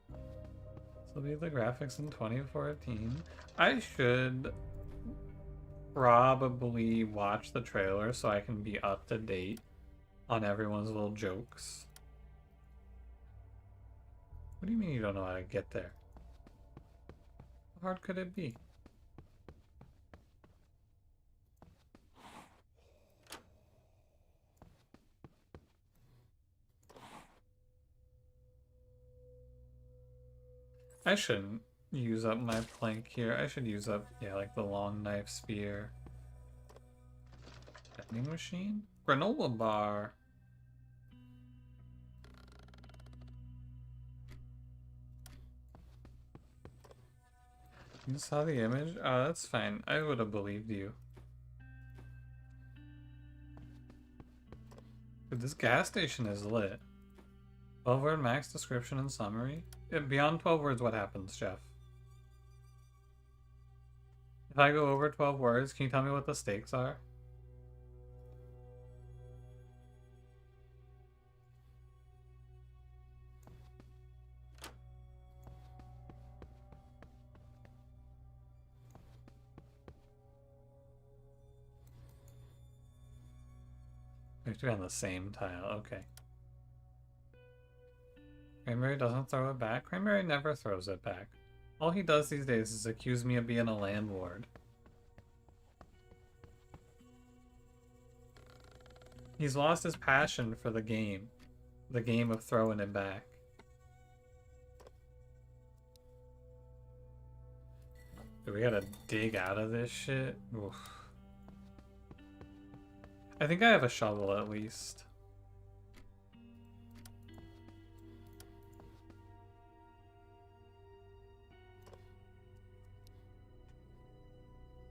This will be the graphics in 2014. I should probably watch the trailer so I can be up to date on everyone's little jokes. What do you mean you don't know how to get there? How hard could it be? I shouldn't use up my plank here. I should use up, yeah, like the long knife spear. Vending machine? Granola bar. You saw the image? Oh, that's fine. I would have believed you. Dude, this gas station is lit. 12-word max description and summary. Beyond 12 words, what happens, Jeff? If I go over 12 words, can you tell me what the stakes are? We have to be on the same tile, okay. Cranberry doesn't throw it back. Cranberry never throws it back. All he does these days is accuse me of being a landlord. He's lost his passion for the game of throwing it back. Do we gotta dig out of this shit? Oof. I think I have a shovel at least.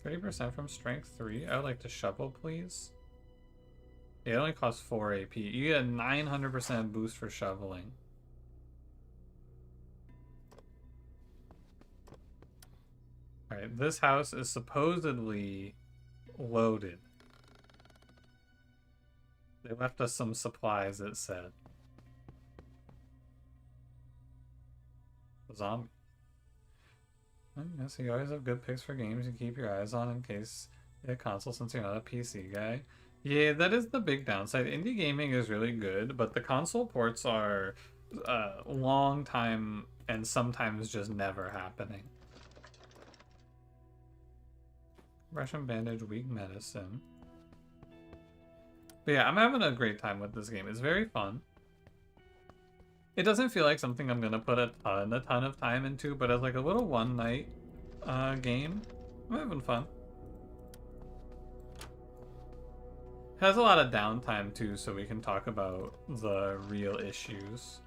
%30 from strength 3. I would like to shovel, please. Yeah, it only costs 4 AP. You get a 900% boost for shoveling. Alright, this house is supposedly loaded. They left us some supplies, it said. Zombie. So you always have good picks for games you keep your eyes on in case you have a console since you're not a PC guy. Yeah, that is the big downside. Indie gaming is really good, but the console ports are long time and sometimes just never happening. Russian bandage, weak medicine. But yeah, I'm having a great time with this game. It's very fun. It doesn't feel like something I'm gonna put a ton of time into, but as like a little one night game, I'm having fun. It has a lot of downtime too, so we can talk about the real issues.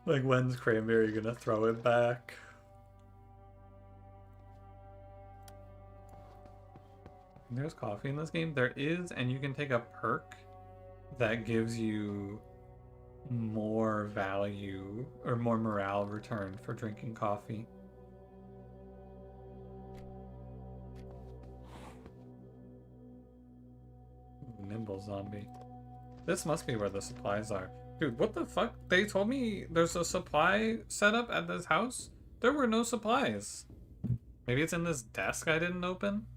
Like, when's Cranberry gonna throw it back? There's coffee in this game? There is, and you can take a perk that gives you more value or more morale return for drinking coffee. invisible zombie. This must be where the supplies are. Dude, what the fuck? They told me there's a supply setup at this house? There were no supplies. Maybe it's in this desk I didn't open?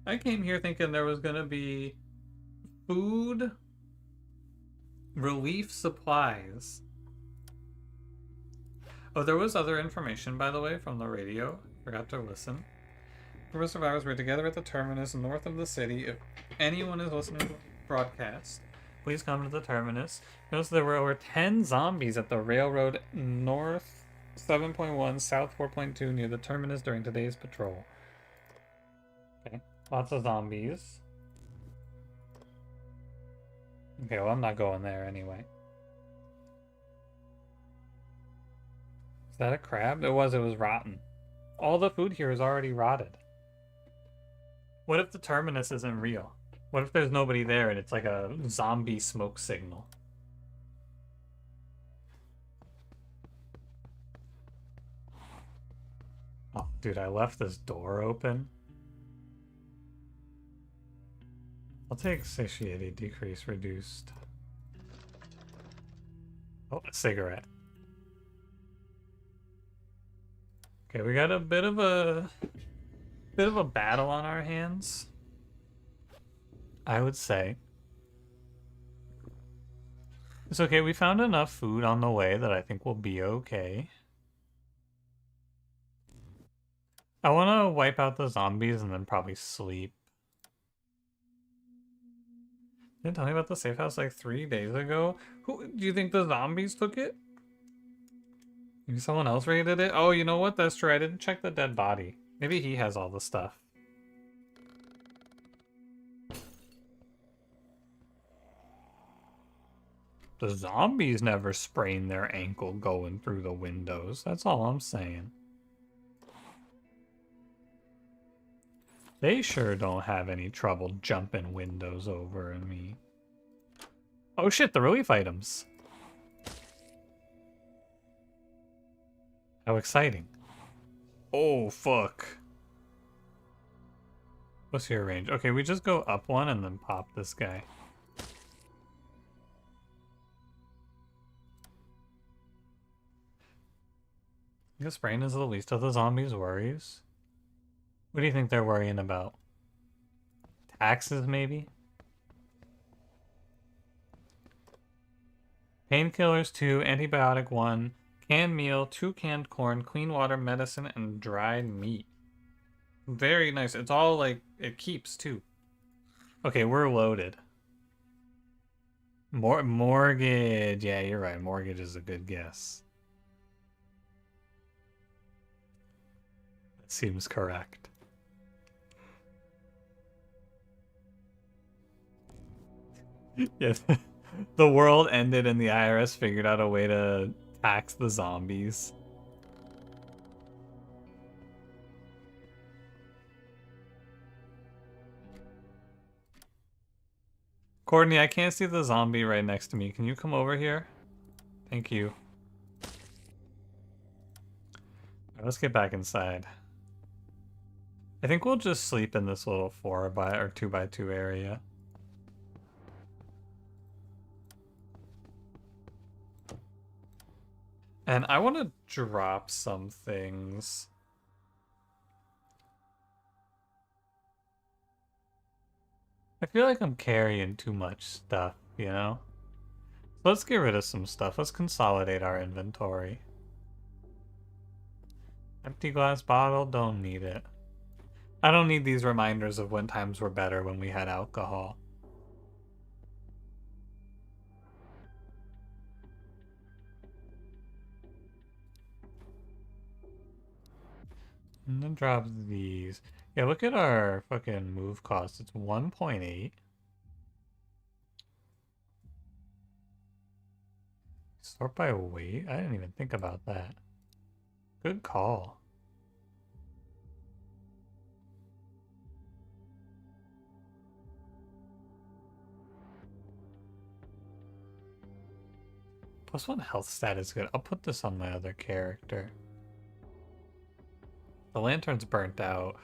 I came here thinking there was gonna be food, relief supplies. Oh, there was other information, by the way, from the radio. Forgot to listen. Group of survivors were together at the Terminus north of the city. If anyone is listening to the broadcast, please come to the Terminus. Notice there were over 10 zombies at the railroad north 7.1, south 4.2 near the Terminus during today's patrol. Okay, lots of zombies. Okay, well, I'm not going there anyway. Is that a crab? It was rotten. All the food here is already rotted. What if the Terminus isn't real? What if there's nobody there and it's like a zombie smoke signal? Oh, dude, I left this door open. I'll take satiety, decrease, reduced. Oh, a cigarette. Okay, we got a bit of a battle on our hands, I would say. It's okay, we found enough food on the way that I think we'll be okay. I want to wipe out the zombies and then probably sleep. Didn't tell me about the safe house like 3 days ago. Who do you think the zombies took it? Maybe someone else raided it? Oh, you know what? That's true. I didn't check the dead body. Maybe he has all the stuff. The zombies never sprained their ankle going through the windows. That's all I'm saying. They sure don't have any trouble jumping windows over me. Oh shit, the relief items. How exciting. Oh, fuck. What's your range? Okay, we just go up one and then pop this guy. I guess brain is the least of the zombies' worries. What do you think they're worrying about? Taxes, maybe? Painkillers 2, antibiotic 1, canned meal, 2 canned corn, clean water, medicine, and dried meat. Very nice. It's all like, it keeps too. Okay, we're loaded. Mortgage. Yeah, you're right. Mortgage is a good guess. That seems correct. Yes. The world ended and the IRS figured out a way to tax the zombies. Courtney, I can't see the zombie right next to me. Can you come over here? Thank you. Alright, let's get back inside. I think we'll just sleep in this little 2x2 area. And I want to drop some things. I feel like I'm carrying too much stuff, you know? So let's get rid of some stuff. Let's consolidate our inventory. Empty glass bottle, don't need it. I don't need these reminders of when times were better when we had alcohol. And then drop these. Yeah, look at our fucking move cost. It's 1.8. Sort by weight? I didn't even think about that. Good call. +1 health stat is good. I'll put this on my other character. The lantern's burnt out.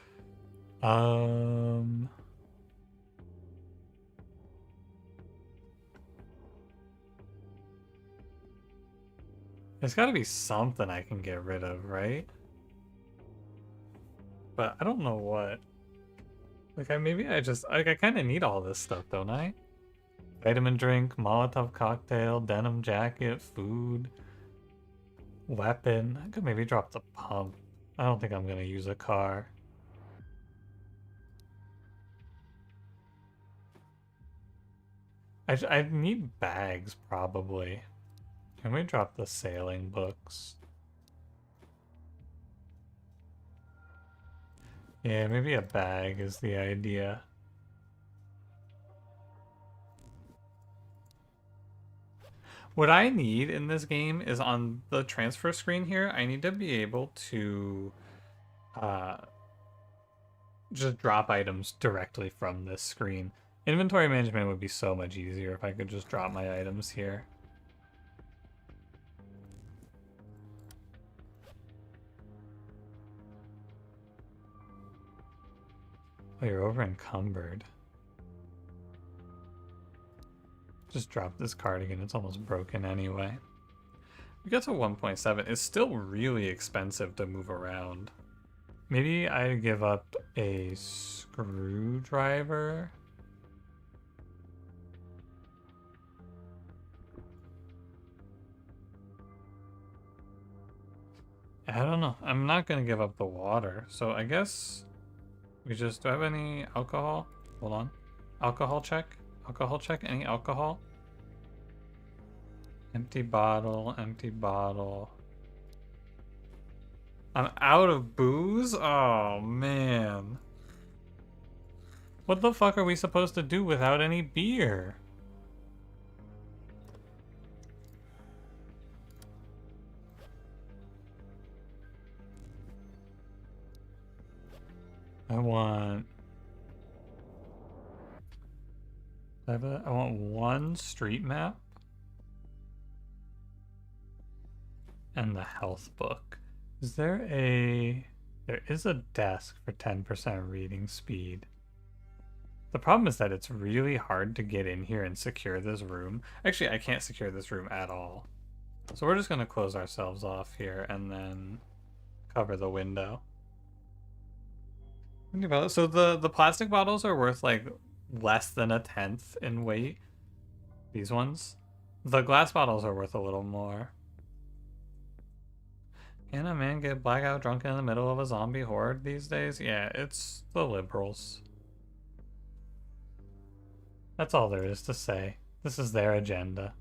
There's gotta be something I can get rid of, right? But I don't know what. Like, maybe I just, like, I kind of need all this stuff, don't I? Vitamin drink, Molotov cocktail, denim jacket, food, weapon. I could maybe drop the pump. I don't think I'm gonna use a car. I need bags, probably. Can we drop the sailing books? Yeah, maybe a bag is the idea. What I need in this game is on the transfer screen here, I need to be able to just drop items directly from this screen. Inventory management would be so much easier if I could just drop my items here. Oh, you're over encumbered. Just drop this cardigan, it's almost broken anyway. We got to 1.7. It's still really expensive to move around. Maybe I give up a screwdriver. I don't know. I'm not going to give up the water. So I guess we just... Do I have any alcohol? Hold on. Alcohol check? Alcohol check? Any alcohol? Empty bottle, empty bottle. I'm out of booze? Oh, man. What the fuck are we supposed to do without any beer? I want one street map and the health book. There is a desk for 10% reading speed. The problem is that it's really hard to get in here and secure this room. Actually, I can't secure this room at all. So we're just gonna close ourselves off here and then cover the window. So the plastic bottles are worth like less than a tenth in weight. These ones. The glass bottles are worth a little more. Can a man get blackout drunk in the middle of a zombie horde these days? Yeah, it's the liberals. That's all there is to say. This is their agenda.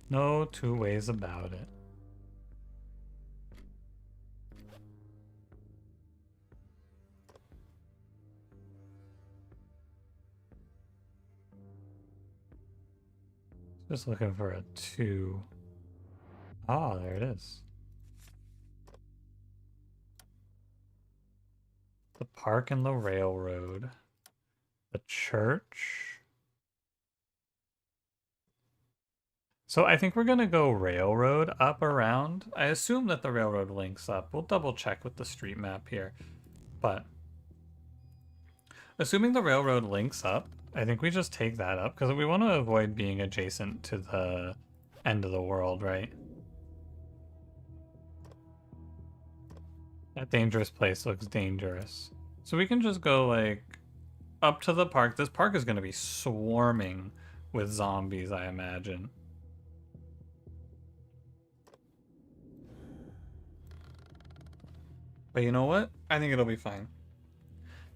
No two ways about it. Just looking for a 2. Oh, there it is. The park and the railroad. The church. So I think we're gonna go railroad up around. I assume that the railroad links up. We'll double check with the street map here. But assuming the railroad links up, I think we just take that up because we want to avoid being adjacent to the end of the world, right? That dangerous place looks dangerous. So we can just go like up to the park. This park is going to be swarming with zombies, I imagine. But you know what? I think it'll be fine.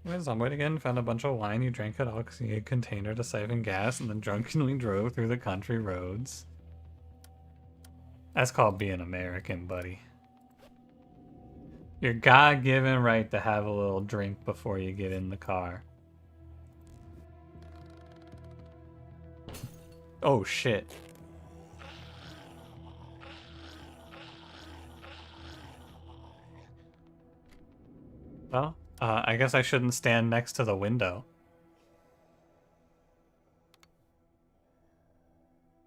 Went somewhere again, found a bunch of wine, you drank it all because you had a container to siphon gas, and then drunkenly drove through the country roads. That's called being American, buddy. Your God-given right to have a little drink before you get in the car. Oh, shit. Well, I guess I shouldn't stand next to the window.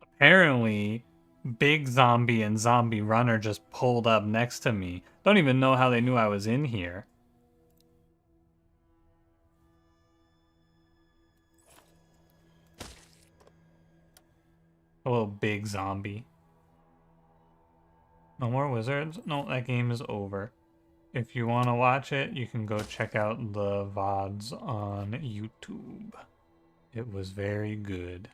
Apparently, Big Zombie and Zombie Runner just pulled up next to me. Don't even know how they knew I was in here. A little big zombie. No more wizards? No, that game is over. If you want to watch it, you can go check out the VODs on YouTube. It was very good.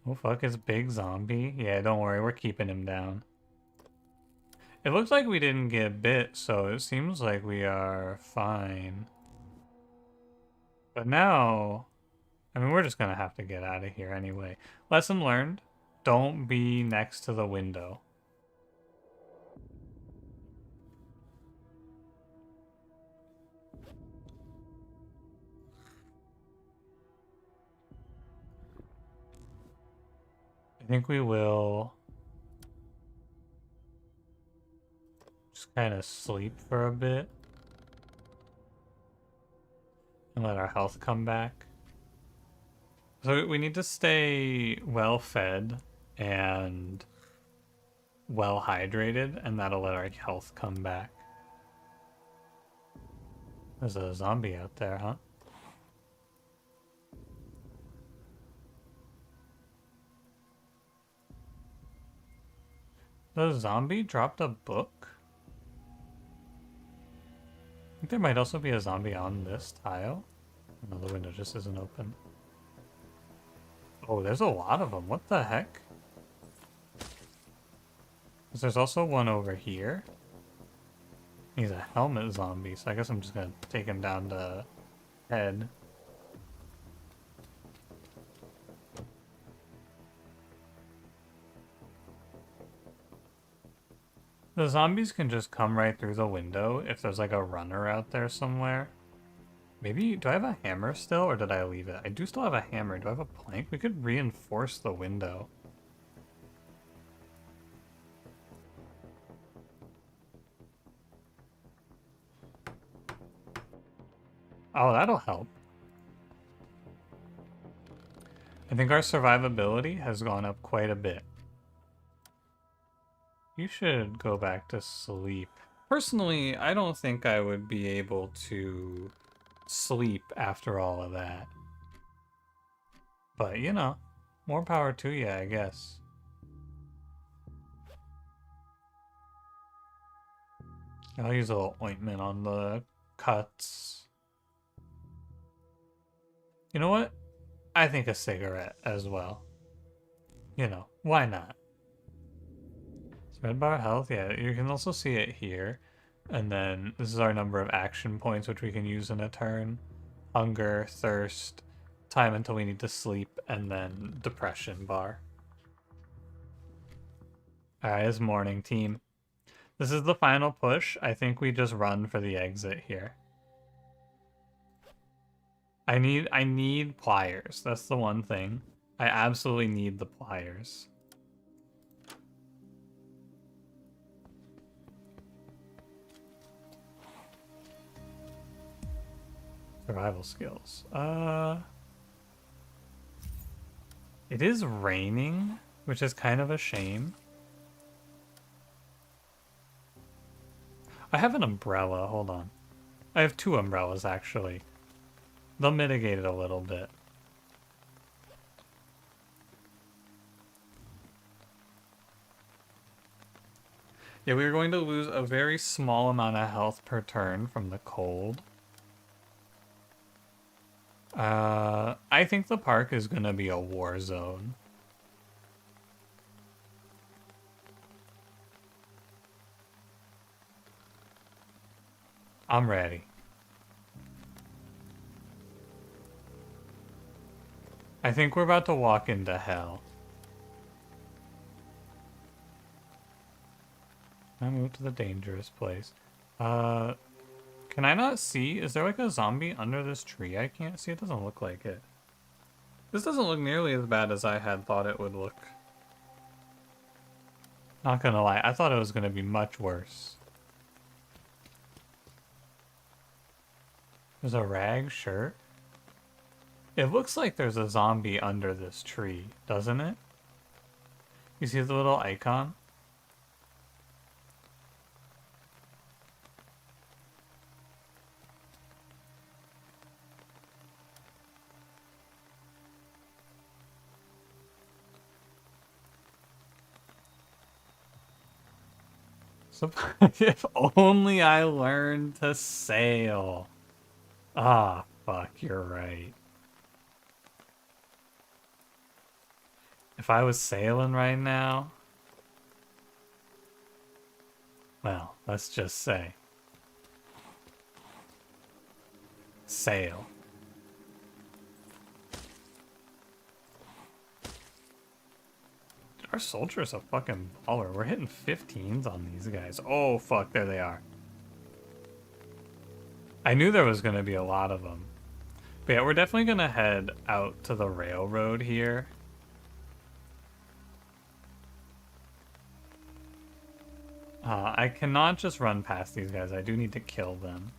Oh fuck, it's Big Zombie? Yeah, don't worry, we're keeping him down. It looks like we didn't get bit, so it seems like we are fine. But now, I mean, we're just gonna have to get out of here anyway. Lesson learned, don't be next to the window. I think we will just kind of sleep for a bit and let our health come back. So we need to stay well fed and well hydrated, and that'll let our health come back. There's a zombie out there, huh? The zombie dropped a book? I think there might also be a zombie on this tile. No, the window just isn't open. Oh, there's a lot of them. What the heck? There's also one over here. He's a helmet zombie, so I guess I'm just gonna take him down to head. The zombies can just come right through the window if there's like a runner out there somewhere. Maybe, do I have a hammer still, or did I leave it? I do still have a hammer. Do I have a plank? We could reinforce the window. Oh, that'll help. I think our survivability has gone up quite a bit. You should go back to sleep. Personally, I don't think I would be able to sleep after all of that. But, you know, more power to you, I guess. I'll use a little ointment on the cuts. You know what? I think a cigarette as well. You know, why not? Red bar health, yeah, you can also see it here. And then this is our number of action points, which we can use in a turn. Hunger, thirst, time until we need to sleep, and then depression bar. Alright, it's morning, team. This is the final push. I think we just run for the exit here. I need pliers. That's the one thing. I absolutely need the pliers. Survival skills. It is raining, which is kind of a shame. I have an umbrella. Hold on. I have 2 umbrellas, actually. They'll mitigate it a little bit. Yeah, we are going to lose a very small amount of health per turn from the cold. I think the park is gonna be a war zone. I'm ready. I think we're about to walk into hell. I moved to the dangerous place. Can I not see? Is there like a zombie under this tree? I can't see. It doesn't look like it. This doesn't look nearly as bad as I had thought it would look. Not gonna lie, I thought it was gonna be much worse. There's a rag shirt. It looks like there's a zombie under this tree, doesn't it? You see the little icon? So, if only I learned to sail. Ah, fuck, you're right. If I was sailing right now, well, let's just say sail. Our soldier's a fucking baller. We're hitting 15s on these guys. Oh, fuck, there they are. I knew there was going to be a lot of them. But yeah, we're definitely going to head out to the railroad here. I cannot just run past these guys. I do need to kill them.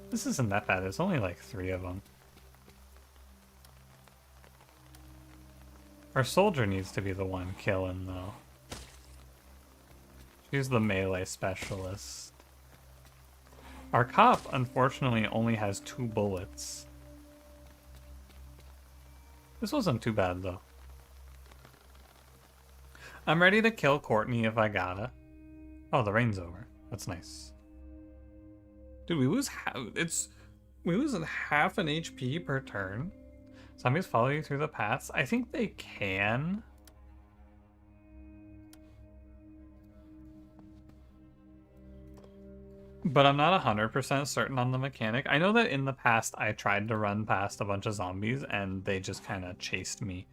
This isn't that bad. There's only like 3 of them. Our soldier needs to be the one killing, though. She's the melee specialist. Our cop, unfortunately, only has 2 bullets. This wasn't too bad, though. I'm ready to kill Courtney if I gotta. Oh, the rain's over. That's nice. Dude, we lose half an HP per turn. Zombies follow you through the paths. I think they can. But I'm not 100% certain on the mechanic. I know that in the past I tried to run past a bunch of zombies and they just kind of chased me.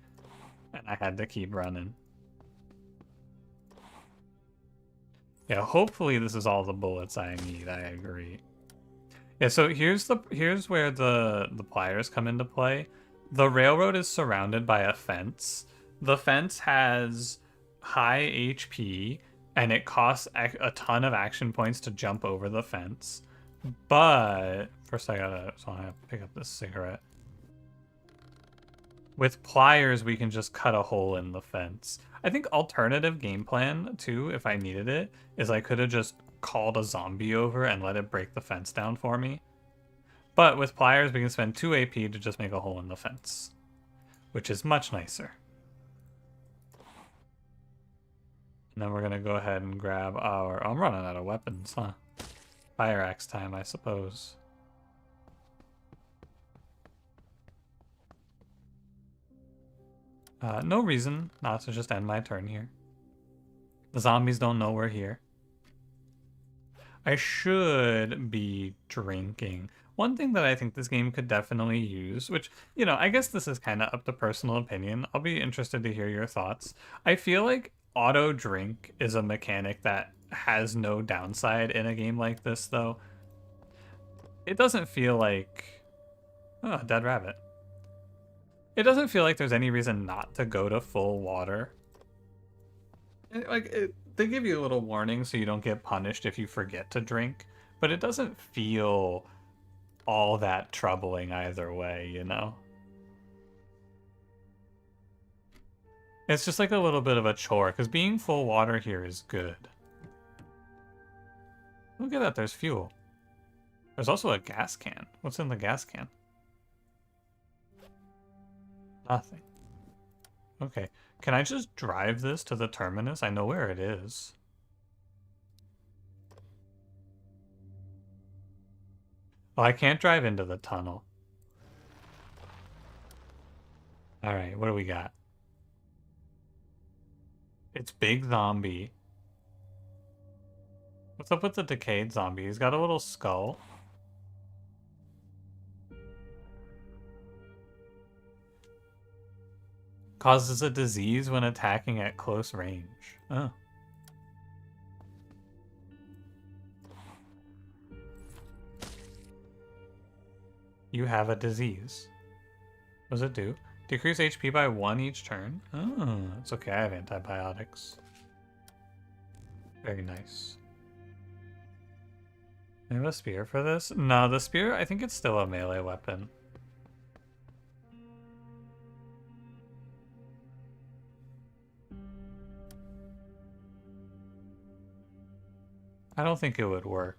And I had to keep running. Yeah, hopefully this is all the bullets I need. I agree. Yeah, so here's where the pliers come into play. The railroad is surrounded by a fence. The fence has high HP, and it costs a ton of action points to jump over the fence. But first I have to pick up this cigarette. With pliers, we can just cut a hole in the fence. I think alternative game plan, too, if I needed it, is I could have just called a zombie over and let it break the fence down for me. But with pliers, we can spend 2 AP to just make a hole in the fence, which is much nicer. And then we're going to go ahead and grab our... Oh, I'm running out of weapons, huh? Fire axe time, I suppose. No reason not to just end my turn here. The zombies don't know we're here. I should be drinking. One thing that I think this game could definitely use, which, you know, I guess this is kind of up to personal opinion. I'll be interested to hear your thoughts. I feel like auto drink is a mechanic that has no downside in a game like this, though. It doesn't feel like... Oh, dead rabbit. It doesn't feel like there's any reason not to go to full water. They give you a little warning so you don't get punished if you forget to drink, but it doesn't feel all that troubling either way, you know? It's just like a little bit of a chore, because being full water here is good. Look at that, there's fuel. There's also a gas can. What's in the gas can? Nothing. Okay. Can I just drive this to the terminus? I know where it is. Oh, I can't drive into the tunnel. Alright, what do we got? It's Big Zombie. What's up with the decayed zombie? He's got a little skull. Causes a disease when attacking at close range. Oh. You have a disease. What does it do? Decrease HP by 1 each turn. Oh, it's okay. I have antibiotics. Very nice. I have a spear for this? No, the spear, I think it's still a melee weapon. I don't think it would work.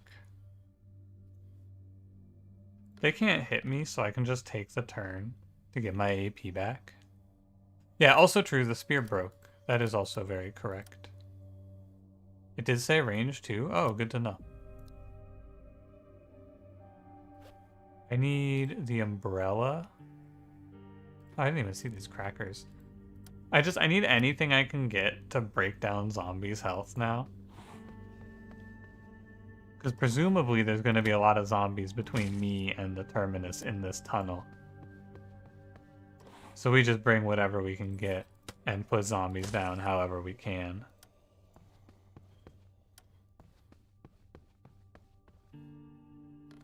They can't hit me, so I can just take the turn to get my AP back. Yeah, also true, the spear broke. That is also very correct. It did say range too? Oh, good to know. I need the umbrella. Oh, I didn't even see these crackers. I need anything I can get to break down zombies' health now. Because presumably there's going to be a lot of zombies between me and the Terminus in this tunnel. So we just bring whatever we can get and put zombies down however we can.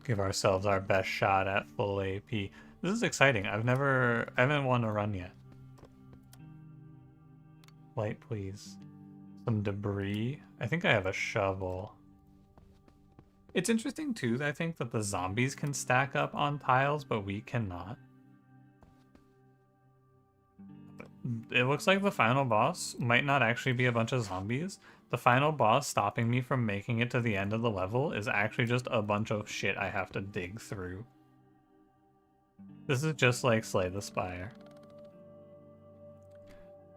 Give ourselves our best shot at full AP. This is exciting. I haven't won a run yet. Light, please. Some debris. I think I have a shovel. It's interesting too, I think, that the zombies can stack up on tiles, but we cannot. It looks like the final boss might not actually be a bunch of zombies. The final boss stopping me from making it to the end of the level is actually just a bunch of shit I have to dig through. This is just like Slay the Spire.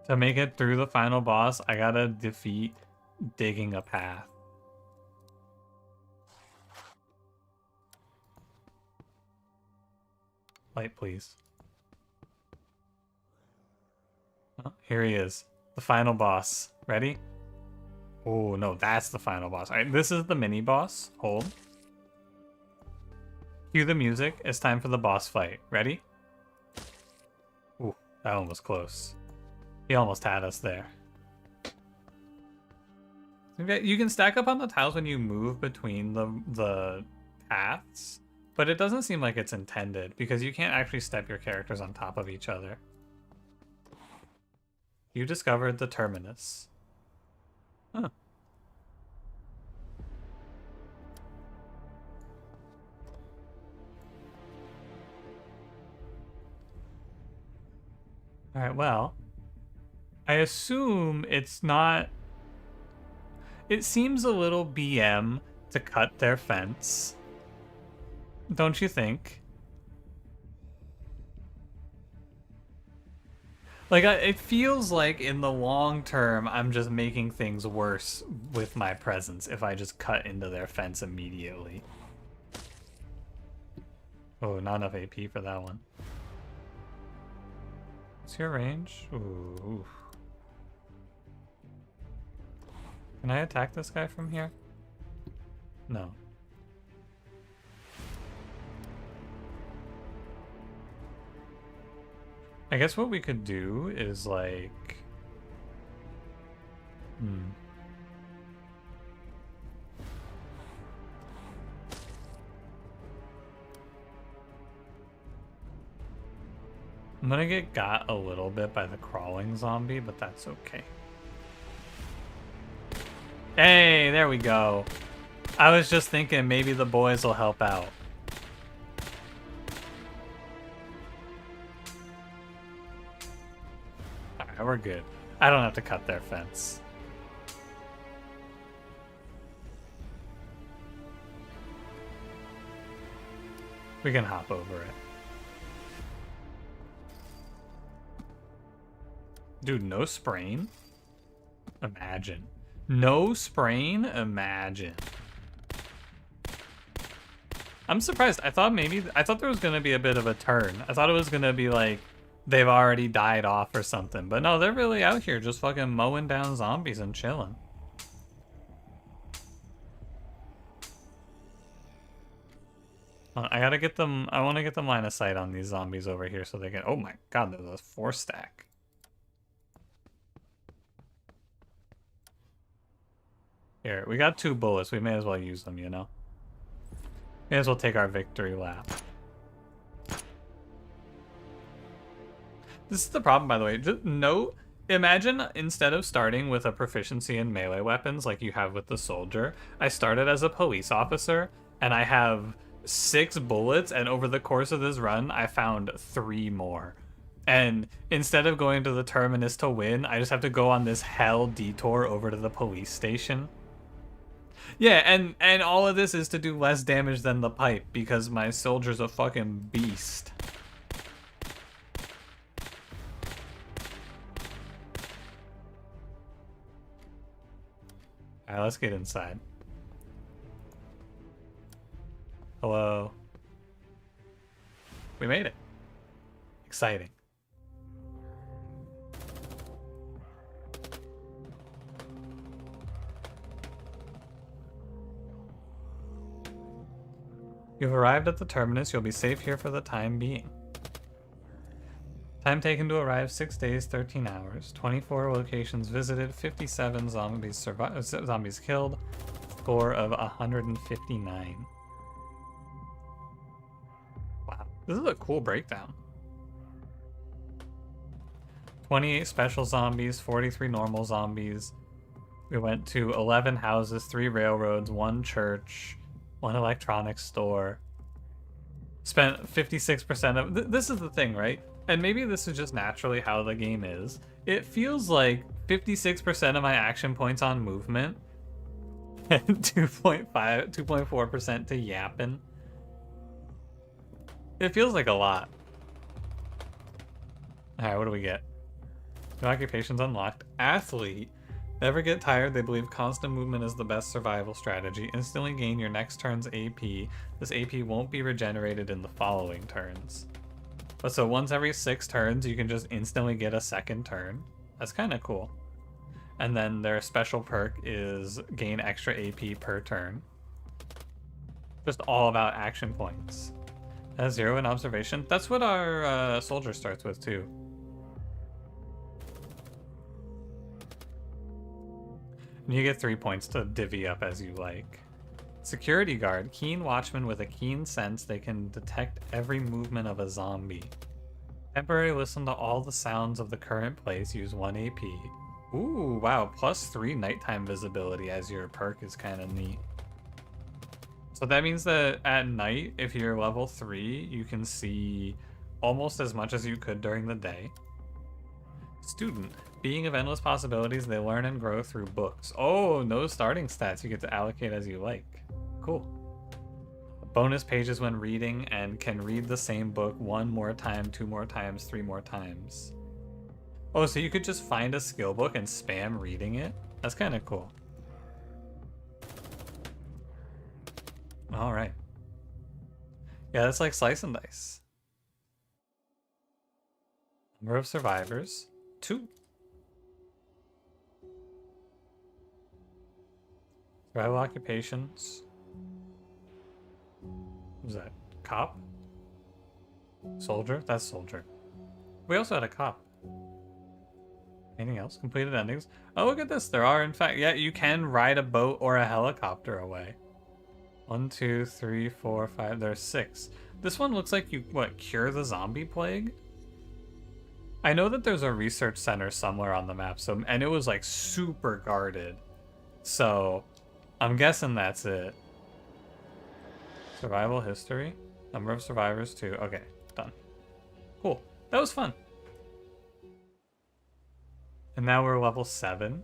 To make it through the final boss, I gotta defeat digging a path. Light, please. Oh, here he is. The final boss. Ready? Oh, no, that's the final boss. All right, this is the mini boss. Hold. Cue the music. It's time for the boss fight. Ready? Ooh, that one was close. He almost had us there. You can stack up on the tiles when you move between the paths, but it doesn't seem like it's intended because you can't actually step your characters on top of each other. You discovered the Terminus. Huh. Alright, well, I assume it's not... It seems a little BM to cut their fence. Don't you think? Like, it feels like in the long term, I'm just making things worse with my presence if I just cut into their fence immediately. Oh, not enough AP for that one. What's your range? Ooh. Can I attack this guy from here? No. I guess what we could do is like... I'm gonna get got a little bit by the crawling zombie, but that's okay. Hey, there we go. I was just thinking maybe the boys will help out. Alright, we're good. I don't have to cut their fence. We can hop over it. Dude, no sprain? Imagine. No sprain? Imagine. I'm surprised. I thought there was gonna be a bit of a turn. I thought it was gonna be like they've already died off or something. But no, they're really out here just fucking mowing down zombies and chilling. I gotta get them, I wanna get them line of sight on these zombies over here so they can, oh my god, there's a 4-stack. Here, we got 2 bullets. We may as well use them, you know? May as well take our victory lap. This is the problem, by the way. Just note, imagine instead of starting with a proficiency in melee weapons like you have with the soldier, I started as a police officer, and I have 6 bullets, and over the course of this run, I found 3 more. And instead of going to the Terminus to win, I just have to go on this hell detour over to the police station. Yeah, and all of this is to do less damage than the pipe because my soldier's a fucking beast. Alright, let's get inside. Hello. We made it. Exciting. You've arrived at the Terminus. You'll be safe here for the time being. Time taken to arrive, 6 days, 13 hours. 24 locations visited, 57 zombies killed, score of 159. Wow, this is a cool breakdown. 28 special zombies, 43 normal zombies. We went to 11 houses, 3 railroads, 1 church, 1 electronics store. Spent 56% of... This is the thing, right? And maybe this is just naturally how the game is. It feels like 56% of my action points on movement and 2.4% to yapping. It feels like a lot. Alright, what do we get? New occupations unlocked. Athlete. Never get tired. They believe constant movement is the best survival strategy. Instantly gain your next turn's AP. This AP won't be regenerated in the following turns. But so once every 6 turns, you can just instantly get a second turn. That's kind of cool. And then their special perk is gain extra AP per turn. Just all about action points. That's 0 in observation. That's what our soldier starts with too. And you get 3 points to divvy up as you like. Security guard, keen watchman with a keen sense. They can detect every movement of a zombie. Temporary listen to all the sounds of the current place. Use 1 AP. Ooh, wow. +3 nighttime visibility as your perk is kind of neat. So that means that at night, if you're level 3, you can see almost as much as you could during the day. Student. Being of endless possibilities, they learn and grow through books. Oh, no starting stats. You get to allocate as you like. Cool. Bonus pages when reading and can read the same book 1 more time, 2 more times, 3 more times. Oh, so you could just find a skill book and spam reading it? That's kind of cool. All right. Yeah, that's like slice and dice. Number of survivors, 2. Survival occupations. What was that? Cop? Soldier? That's soldier. We also had a cop. Anything else? Completed endings. Oh, look at this. There are, in fact, yeah, you can ride a boat or a helicopter away. 1, 2, 3, 4, 5. There's 6. This one looks like you, what, cure the zombie plague? I know that there's a research center somewhere on the map, so, and it was like super guarded. So, I'm guessing that's it. Survival history. Number of survivors 2. Okay, done. Cool. That was fun. And now we're level 7.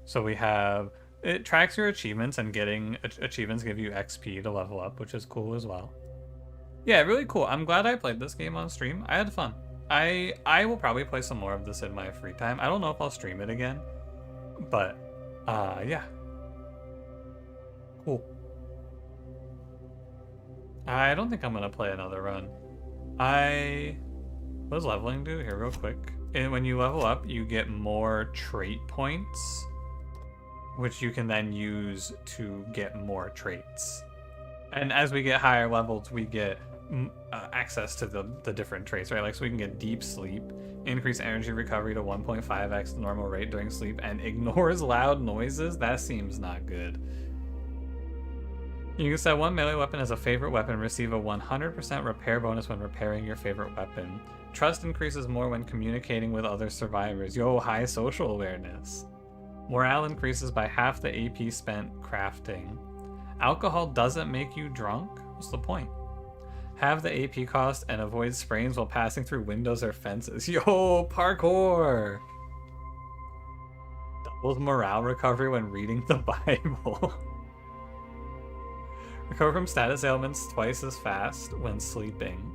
So we have... It tracks your achievements, and getting achievements give you XP to level up, which is cool as well. Yeah, really cool. I'm glad I played this game on stream. I had fun. I will probably play some more of this in my free time. I don't know if I'll stream it again. But, yeah. Cool. I don't think I'm going to play another run. What does leveling do? Here, real quick. And when you level up, you get more trait points, which you can then use to get more traits. And as we get higher levels, we get access to the different traits, right? Like, so we can get deep sleep, increase energy recovery to 1.5x the normal rate during sleep, and ignores loud noises. That seems not good. You can set 1 melee weapon as a favorite weapon, receive a 100% repair bonus when repairing your favorite weapon. Trust increases more when communicating with other survivors. Yo, high social awareness. Morale increases by half the AP spent crafting. Alcohol doesn't make you drunk? What's the point? Have the AP cost and avoid sprains while passing through windows or fences. Yo, parkour! Doubles morale recovery when reading the Bible. Recover from status ailments twice as fast when sleeping.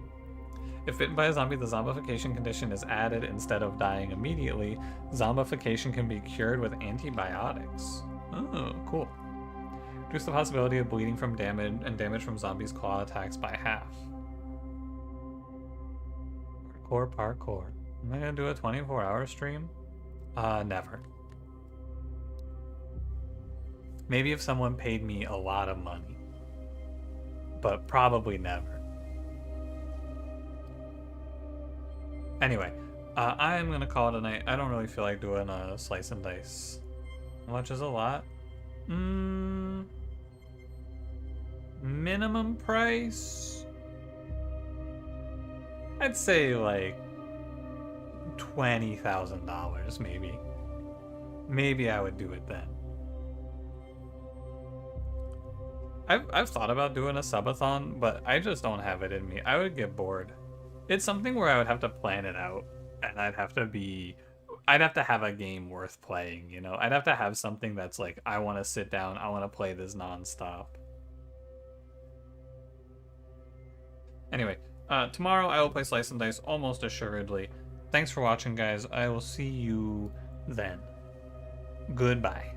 If bitten by a zombie, the zombification condition is added instead of dying immediately. Zombification can be cured with antibiotics. Oh, cool. Reduce the possibility of bleeding from damage and damage from zombies' claw attacks by half. Parkour. Am I gonna do a 24-hour stream? Never. Maybe if someone paid me a lot of money. But probably never. Anyway, I am gonna call it a night. I don't really feel like doing a slice and dice. How much is a lot? Minimum price? I'd say like $20,000 maybe. Maybe I would do it then. I've thought about doing a subathon, but I just don't have it in me. I would get bored. It's something where I would have to plan it out, and I'd have to have a game worth playing, you know? I'd have to have something that's like, I want to sit down, I want to play this nonstop. Anyway, tomorrow I will play Slice and Dice almost assuredly. Thanks for watching, guys. I will see you then. Goodbye.